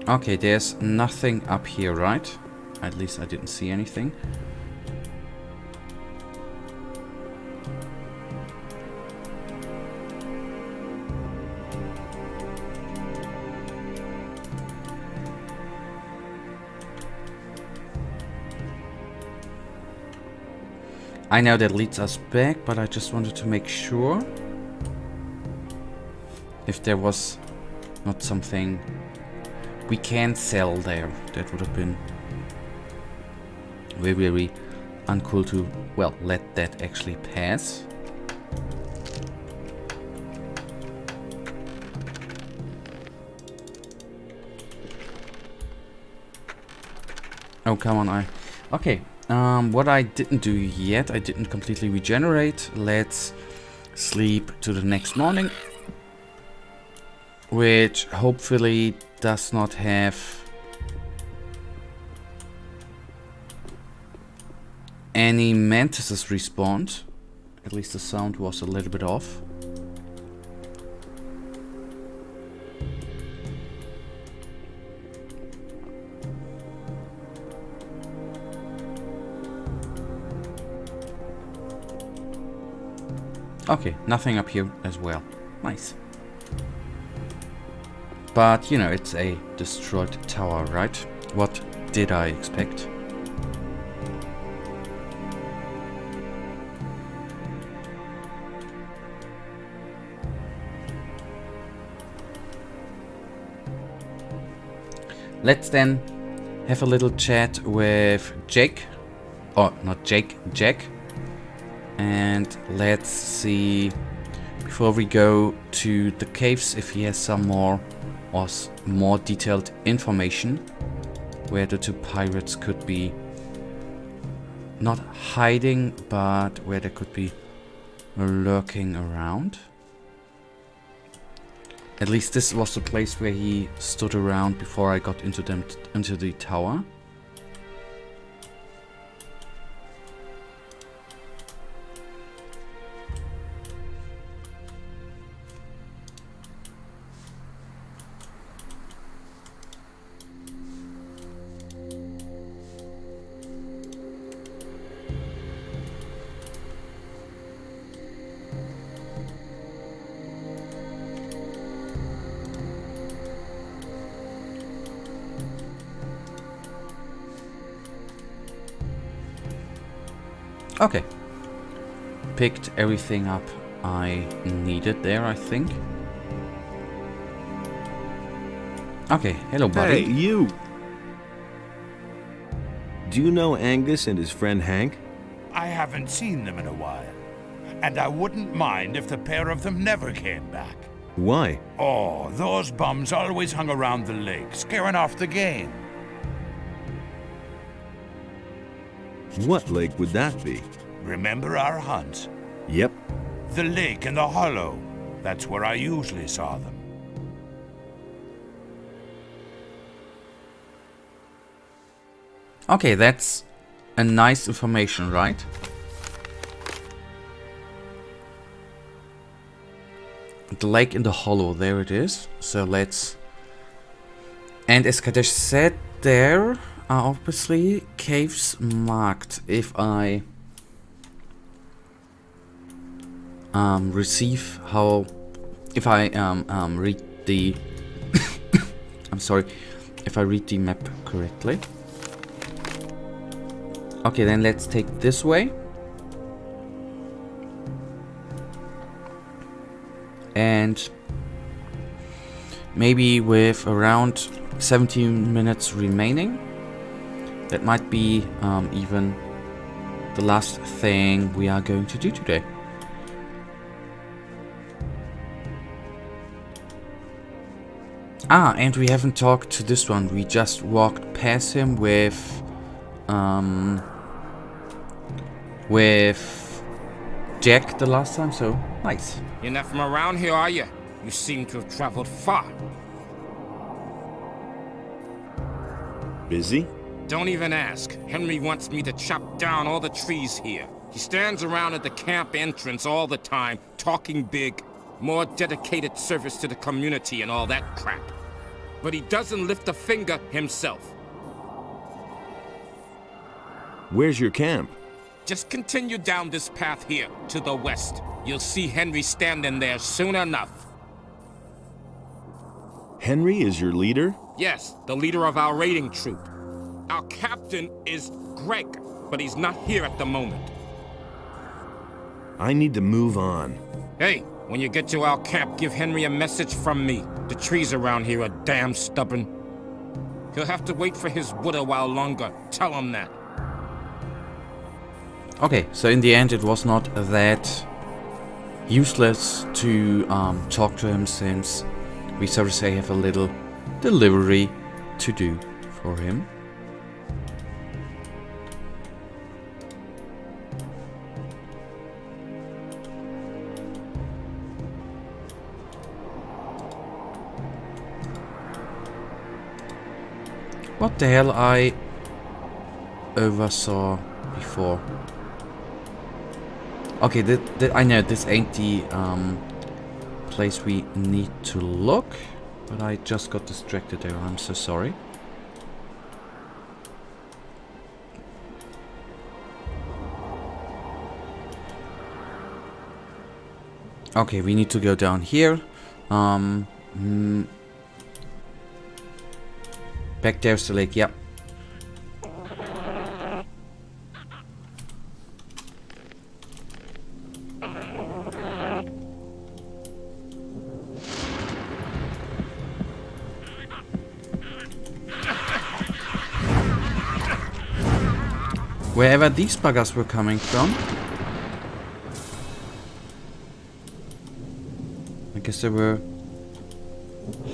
Okay, there's nothing up here, right? At least I didn't see anything. I know that leads us back, but I just wanted to make sure if there was not something we can sell there. That would have been very, very uncool to, well, let that actually pass. Oh, come on, okay. What I didn't do yet, I didn't completely regenerate. Let's sleep to the next morning, which hopefully does not have any mantises respawned. At least the sound was a little bit off. Okay, nothing up here as well. Nice. But, you know, it's a destroyed tower, right? What did I expect? Let's then have a little chat with Jake. Or, not Jake, Jack. And let's see, before we go to the caves, if he has some more or more detailed information where the two pirates could be not hiding, but where they could be lurking around. At least this was the place where he stood around before I got into the tower. Okay. Picked everything up I needed there, I think. Okay, hello buddy. Hey, you! Do you know Angus and his friend Hank? I haven't seen them in a while. And I wouldn't mind if the pair of them never came back. Why? Oh, those bums always hung around the lake, scaring off the game. What lake would that be? Remember our hunts? Yep. The lake in the hollow. That's where I usually saw them. Okay, that's a nice information, right? The lake in the hollow, there it is. So let's... And as Kadesh said, there are obviously caves marked. If I read the I'm sorry, if I read the map correctly. Okay, then let's take this way. And maybe with around 17 minutes remaining, that might be even the last thing we are going to do today. Ah, and we haven't talked to this one. We just walked past him with Jack the last time, so nice. You're not from around here, are you? You seem to have traveled far. Busy? Don't even ask. Henry wants me to chop down all the trees here. He stands around at the camp entrance all the time, talking big, more dedicated service to the community and all that crap. But he doesn't lift a finger himself. Where's your camp? Just continue down this path here, to the west. You'll see Henry standing there soon enough. Henry is your leader? Yes, the leader of our raiding troop. Our captain is Greg, but he's not here at the moment. I need to move on. Hey, when you get to our camp, give Henry a message from me. The trees around here are damn stubborn. He'll have to wait for his wood a while longer. Tell him that. Okay, so in the end it was not that useless to talk to him, since we so to say have a little delivery to do for him. What the hell I oversaw before? Okay, I know this ain't the place we need to look, but I just got distracted there. I'm so sorry. Okay, we need to go down here. Back there's the lake, yep. Wherever these buggers were coming from. I guess they were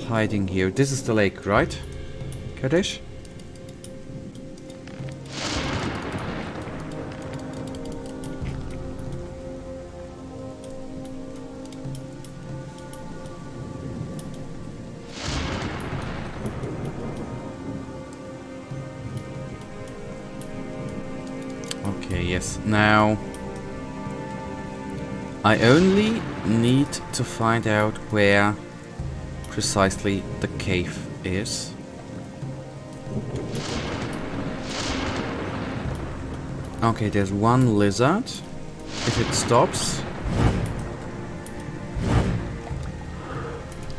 hiding here. This is the lake, right? Kadesh? Okay, yes. Now, I only need to find out where precisely the cave is. Okay, there's one lizard. If it stops,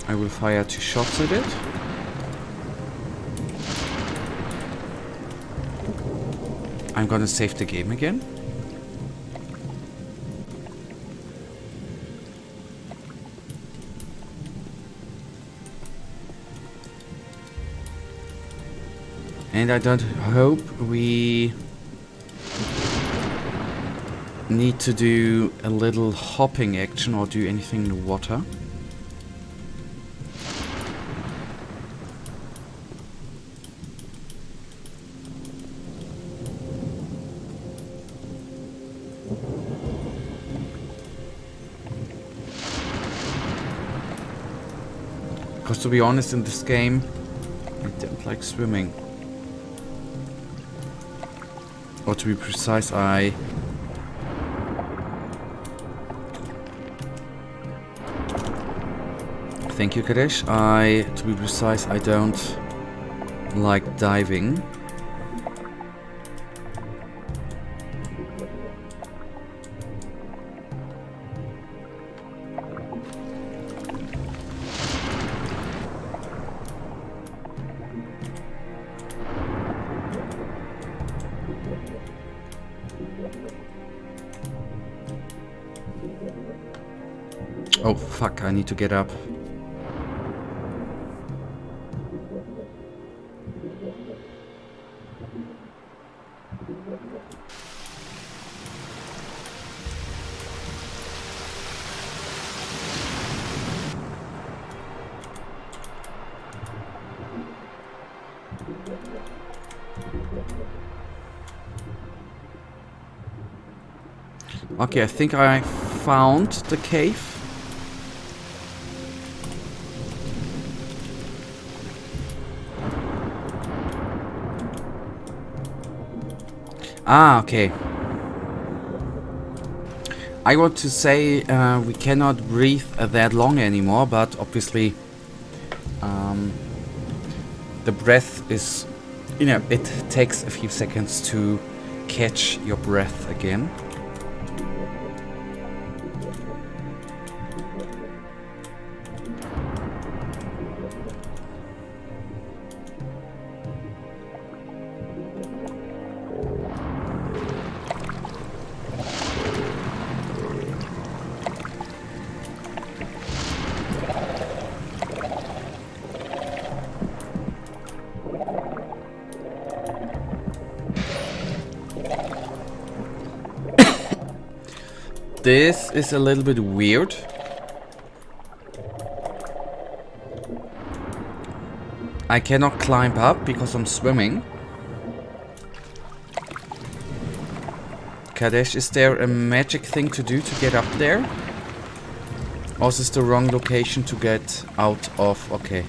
I will fire 2 shots at it. I'm gonna save the game again. And I don't hope we need to do a little hopping action or do anything in the water. Because to be honest, in this game, I don't like swimming. Or to be precise, Thank you, Kadesh. To be precise, I don't like diving. Oh, fuck, I need to get up. Okay, I think I found the cave. Ah, okay. I want to say we cannot breathe that long anymore, but obviously the breath is, you know, it takes a few seconds to catch your breath again. This is a little bit weird. I cannot climb up because I'm swimming. Kadesh, is there a magic thing to do to get up there? Or is this the wrong location to get out of? Okay.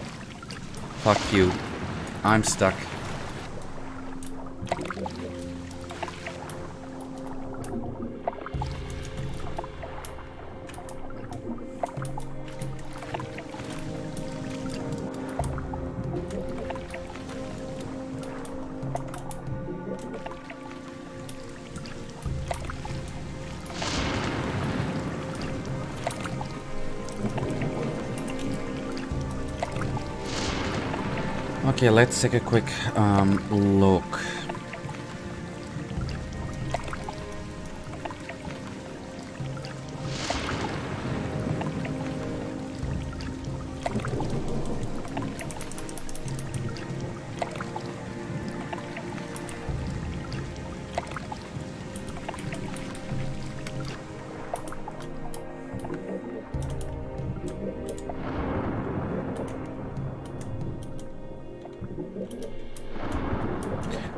Fuck you. I'm stuck. Okay, let's take a quick look.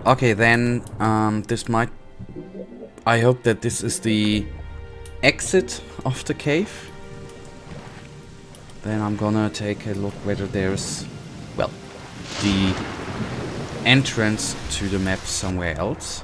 Okay, then this might... I hope that this is the exit of the cave. Then I'm gonna take a look whether there's, well, the entrance to the map somewhere else.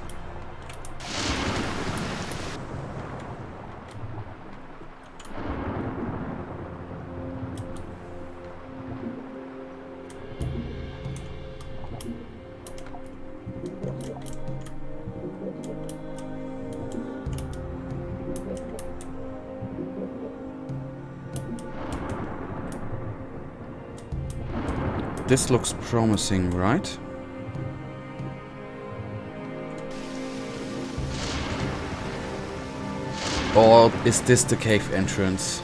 This looks promising, right? Or is this the cave entrance?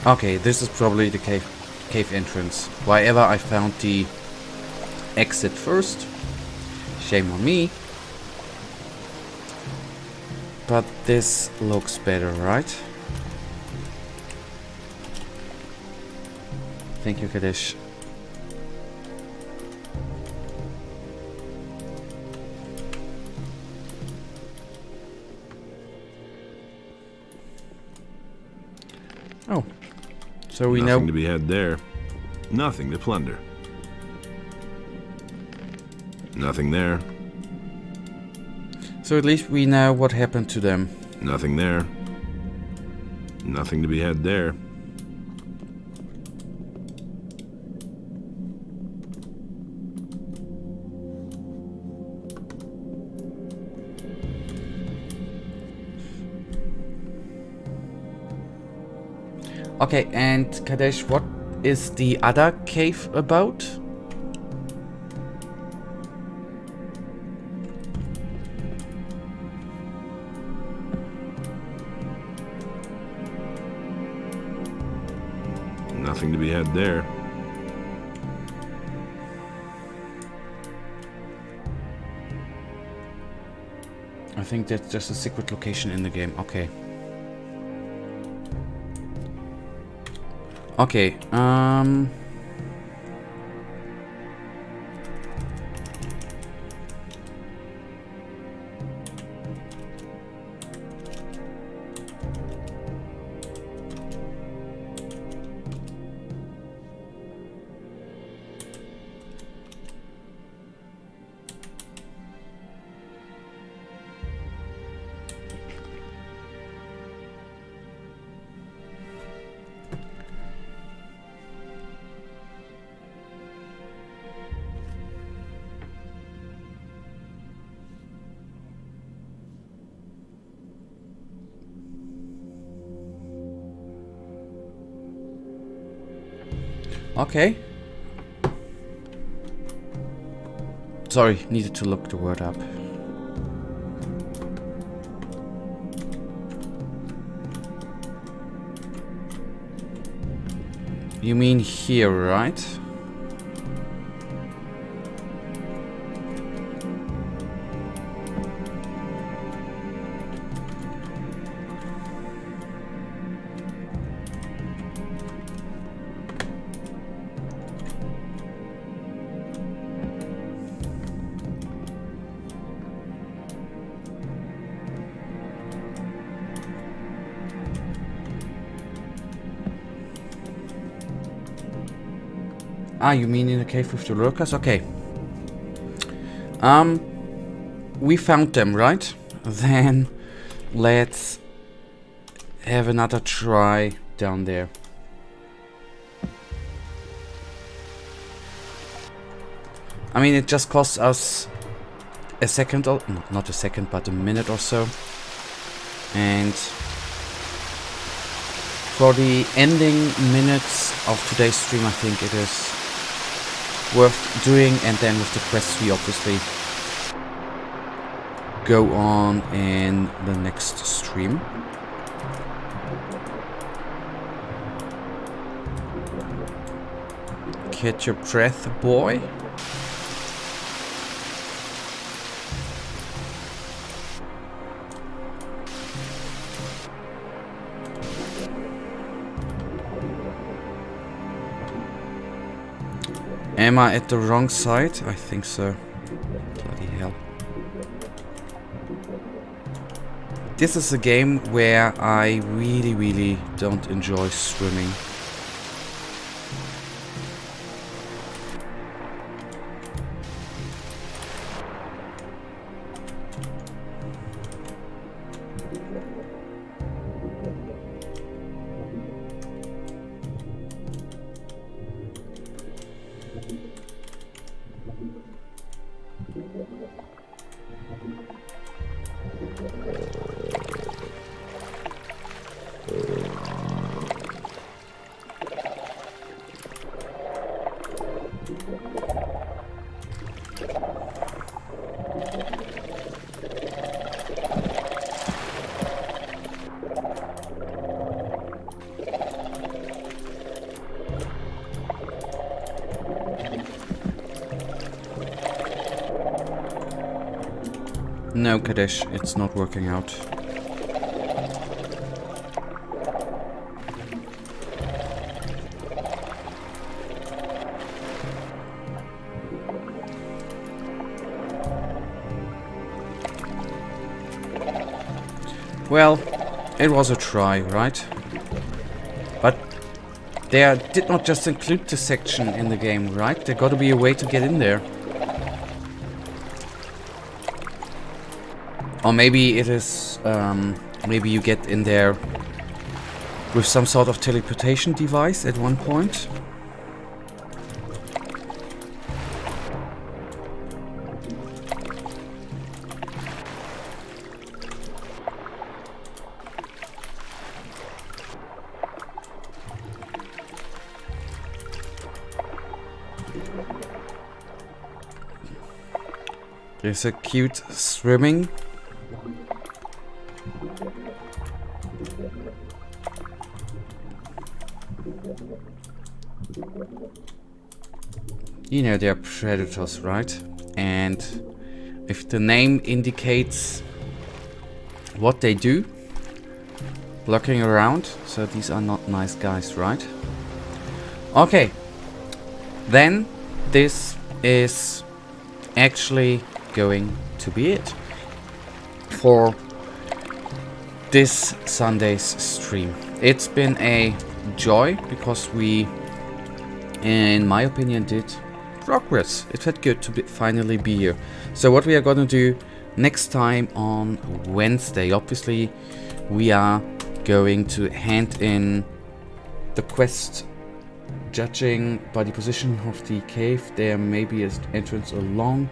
Okay, this is probably the cave entrance. Why ever I found the exit first. Shame on me. But this looks better, right? Thank you, Kadesh. So we Nothing know... to be had there. Nothing to plunder. Nothing there. So at least we know what happened to them. Nothing there. Nothing to be had there. Okay, and Kadesh, what is the other cave about? Nothing to be had there. I think that's just a secret location in the game. Okay. Okay, okay. Sorry, needed to look the word up. You mean here, right? Ah, you mean in the cave with the lurkers? Okay. We found them, right? Then let's have another try down there. I mean, it just costs us a second or not a second, but a minute or so. And for the ending minutes of today's stream, I think it is worth doing, and then with the quests we obviously go on in the next stream. Catch your breath, boy. Am I at the wrong side? I think so. Bloody hell. This is a game where I really don't enjoy swimming. No, Kadesh, it's not working out. Well, it was a try, right? But They did not just include this section in the game, right? There got to be a way to get in there. Or maybe it is, maybe you get in there with some sort of teleportation device at one point. There's a cute swimming. You know they're predators, right? And if the name indicates what they do, lurking around, so these are not nice guys, right? Okay, then this is actually going to be it for this Sunday's stream. It's been a joy because we, in my opinion, did progress. It felt good to finally be here. So what we are gonna do next time on Wednesday, obviously we are going to hand in the quest. Judging by the position of the cave, there may be an entrance along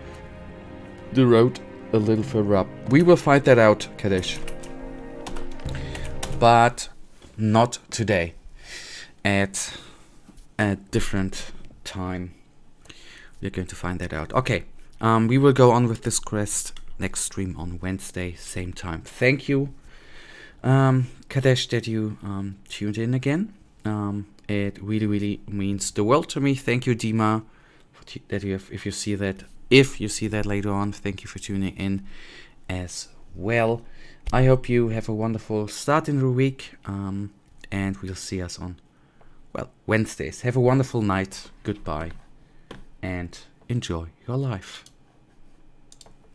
the road a little further up. We will find that out, Kadesh. But not today. At a different time. We're going to find that out. Okay, we will go on with this quest next stream on Wednesday, same time. Thank you, Kadesh, that you tuned in again. It really means the world to me. Thank you, Dima, that you have, if you see that later on. Thank you for tuning in as well. I hope you have a wonderful start in the week, and we'll see us on, well, Wednesdays. Have a wonderful night. Goodbye, and enjoy your life.